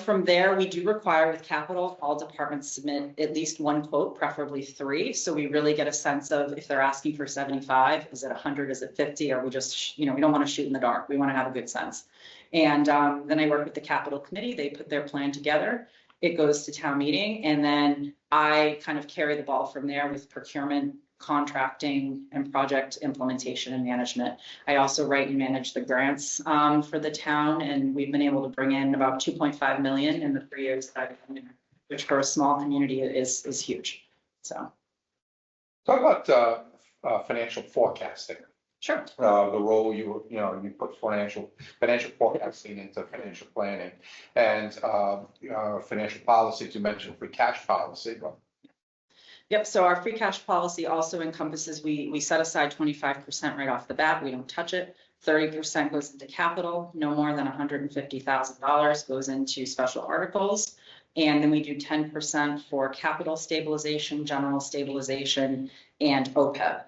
From there, we do require with capital, all departments submit at least 1 quote, preferably 3. So we really get a sense of if they're asking for 75, is it 100, is it 50? Or we just, we don't want to shoot in the dark. We want to have a good sense. And then I work with the capital committee. They put their plan together. It goes to town meeting. And then I kind of carry the ball from there with procurement, contracting, and project implementation and management. I also write and manage the grants for the town, and we've been able to bring in about 2.5 million in the 3 years that I've been there, which for a small community is huge. So, talk about financial forecasting. Sure. The role you put financial forecasting into financial planning and financial policy. To mention free cash policy. Yep. So our free cash policy also encompasses, we set aside 25% right off the bat. We don't touch it. 30% goes into capital. No more than $150,000 goes into special articles. And then we do 10% for capital stabilization, general stabilization, and OPEB.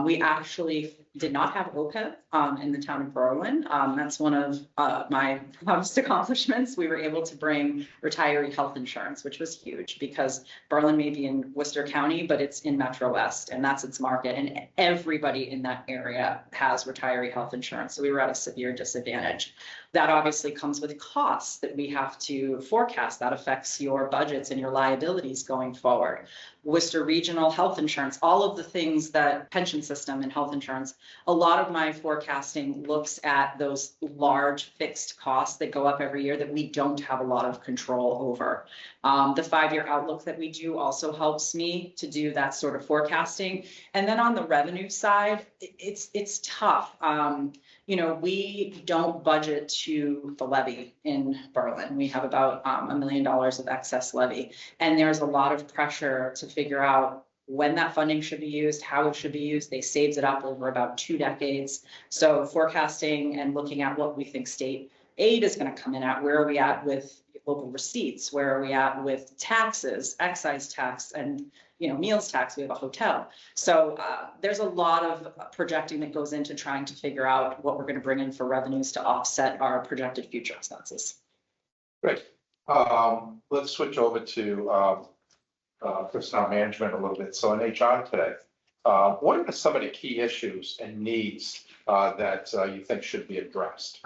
We actually did not have OPEB in the town of Berlin. That's one of my proudest accomplishments. We were able to bring retiree health insurance, which was huge because Berlin may be in Worcester County, but it's in Metro West, and that's its market. And everybody in that area has retiree health insurance. So we were at a severe disadvantage. That obviously comes with costs that we have to forecast. That affects your budgets and your liabilities going forward. Worcester Regional Health Insurance, all of the things that pension system and health insurance, a lot of my forecasting looks at those large fixed costs that go up every year that we don't have a lot of control over. The 5-year outlook that we do also helps me to do that sort of forecasting. And then on the revenue side, it's tough. You know, we don't budget to the levy in Berlin. We have about $1 million of excess levy. And there's a lot of pressure to figure out when that funding should be used, how it should be used. They saved it up over about 2 decades. So forecasting and looking at what we think state aid is going to come in at, where are we at with local receipts, where are we at with taxes, excise tax, and meals tax. We have a hotel. So there's a lot of projecting that goes into trying to figure out what we're going to bring in for revenues to offset our projected future expenses. Great. Let's switch over to personnel management a little bit. So in HR today, what are some of the key issues and needs that you think should be addressed?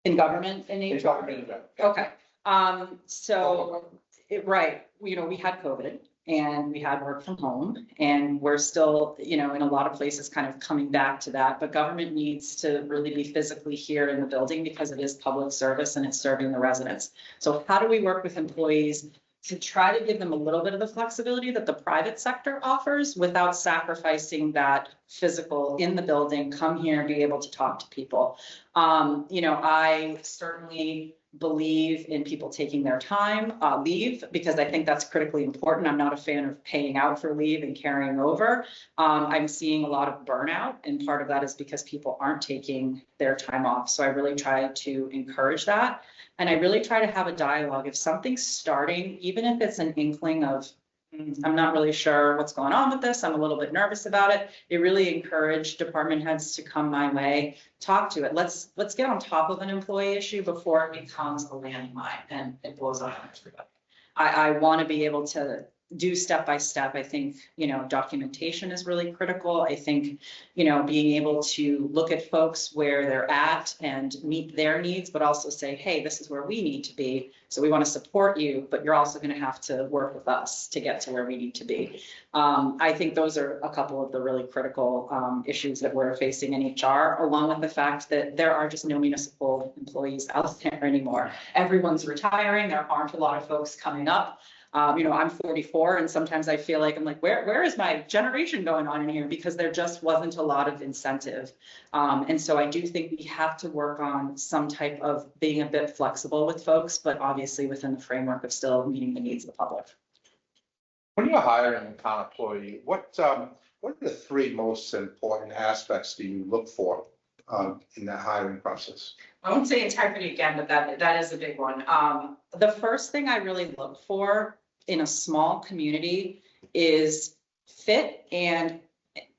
In government and HR? In government, yeah. Okay. Right. We had COVID and we had work from home, and we're still, in a lot of places kind of coming back to that. But government needs to really be physically here in the building because it is public service and it's serving the residents. So how do we work with employees to try to give them a little bit of the flexibility that the private sector offers without sacrificing that physical in the building, come here and be able to talk to people? I certainly believe in people taking their time, leave, because I think that's critically important. I'm not a fan of paying out for leave and carrying over. I'm seeing a lot of burnout, and part of that is because people aren't taking their time off. So I really try to encourage that. And I really try to have a dialogue. If something's starting, even if it's an inkling of, I'm not really sure what's going on with this, I'm a little bit nervous about it, it really encouraged department heads to come my way, talk to it. Let's get on top of an employee issue before it becomes a landmine and it blows up on everybody. I want to be able to do step by step. I think, documentation is really critical. I think, being able to look at folks where they're at and meet their needs, but also say, hey, this is where we need to be. So we want to support you, but you're also going to have to work with us to get to where we need to be. I think those are a couple of the really critical issues that we're facing in HR, along with the fact that there are just no municipal employees out there anymore. Everyone's retiring. There aren't a lot of folks coming up. I'm 44, and sometimes I feel like I'm like, where is my generation going on in here? Because there just wasn't a lot of incentive. And so I do think we have to work on some type of being a bit flexible with folks, but obviously within the framework of still meeting the needs of the public. When you're hiring a town employee, what are the 3 most important aspects do you look for in that hiring process? I won't say integrity again, but that is a big one. The first thing I really look for in a small community is fit, and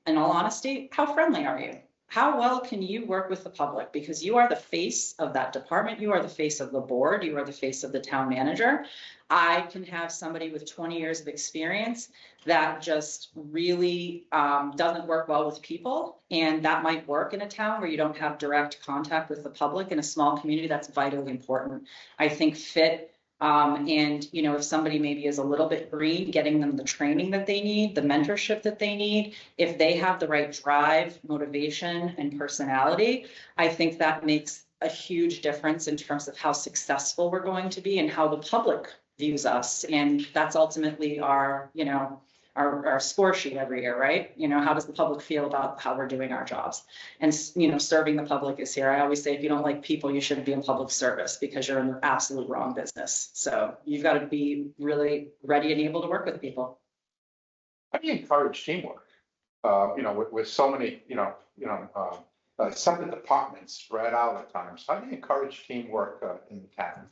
in all honesty, how friendly are you? How well can you work with the public? Because you are the face of that department. You are the face of the board. You are the face of the town manager. I can have somebody with 20 years of experience that just really doesn't work well with people. And that might work in a town where you don't have direct contact with the public. In a small community, that's vitally important. I think fit. And, if somebody maybe is a little bit green, getting them the training that they need, the mentorship that they need, if they have the right drive, motivation, and personality, I think that makes a huge difference in terms of how successful we're going to be and how the public views us. And that's ultimately our score sheet every year, right? How does the public feel about how we're doing our jobs? And, serving the public is here. I always say, if you don't like people, you shouldn't be in public service because you're in the absolute wrong business. So you've got to be really ready and able to work with people. How do you encourage teamwork? With so many, some of the departments spread out at times. How do you encourage teamwork in the town?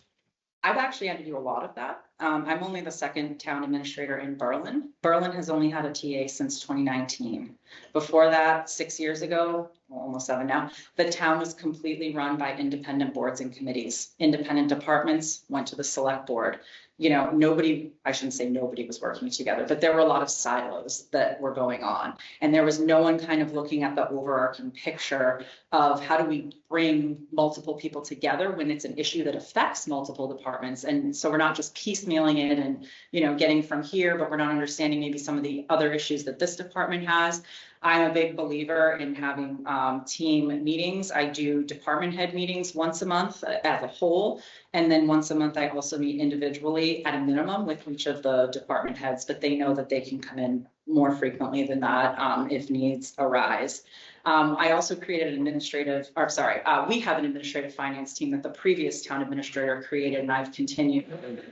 I've actually had to do a lot of that. I'm only the second town administrator in Berlin. Berlin has only had a TA since 2019. Before that, 6 years ago, well, almost 7 now, the town was completely run by independent boards and committees. Independent departments went to the select board. You know, nobody, I shouldn't say nobody was working together, but there were a lot of silos that were going on. And there was no one kind of looking at the overarching picture of how do we bring multiple people together when it's an issue that affects multiple departments. And so we're not just piecemealing it and, you know, getting from here, but we're not understanding maybe some of the other issues that this department has. I'm a big believer in having team meetings. I do department head meetings once a month as a whole. And then once a month, I also meet individually at a minimum with each of the department heads, but they know that they can come in more frequently than that if needs arise. I also created an we have an administrative finance team that the previous town administrator created, and I've continued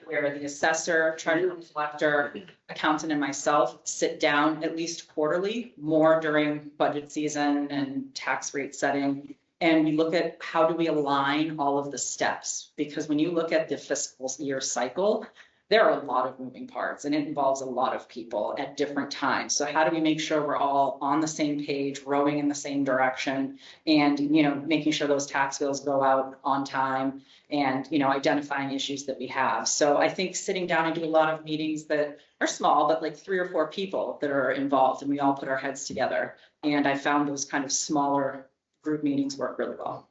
where the assessor, treasurer, collector, accountant, and myself sit down at least quarterly, more during budget season and tax rate setting. And we look at how do we align all of the steps, because when you look at the fiscal year cycle, there are a lot of moving parts and it involves a lot of people at different times. So how do we make sure we're all on the same page, rowing in the same direction, and, you know, making sure those tax bills go out on time and, you know, identifying issues that we have. So I think sitting down and do a lot of meetings that are small, but like 3 or 4 people that are involved and we all put our heads together. And I found those kind of smaller group meetings work really well.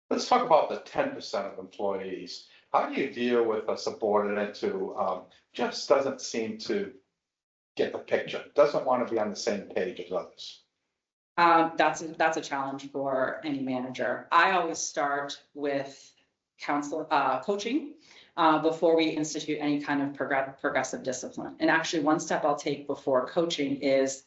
Let's talk about the 10% of employees. How do you deal with a subordinate who just doesn't seem to get the picture, doesn't want to be on the same page as others? That's a challenge for any manager. I always start with coaching before we institute any kind of progressive discipline. And actually, one step I'll take before coaching is,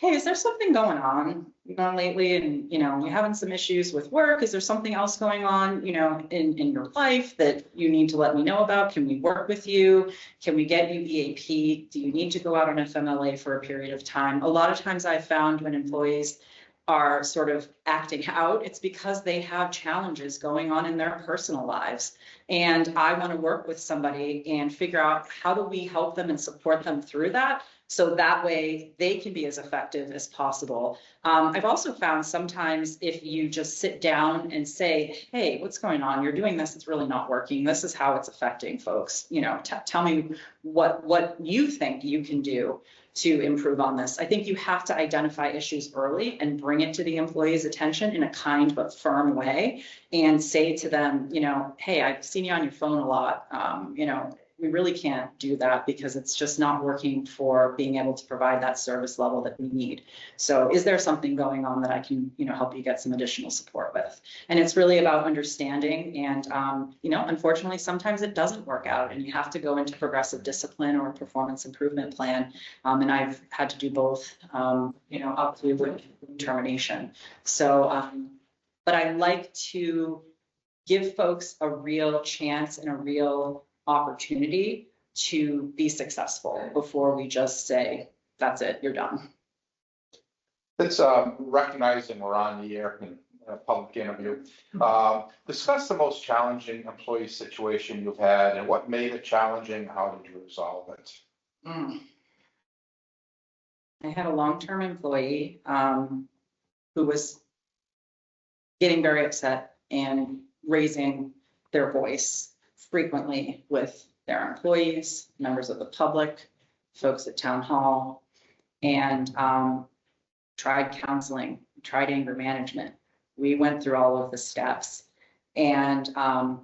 hey, is there something going on, you know, lately? And, you know, you're having some issues with work. Is there something else going on, you know, in your life that you need to let me know about? Can we work with you? Can we get you EAP? Do you need to go out on FMLA for a period of time? A lot of times I've found when employees are sort of acting out, it's because they have challenges going on in their personal lives. And I want to work with somebody and figure out how do we help them and support them through that, so that way they can be as effective as possible. I've also found sometimes if you just sit down and say, hey, what's going on? You're doing this, it's really not working. This is how it's affecting folks. You know, tell me what you think you can do to improve on this. I think you have to identify issues early and bring it to the employee's attention in a kind but firm way and say to them, you know, hey, I've seen you on your phone a lot. You know, we really can't do that because it's just not working for being able to provide that service level that we need. So is there something going on that I can, you know, help you get some additional support with? And it's really about understanding. And, you know, unfortunately, sometimes it doesn't work out and you have to go into progressive discipline or a performance improvement plan. And I've had to do both, you know, up to termination. So, but I like to give folks a real chance and a real opportunity to be successful before we just say, that's it, you're done. It's recognizing we're on the air in a public interview. Discuss the most challenging employee situation you've had and what made it challenging. How did you resolve it? I had a long-term employee who was getting very upset and raising their voice frequently with their employees, members of the public, folks at town hall, and tried counseling, tried anger management. We went through all of the steps and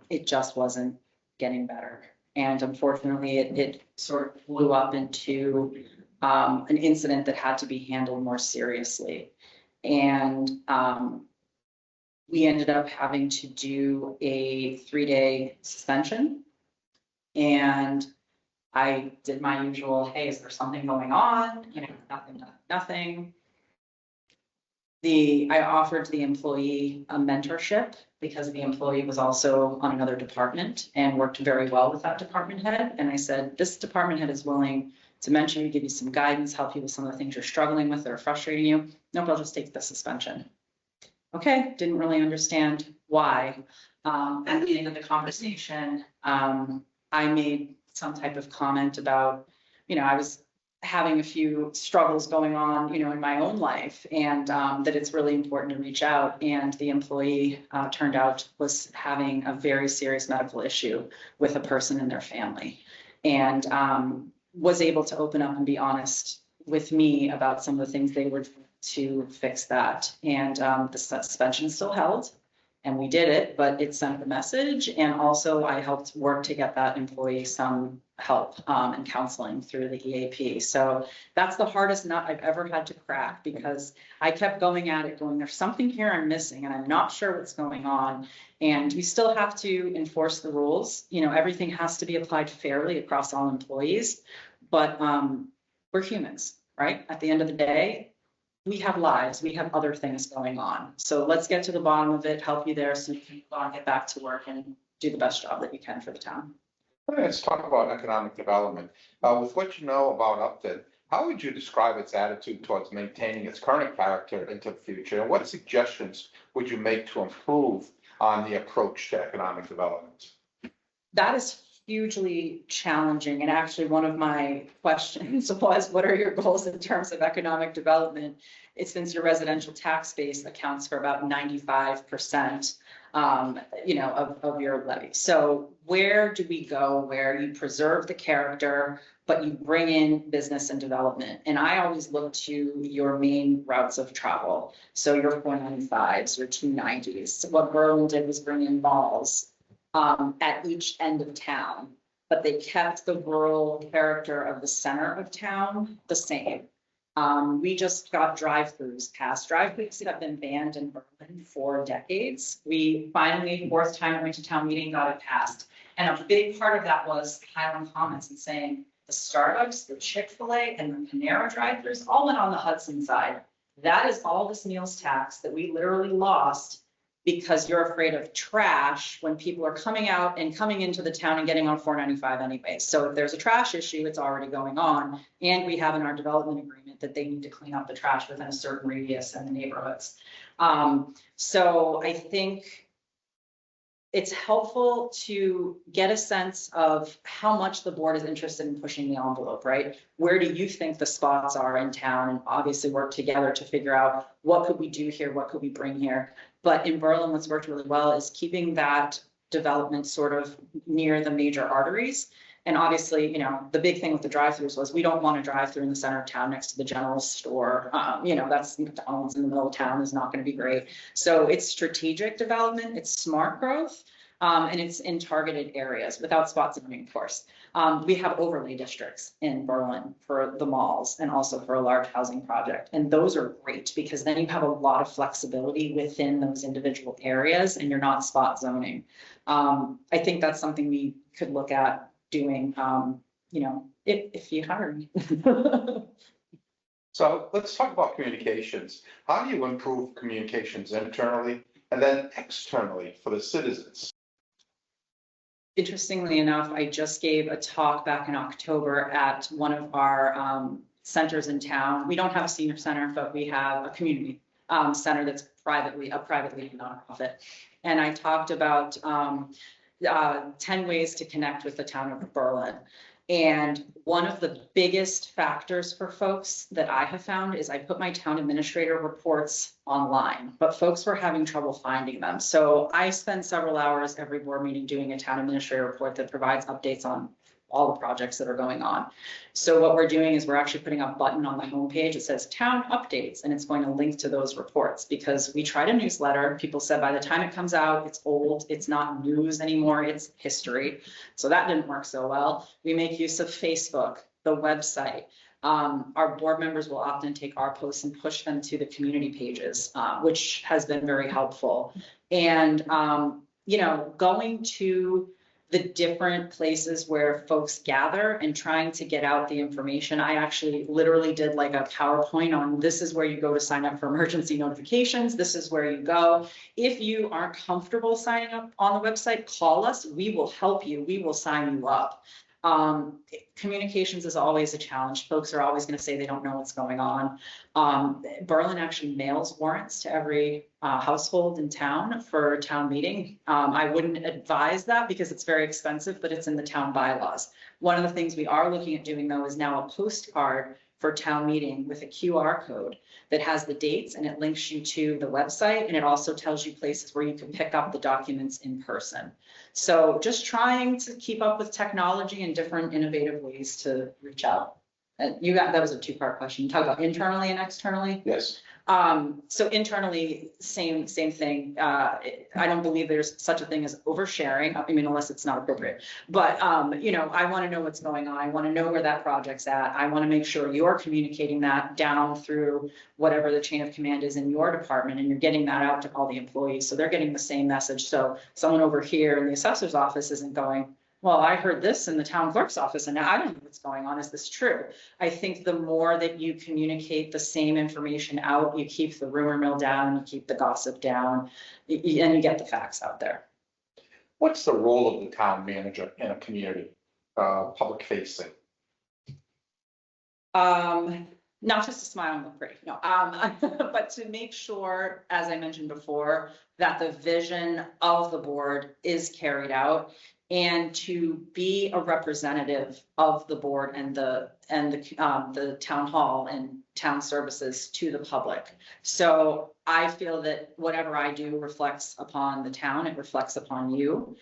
it just wasn't getting better. And unfortunately, it sort of blew up into an incident that had to be handled more seriously. And we ended up having to do a 3-day suspension. And I did my usual, hey, is there something going on? You know, nothing. I offered the employee a mentorship because the employee was also on another department and worked very well with that department head. And I said, this department head is willing to mentor you, give you some guidance, help you with some of the things you're struggling with that are frustrating you. Nope, I'll just take the suspension. okay, didn't really understand why. At the end of the conversation, I made some type of comment about, I was having a few struggles going on, in my own life, and that it's really important to reach out. And the employee turned out was having a very serious medical issue with a person in their family, and was able to open up and be honest with me about some of the things they were doing to fix that. And the suspension still held. And we did it, but it sent the message. And also I helped work to get that employee some help and counseling through the EAP. So that's the hardest nut I've ever had to crack, because I kept going at it going, there's something here I'm missing and I'm not sure what's going on. And you still have to enforce the rules. Everything has to be applied fairly across all employees, but we're humans, right? At the end of the day, we have lives, we have other things going on. So let's get to the bottom of it, help you there so you can go on, get back to work and do the best job that you can for the town. Let's talk about economic development. With what you know about Upton, how would you describe its attitude towards maintaining its current character into the future? And what suggestions would you make to improve on the approach to economic development? That is hugely challenging. And actually one of my questions was, what are your goals in terms of economic development? It's since your residential tax base accounts for about 95%, of your levy. So where do we go where you preserve the character, but you bring in business and development? And I always look to your main routes of travel. So your 495s, your 290s. What Berlin did was bring in malls at each end of town, but they kept the rural character of the center of town the same. We just got drive-throughs passed. Drive-throughs have been banned in Berlin for decades. We finally, fourth time I went to town meeting, got it passed. And a big part of that was Highland Commons and saying the Starbucks, the Chick-fil-A, and the Panera drive-throughs all went on the Hudson side. That is all this meals tax that we literally lost because you're afraid of trash when people are coming out and coming into the town and getting on 495 anyway. So if there's a trash issue, it's already going on. And we have in our development agreement that they need to clean up the trash within a certain radius in the neighborhoods. So I think it's helpful to get a sense of how much the board is interested in pushing the envelope, right? Where do you think the spots are in town? And obviously work together to figure out what could we do here? What could we bring here? But in Berlin, what's worked really well is keeping that development sort of near the major arteries. And obviously, the big thing with the drive-throughs was we don't want to drive through in the center of town next to the general store. That's McDonald's in the middle of town is not going to be great. So it's strategic development, it's smart growth, and it's in targeted areas without spot zoning, of course. We have overlay districts in Berlin for the malls and also for a large housing project. And those are great because then you have a lot of flexibility within those individual areas and you're not spot zoning. I think that's something we could look at doing, if you hire me. So let's talk about communications. How do you improve communications internally and then externally for the citizens? Interestingly enough, I just gave a talk back in October at one of our centers in town. We don't have a senior center, but we have a community center that's privately nonprofit. And I talked about 10 ways to connect with the town of Berlin. And one of the biggest factors for folks that I have found is I put my town administrator reports online, but folks were having trouble finding them. So I spend several hours every board meeting doing a town administrator report that provides updates on all the projects that are going on. So what we're doing is we're actually putting a button on the homepage that says town updates, and it's going to link to those reports because we tried a newsletter. People said by the time it comes out, it's old, it's not news anymore, it's history. So that didn't work so well. We make use of Facebook, the website. Our board members will often take our posts and push them to the community pages, which has been very helpful. And, going to the different places where folks gather and trying to get out the information. I actually literally did like a PowerPoint on this is where you go to sign up for emergency notifications. This is where you go. If you aren't comfortable signing up on the website, call us. We will help you. We will sign you up. Communications is always a challenge. Folks are always going to say they don't know what's going on. Berlin actually mails warrants to every household in town for a town meeting. I wouldn't advise that because it's very expensive, but it's in the town bylaws. One of the things we are looking at doing though is now a postcard for town meeting with a QR code that has the dates and it links you to the website, and it also tells you places where you can pick up the documents in person. So just trying to keep up with technology and different innovative ways to reach out. And that was a two-part question. Talk about internally and externally. Yes. So internally, same thing. I don't believe there's such a thing as oversharing. I mean, unless it's not appropriate. But I want to know what's going on. I want to know where that project's at. I want to make sure you're communicating that down through whatever the chain of command is in your department, and you're getting that out to all the employees, so they're getting the same message. So someone over here in the assessor's office isn't going, well, I heard this in the town clerk's office and now I don't know what's going on. Is this true? I think the more that you communicate the same information out, you keep the rumor mill down, you keep the gossip down, and you get the facts out there. What's the role of the town manager in a community, public facing? Not just to smile and look pretty, no, but to make sure, as I mentioned before, that the vision of the board is carried out, and to be a representative of the board and the town hall and town services to the public. So I feel that whatever I do reflects upon the town, it reflects upon you.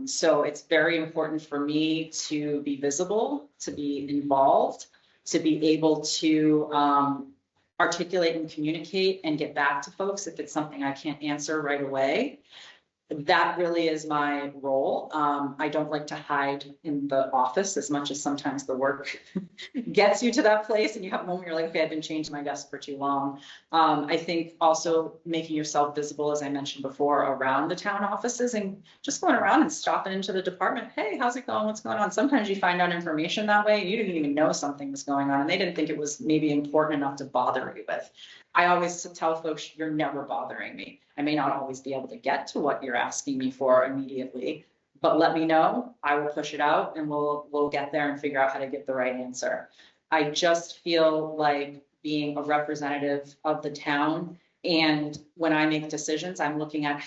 So it's very important for me to be visible, to be involved, to be able to articulate and communicate and get back to folks if it's something I can't answer right away. That really is my role. I don't like to hide in the office as much as sometimes the work gets you to that place and you have a moment where you're like, okay, I've been chained to my desk for too long. I think also making yourself visible, as I mentioned before, around the town offices and just going around and stopping into the department. Hey, how's it going? What's going on? Sometimes you find out information that way and you didn't even know something was going on and they didn't think it was maybe important enough to bother you with. I always tell folks, you're never bothering me. I may not always be able to get to what you're asking me for immediately, but let me know. I will push it out and we'll get there and figure out how to get the right answer. I just feel like being a representative of the town, and when I make decisions, I'm looking at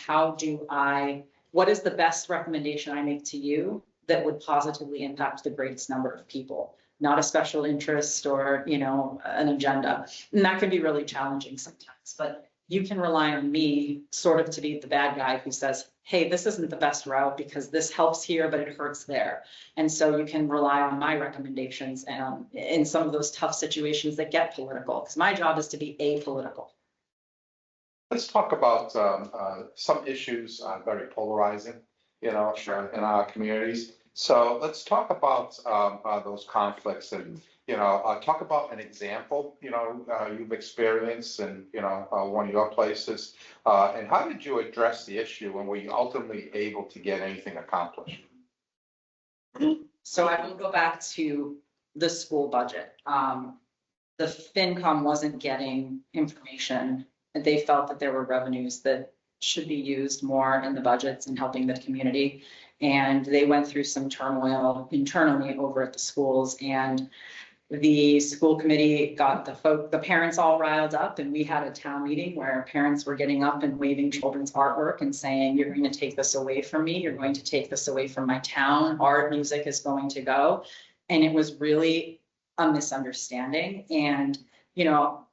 what is the best recommendation I make to you that would positively impact the greatest number of people, not a special interest or, an agenda. And that can be really challenging sometimes, but you can rely on me sort of to be the bad guy who says, hey, this isn't the best route because this helps here, but it hurts there. And so you can rely on my recommendations in some of those tough situations that get political, because my job is to be apolitical. Let's talk about some issues very polarizing, in our communities. So let's talk about those conflicts and, talk about an example, you've experienced in, one of your places. And how did you address the issue and were you ultimately able to get anything accomplished? So I will go back to the school budget. The FinCom wasn't getting information. They felt that there were revenues that should be used more in the budgets and helping the community. And they went through some turmoil internally over at the schools, and the school committee got the parents all riled up, and we had a town meeting where parents were getting up and waving children's artwork and saying, you're going to take this away from me. You're going to take this away from my town. Art, music is going to go. And it was really a misunderstanding. And,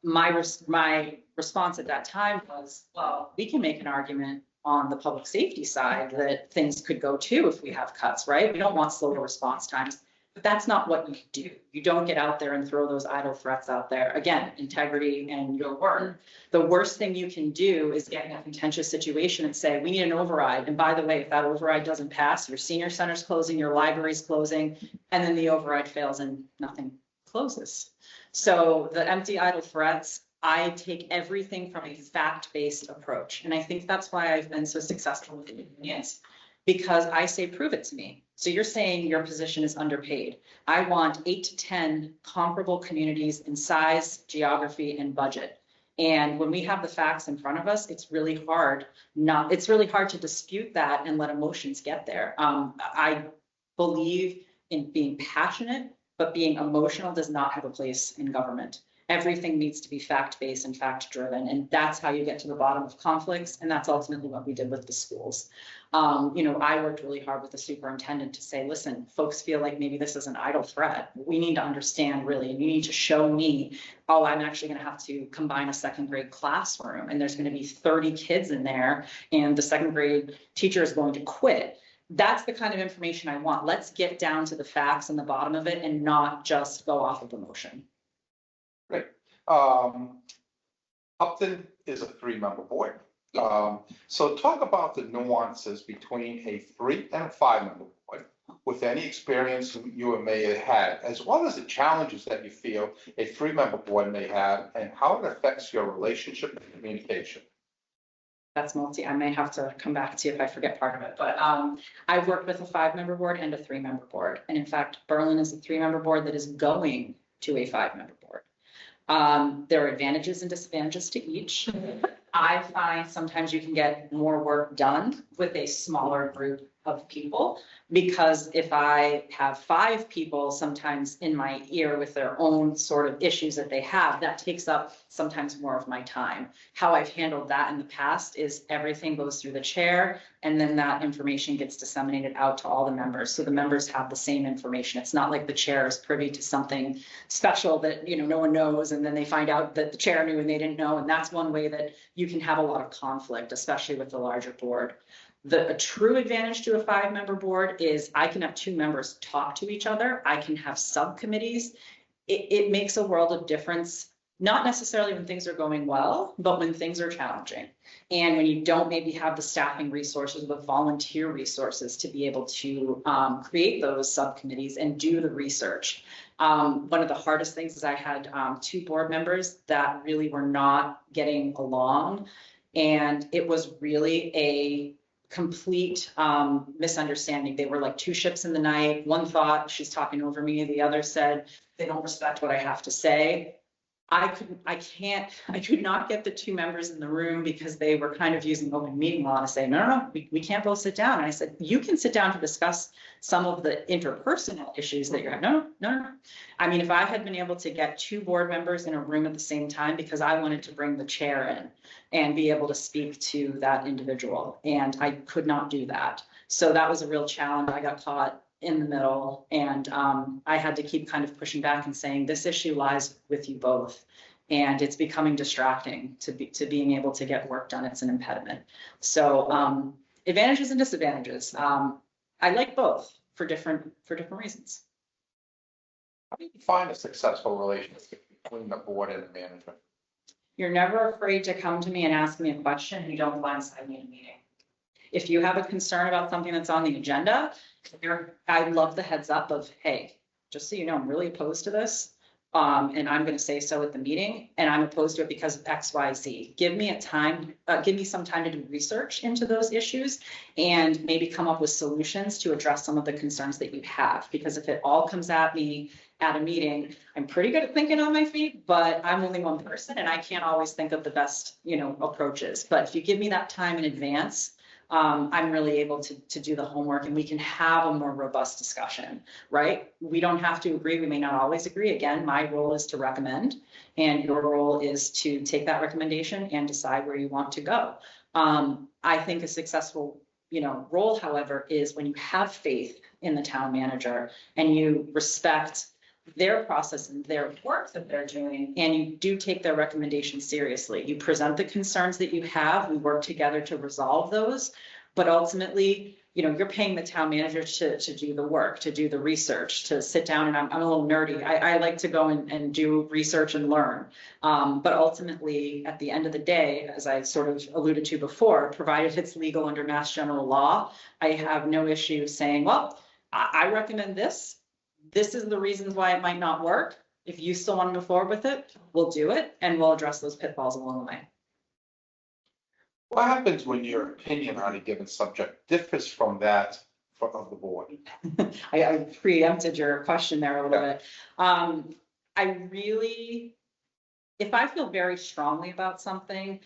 my response at that time was, well, we can make an argument on the public safety side that things could go too if we have cuts, right? We don't want slower response times, but that's not what you do. You don't get out there and throw those idle threats out there. Again, integrity and your work. The worst thing you can do is get in a contentious situation and say, we need an override. And by the way, if that override doesn't pass, your senior center's closing, your library's closing, and then the override fails and nothing closes. So the empty idle threats, I take everything from a fact-based approach. And I think that's why I've been so successful with the unions, because I say, prove it to me. So you're saying your position is underpaid. I want 8 to 10 comparable communities in size, geography, and budget. And when we have the facts in front of us, it's really hard to dispute that and let emotions get there. I believe in being passionate, but being emotional does not have a place in government. Everything needs to be fact-based and fact-driven, and that's how you get to the bottom of conflicts, and that's ultimately what we did with the schools. I worked really hard with the superintendent to say, listen, folks feel like maybe this is an idle threat. We need to understand really, and you need to show me, oh, I'm actually gonna have to combine a second grade classroom, and there's gonna be 30 kids in there, and the second grade teacher is going to quit. That's the kind of information I want. Let's get down to the facts and the bottom of it and not just go off of emotion. Upton is a 3-member board. So talk about the nuances between a 3 and a 5-member board with any experience you or may have had, as well as the challenges that you feel a 3-member board may have and how it affects your relationship and communication. That's I may have to come back to you if I forget part of it, but I've worked with a 5-member board and a 3-member board. And in fact, Berlin is a 3-member board that is going to a 5-member board. There are advantages and disadvantages to each. I find sometimes you can get more work done with a smaller group of people, because if I have 5 people sometimes in my ear with their own sort of issues that they have, that takes up sometimes more of my time. How I've handled that in the past is everything goes through the chair, and then that information gets disseminated out to all the members. So the members have the same information. It's not like the chair is privy to something special that, no one knows, and then they find out that the chair knew and they didn't know. And that's one way that you can have a lot of conflict, especially with the larger board. A true advantage to a 5-member board is I can have 2 members talk to each other. I can have subcommittees. It makes a world of difference, not necessarily when things are going well, but when things are challenging. And when you don't maybe have the staffing resources, the volunteer resources to be able to create those subcommittees and do the research. One of the hardest things is I had 2 board members that really were not getting along. And it was really a complete misunderstanding. They were like 2 ships in the night. One thought she's talking over me. The other said, they don't respect what I have to say. I could not get the 2 members in the room because they were kind of using open meeting law to say, no, we can't both sit down. And I said, you can sit down to discuss some of the interpersonal issues that you're having. No. I mean, if I had been able to get 2 board members in a room at the same time, because I wanted to bring the chair in and be able to speak to that individual, and I could not do that. So that was a real challenge. I got caught in the middle, and I had to keep kind of pushing back and saying, this issue lies with you both, and it's becoming distracting to being able to get work done. It's an impediment. So advantages and disadvantages. I like both for different reasons. How do you find a successful relationship between the board and the management? You're never afraid to come to me and ask me a question, and you don't blindside me in a meeting. If you have a concern about something that's on the agenda, I love the heads up of, hey, just so you know, I'm really opposed to this. And I'm going to say so at the meeting, and I'm opposed to it because of X, Y, Z. Give me some time to do research into those issues and maybe come up with solutions to address some of the concerns that you have. Because if it all comes at me at a meeting, I'm pretty good at thinking on my feet, but I'm only one person and I can't always think of the best, approaches. But if you give me that time in advance, I'm really able to do the homework, and we can have a more robust discussion, right? We don't have to agree. We may not always agree. Again, my role is to recommend, and your role is to take that recommendation and decide where you want to go. I think a successful, role, however, is when you have faith in the town manager and you respect their process and their work that they're doing, and you do take their recommendations seriously. You present the concerns that you have, we work together to resolve those, but ultimately, you're paying the town manager to do the work, to do the research, to sit down, and I'm a little nerdy. I like to go and do research and learn. But ultimately, at the end of the day, as I sort of alluded to before, provided it's legal under Mass General Law, I have no issue saying, well, I recommend this. This is the reasons why it might not work. If you still want to move forward with it, we'll do it, and we'll address those pitfalls along the way. What happens when your opinion on a given subject differs from that of the board? I preempted your question there a little bit. If I feel very strongly about something,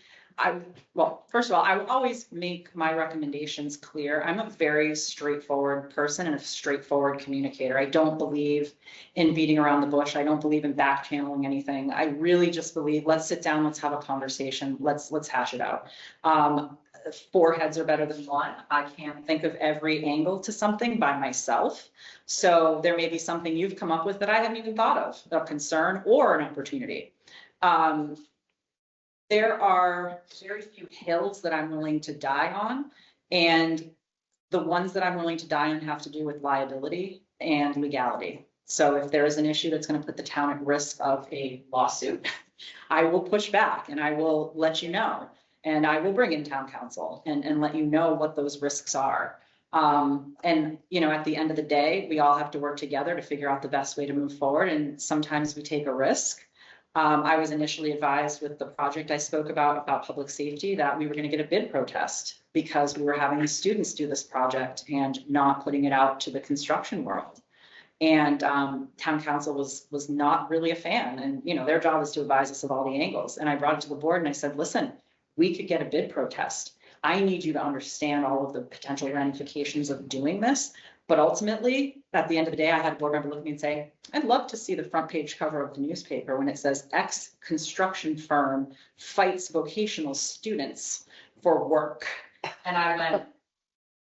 Well, first of all, I will always make my recommendations clear. I'm a very straightforward person and a straightforward communicator. I don't believe in beating around the bush. I don't believe in back channeling anything. I really just believe, let's sit down, let's have a conversation, let's hash it out. Four heads are better than one. I can't think of every angle to something by myself. So there may be something you've come up with that I haven't even thought of, a concern or an opportunity. There are very few hills that I'm willing to die on, and the ones that I'm willing to die on have to do with liability and legality. So if there is an issue that's going to put the town at risk of a lawsuit, I will push back and I will let you know. And I will bring in town council and let you know what those risks are. And, you know, at the end of the day, we all have to work together to figure out the best way to move forward. And sometimes we take a risk. I was initially advised with the project I spoke about public safety that we were going to get a bid protest because we were having the students do this project and not putting it out to the construction world. And town council was not really a fan. And, you know, their job is to advise us of all the angles. And I brought it to the board and I said, listen, we could get a bid protest. I need you to understand all of the potential ramifications of doing this. But ultimately, at the end of the day, I had a board member look at me and say, I'd love to see the front page cover of the newspaper when it says X construction firm fights vocational students for work. And I went,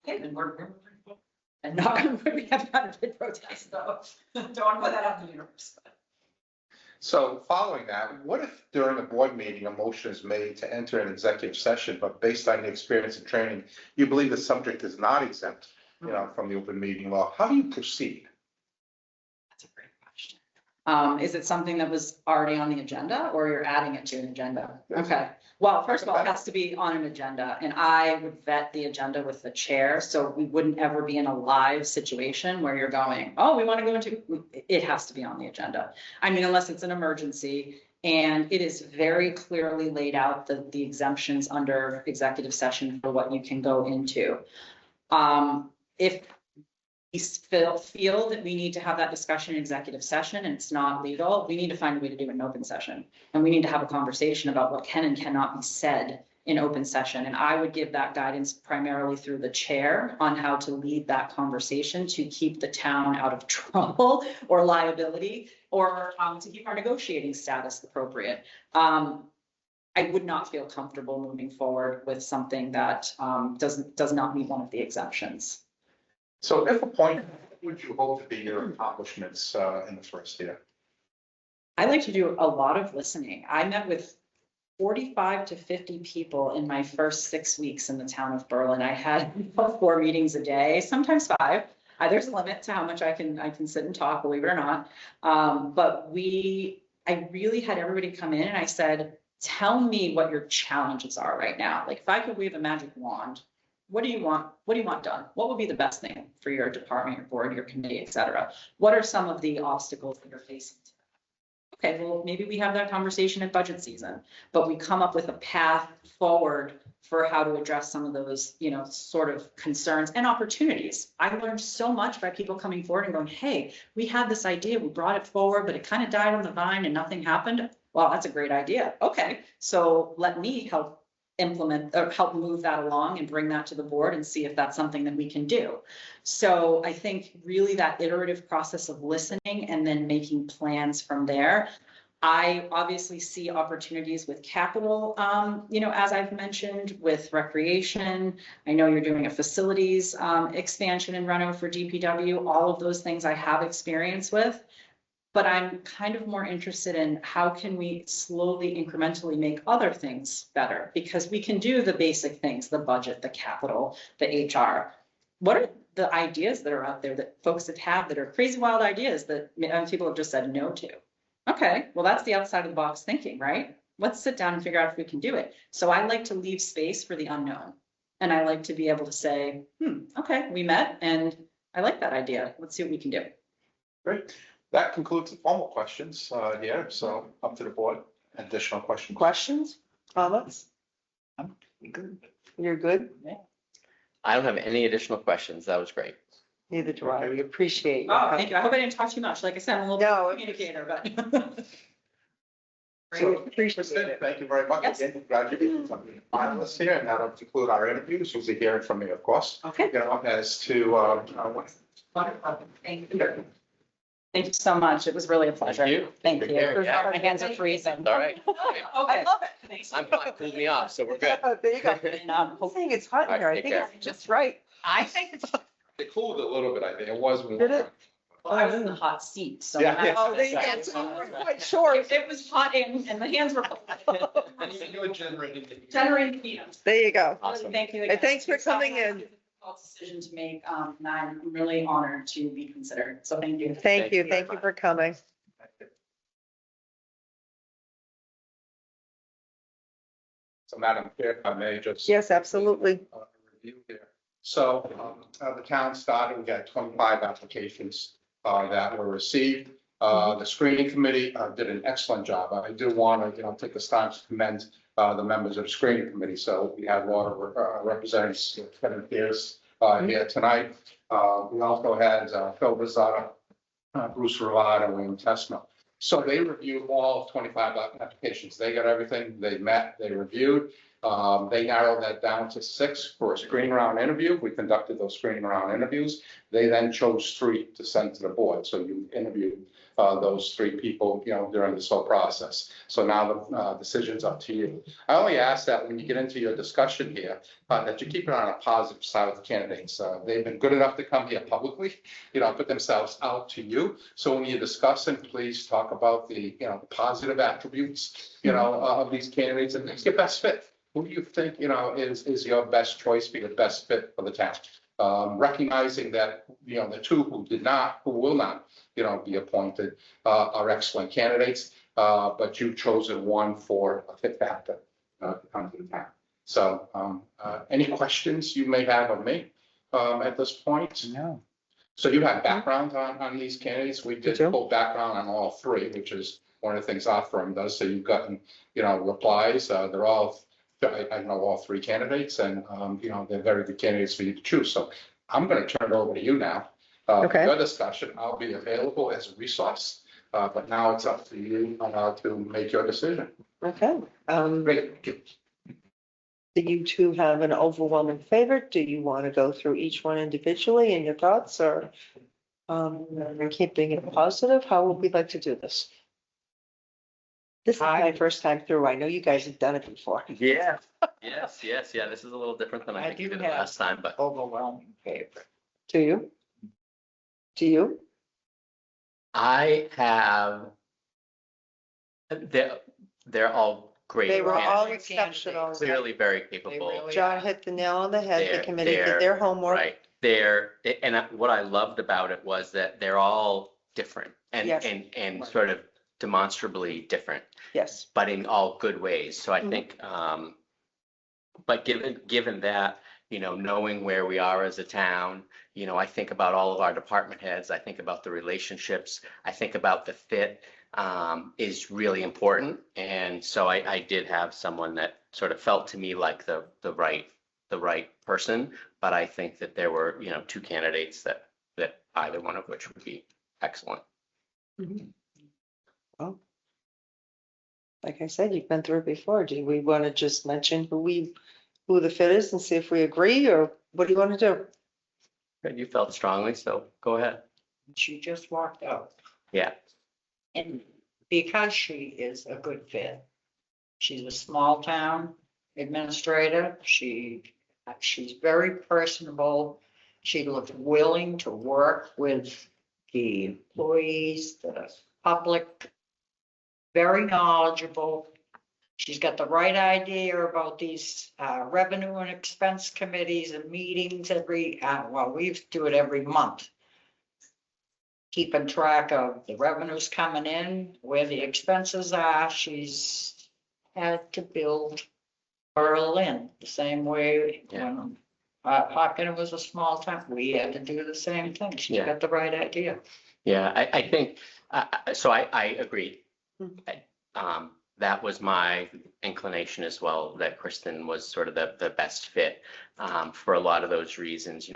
hey, then we're and not, we have got a bid protest though. Don't want to put that out in the universe. So following that, what if during a board meeting, a motion is made to enter an executive session, but based on the experience and training, you believe the subject is not exempt, you know, from the open meeting law? How do you proceed? That's a great question. Is it something that was already on the agenda or you're adding it to an agenda? Okay. Well, first of all, it has to be on an agenda and I would vet the agenda with the chair. So we wouldn't ever be in a live situation where you're going, oh, we want to go into, it has to be on the agenda. I mean, unless it's an emergency and it is very clearly laid out the exemptions under executive session for what you can go into. If we feel that we need to have that discussion in executive session and it's not legal, we need to find a way to do it in open session. And we need to have a conversation about what can and cannot be said in open session. And I would give that guidance primarily through the chair on how to lead that conversation to keep the town out of trouble or liability or to keep our negotiating status appropriate. I would not feel comfortable moving forward with something that does not meet one of the exemptions. So if appointed, what would you hope to be your accomplishments in the first year? I like to do a lot of listening. I met with 45 to 50 people in my first 6 weeks in the town of Berlin. I had 4 meetings a day, sometimes 5. There's a limit to how much I can sit and talk, believe it or not. But I really had everybody come in and I said, tell me what your challenges are right now. Like if I could wave a magic wand, what do you want? What do you want done? What would be the best thing for your department, your board, your committee, et cetera? What are some of the obstacles that you're facing? Okay, well, maybe we have that conversation at budget season, but we come up with a path forward for how to address some of those, you know, sort of concerns and opportunities. I learned so much by people coming forward and going, hey, we had this idea, we brought it forward, but it kind of died on the vine and nothing happened. Well, that's a great idea. Okay, so let me help implement or help move that along and bring that to the board and see if that's something that we can do. So I think really that iterative process of listening and then making plans from there. I obviously see opportunities with capital, you know, as I've mentioned, with recreation. I know you're doing a facilities expansion in Reno for DPW. All of those things I have experience with. But I'm kind of more interested in how can we slowly, incrementally make other things better? Because we can do the basic things, the budget, the capital, the HR. What are the ideas that are out there that folks have that are crazy wild ideas that people have just said no to? Okay, well, that's the outside of the box thinking, right? Let's sit down and figure out if we can do it. So I like to leave space for the unknown. And I like to be able to say, okay, we met and I like that idea. Let's see what we can do. Great. That concludes the formal questions here. So up to the board. Additional questions? Questions, comments? Good. You're good? I don't have any additional questions. That was great. Neither do I. We appreciate you. Oh, thank you. I hope I didn't talk too much. Like I said, I'm a little No, bit of a communicator, but. So, Appreciate it. thank you very much. Yes. Again, congratulations on being finalists here, and that'll conclude our interviews. You'll be hearing from me, of course. Okay. You know, as to, what. Thank you. Thank you so much. It was really a pleasure. you. Thank Take you. care, yeah. My hands are freezing. All right. I love it. Thanks. I'm fine, cool me off, so we're good. There you go. And, I'm saying it's hot in here. I Take think care. it's just right. I think it's, It cooled a little bit, I think. It was. Did it? well, I was in the hot seat, so. Yeah, yeah. Oh, there you go. So we're quite short. It was hot and the hands were You were generating. generating heat. There you go. Awesome. Thank you. And again. thanks for coming in. It's a difficult decision to make, and I'm really honored to be considered. So thank you. Thank you. very Thank you for coming. So Madam Chair, if I may just. Yes, absolutely. Review here. So the town started, we got 25 applications that were received. The screening committee did an excellent job. I do want to, take this time to commend the members of the screening committee. So we had a lot of representatives, Kevin Pierce here tonight. We also had Phil Rosado, Bruce Ravada, and William Tesno. So they reviewed all 25 applications. They got everything. They met, they reviewed. They narrowed that down to 6 for a screening round interview. We conducted those screening round interviews. They then chose 3 to send to the board. So you interviewed those 3 people, during this whole process. So now the decision's up to you. I only ask that when you get into your discussion here, that you keep it on a positive side with the candidates. They've been good enough to come here publicly, put themselves out to you. So when you're discussing, please talk about the, positive attributes, of these candidates and it's your best fit. Who do you think, is your best choice, be the best fit for the town? Recognizing that, the 2 who will not, be appointed, are excellent candidates, but you've chosen one for a fit factor, to come to the town. So, any questions you may have of me, at this point? No. So you have background on these candidates? We did do. pull background on all 3, which is one of the things our firm does. So you've gotten, replies. They're all, I know all 3 candidates and, they're very good candidates for you to choose. So I'm going to turn it over to you now. Okay. For your discussion, I'll be available as a resource, but now it's up to you to make your decision. Okay. Great. Do you 2 have an overwhelming favorite? Do you want to go through each one individually in your thoughts or keeping it positive? How would we like to do this? This is my first time through. I know you guys have done it before. Yeah, yes. Yeah, this is a little different than I think we did last time, but Overwhelming favorite. Do you? Do you? I have, they're all great. They were all candidates, exceptional. clearly very capable. really- John hit the nail on the head. The They're- committee did they're- their homework. Right, what I loved about it was that they're all different Yes. and sort of demonstrably different, Yes. but in all good ways. So I Mhm. think, but given that, knowing where we are as a town, I think about all of our department heads, I think about the relationships, I think about the fit, is really important. And so I did have someone that sort of felt to me like the right person, but I think that there were, 2 candidates that either one of which would be excellent. Well, like I said, you've been through it before. Do we want to just mention who the fit is and see if we agree, or what do you want to do? You felt strongly, so go ahead. She just walked out. Yeah. And because she is a good fit, she's a small town administrator. She's very personable. She looked willing to work with the employees, the public, very knowledgeable. She's got the right idea about these revenue and expense committees and meetings we do it every month. Keeping track of the revenues coming in, where the expenses are. She's had to build Berlin the same way when Hopkins was a small town. We had to do the same thing. She's got the right idea. Yeah, I think, so I agree. That was my inclination as well, that Kristen was sort of the best fit for a lot of those reasons.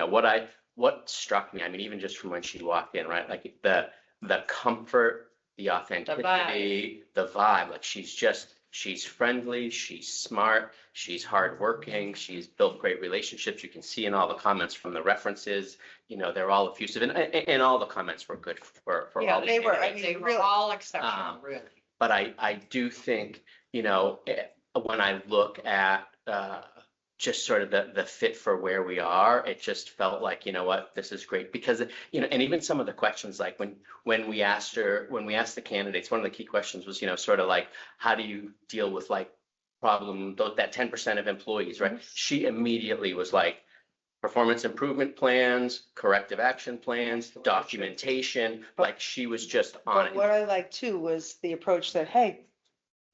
What struck me, I mean, even just from when she walked in, right? Like the comfort, the authenticity, the vibe. Like she's friendly, she's smart, she's hardworking, she's built great relationships. You can see in all the comments from the references, they're all effusive, and all the comments were good for Yeah, all the they were. I candidates. mean, They were really. all exceptional, really. But I do think, when I look at just sort of the fit for where we are, it just felt like, this is great because, and even some of the questions, like when we asked the candidates, one of the key questions was, sort of like, how do you deal with like that 10% of employees, right? She immediately was like, performance improvement plans, corrective action plans, documentation, like she was just on But what it. I liked too was the approach that, hey,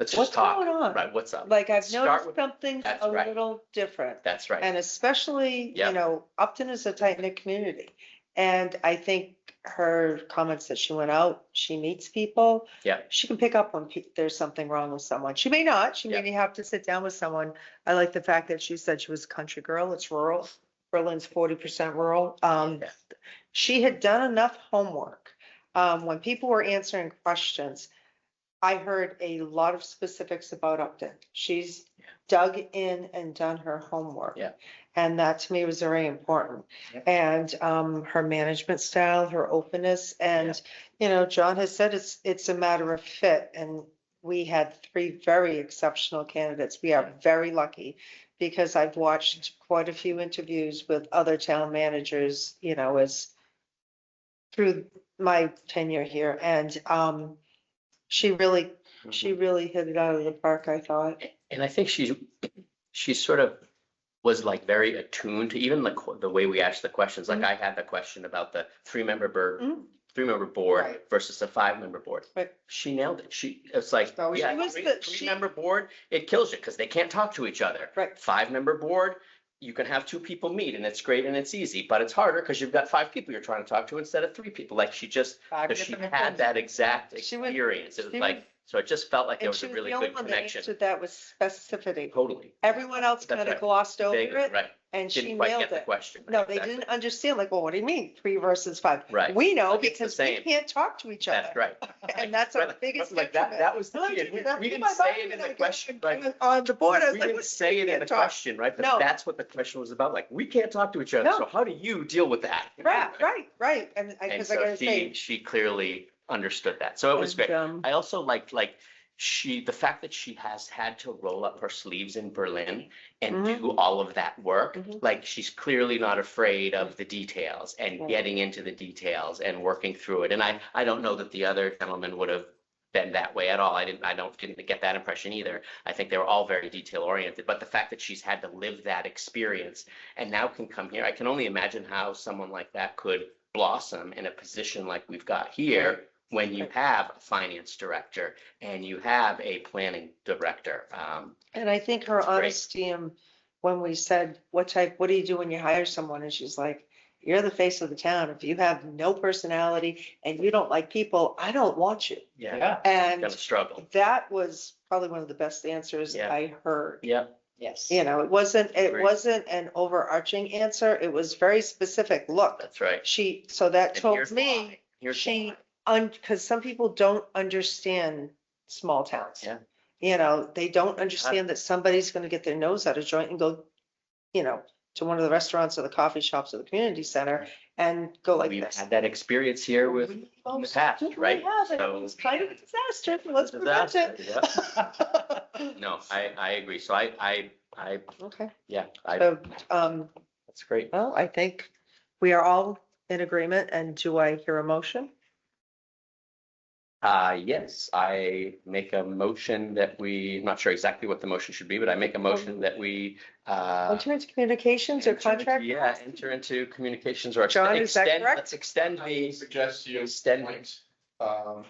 Let's what's just talk, going on? right? What's up? Like I've Start noticed with- something that's a right. little different. That's right. And especially, Yep. Upton is a tight knit community. And I think her comments that she went out, she meets people. Yeah. She can pick up when there's something wrong with someone. She may not, she may have to sit down with someone. I like the fact that she said she was a country girl. It's rural. Berlin's 40% rural. Yeah. She had done enough homework. When people were answering questions, I heard a lot of specifics about Upton. She's dug in and done her homework. Yeah. And that to me was very important. Yep. And her management style, her openness, and John has said it's a matter of fit. And we had 3 very exceptional candidates. We are very lucky because I've watched quite a few interviews with other town managers, as through my tenure here. And she really hit it out of the park, I thought. And I think she sort of was like very attuned to even the way we asked the questions. Like I had the question about the 3-member board Right. versus a 5-member board. Right. She nailed it. It's like, So she yeah, was the- 3-member board, it kills you because they can't talk to each other. Right. 5-member board, you can have 2 people meet and it's great and it's easy, but it's harder because you've got 5 people you're trying to talk to instead of 3 people. Like she 5 because she different had opinions. that exact She was- experience. It she was like, was- so it just felt like there And was she a was really the only good one that connection. answered that with specificity. Totally. Everyone else That's kind of right. glossed over Vaguely, it, right. and she Didn't quite nailed get the it. question. No, they Exactly. didn't understand, like, well, what do you mean, 3 versus 5? Right. We know Like, it's the because we same. can't talk to each other. That's right. And that's our Right, biggest like that detriment. was the I key. did And we that. didn't My say body it in and the I got question, right? On the board, I was We like, didn't say it in can't the talk. question, right? But No. that's what the question was about. Like, we can't talk to each other. No. So how do you deal with that? Right. And And because I so gotta say. she clearly understood that. So it was great. and, I also liked the fact that she has had to roll up her sleeves in Berlin and Mhm. do all of that work. Mhm. Like she's clearly not afraid of the details and Right. getting into the details and working through it. And I don't know that the other gentleman would have been that way at all. I didn't get that impression either. I think they were all very detail oriented, but the fact that she's had to live that experience and now can come here, I can only imagine how someone like that could blossom in a position like we've got here when you have a finance director and you have a planning director. And I think her It's great. honesty, when we said, what do you do when you hire someone? And she's like, you're the face of the town. If you have no personality and you don't like people, I don't want you. Yeah, And gonna struggle. that was probably one of the best answers Yeah. I heard. Yeah, Yes. It wasn't Agreed. an overarching answer. It was very specific. Look, that's right. so that And told here's me why. Here's she, why. because some people don't understand small towns. Yeah. They don't understand that somebody's gonna get their nose out of joint and go, to one of the restaurants or the coffee shops or the community center and go like We've this. had that experience here with in the past, right? We have, and it So- was kind of a disaster. Let's prevent it. Disaster, No, I agree. So I, Okay, that's so, great. well, I think we are all in agreement, and do I hear a motion? Yes, I make a motion that I'm not sure exactly what the motion should be, but I make a motion that we, Enter into communications or enter into- contract? Yeah, enter into communications or John, is that extend, correct? let's extend I the, suggest you Extend. appoint,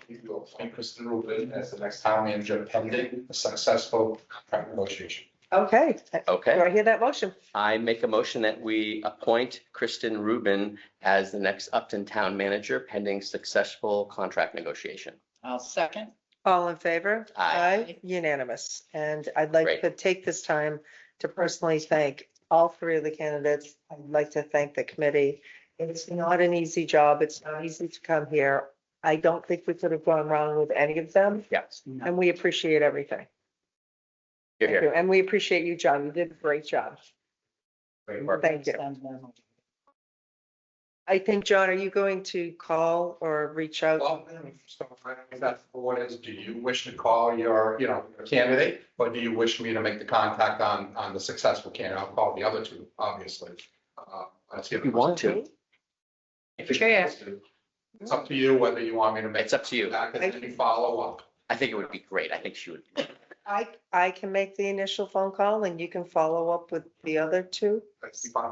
you appoint Kristen Rubin as the next town manager pending a successful contract negotiation. Okay. Do okay. I hear that motion? I make a motion that we appoint Kristen Rubin as the next Upton Town Manager pending successful contract negotiation. I'll second. All in favor? Aye. Unanimous. And I'd like Great. to take this time to personally thank all 3 of the candidates. I'd like to thank the committee. It's not an easy job. It's not easy to come here. I don't think we could have gone wrong with any of them, Yes, and we appreciate everything. you're Thank here. you. And we appreciate you, John. You did a great job. Great work. Thank you. I think, John, are you going to call or reach out? Well, so that's what is, do you wish to call your, your candidate, or do you wish me to make the contact on the successful candidate? I'll call the other two, obviously. Let's If you want to. If you- Chair. It's up to you whether you want me to make. It's up to you. That, and then you follow up. I think it would be great. I think she would. I can make the initial phone call and you can follow up with the other two. That'd be fine.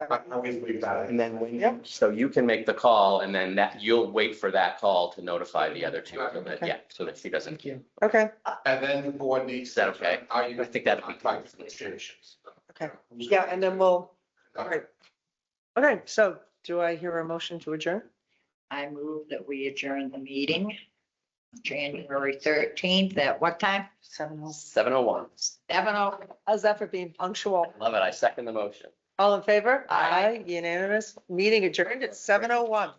I always leave that. And then when, Yep. so you can make the call and then that, you'll wait for that call to notify the other two, so that, yeah, so that she doesn't. Okay, And then the board needs. Is that okay? Are you? I think that'd be- Contact negotiations. okay. Yeah, and then we'll, all right. Okay, so do I hear a motion to adjourn? I move that we adjourn the meeting, January 13th, at what time? 7:01. 7:00. How's that for being punctual? Love it. I second the motion. All in favor? Aye. Unanimous. Meeting adjourned at 7:01.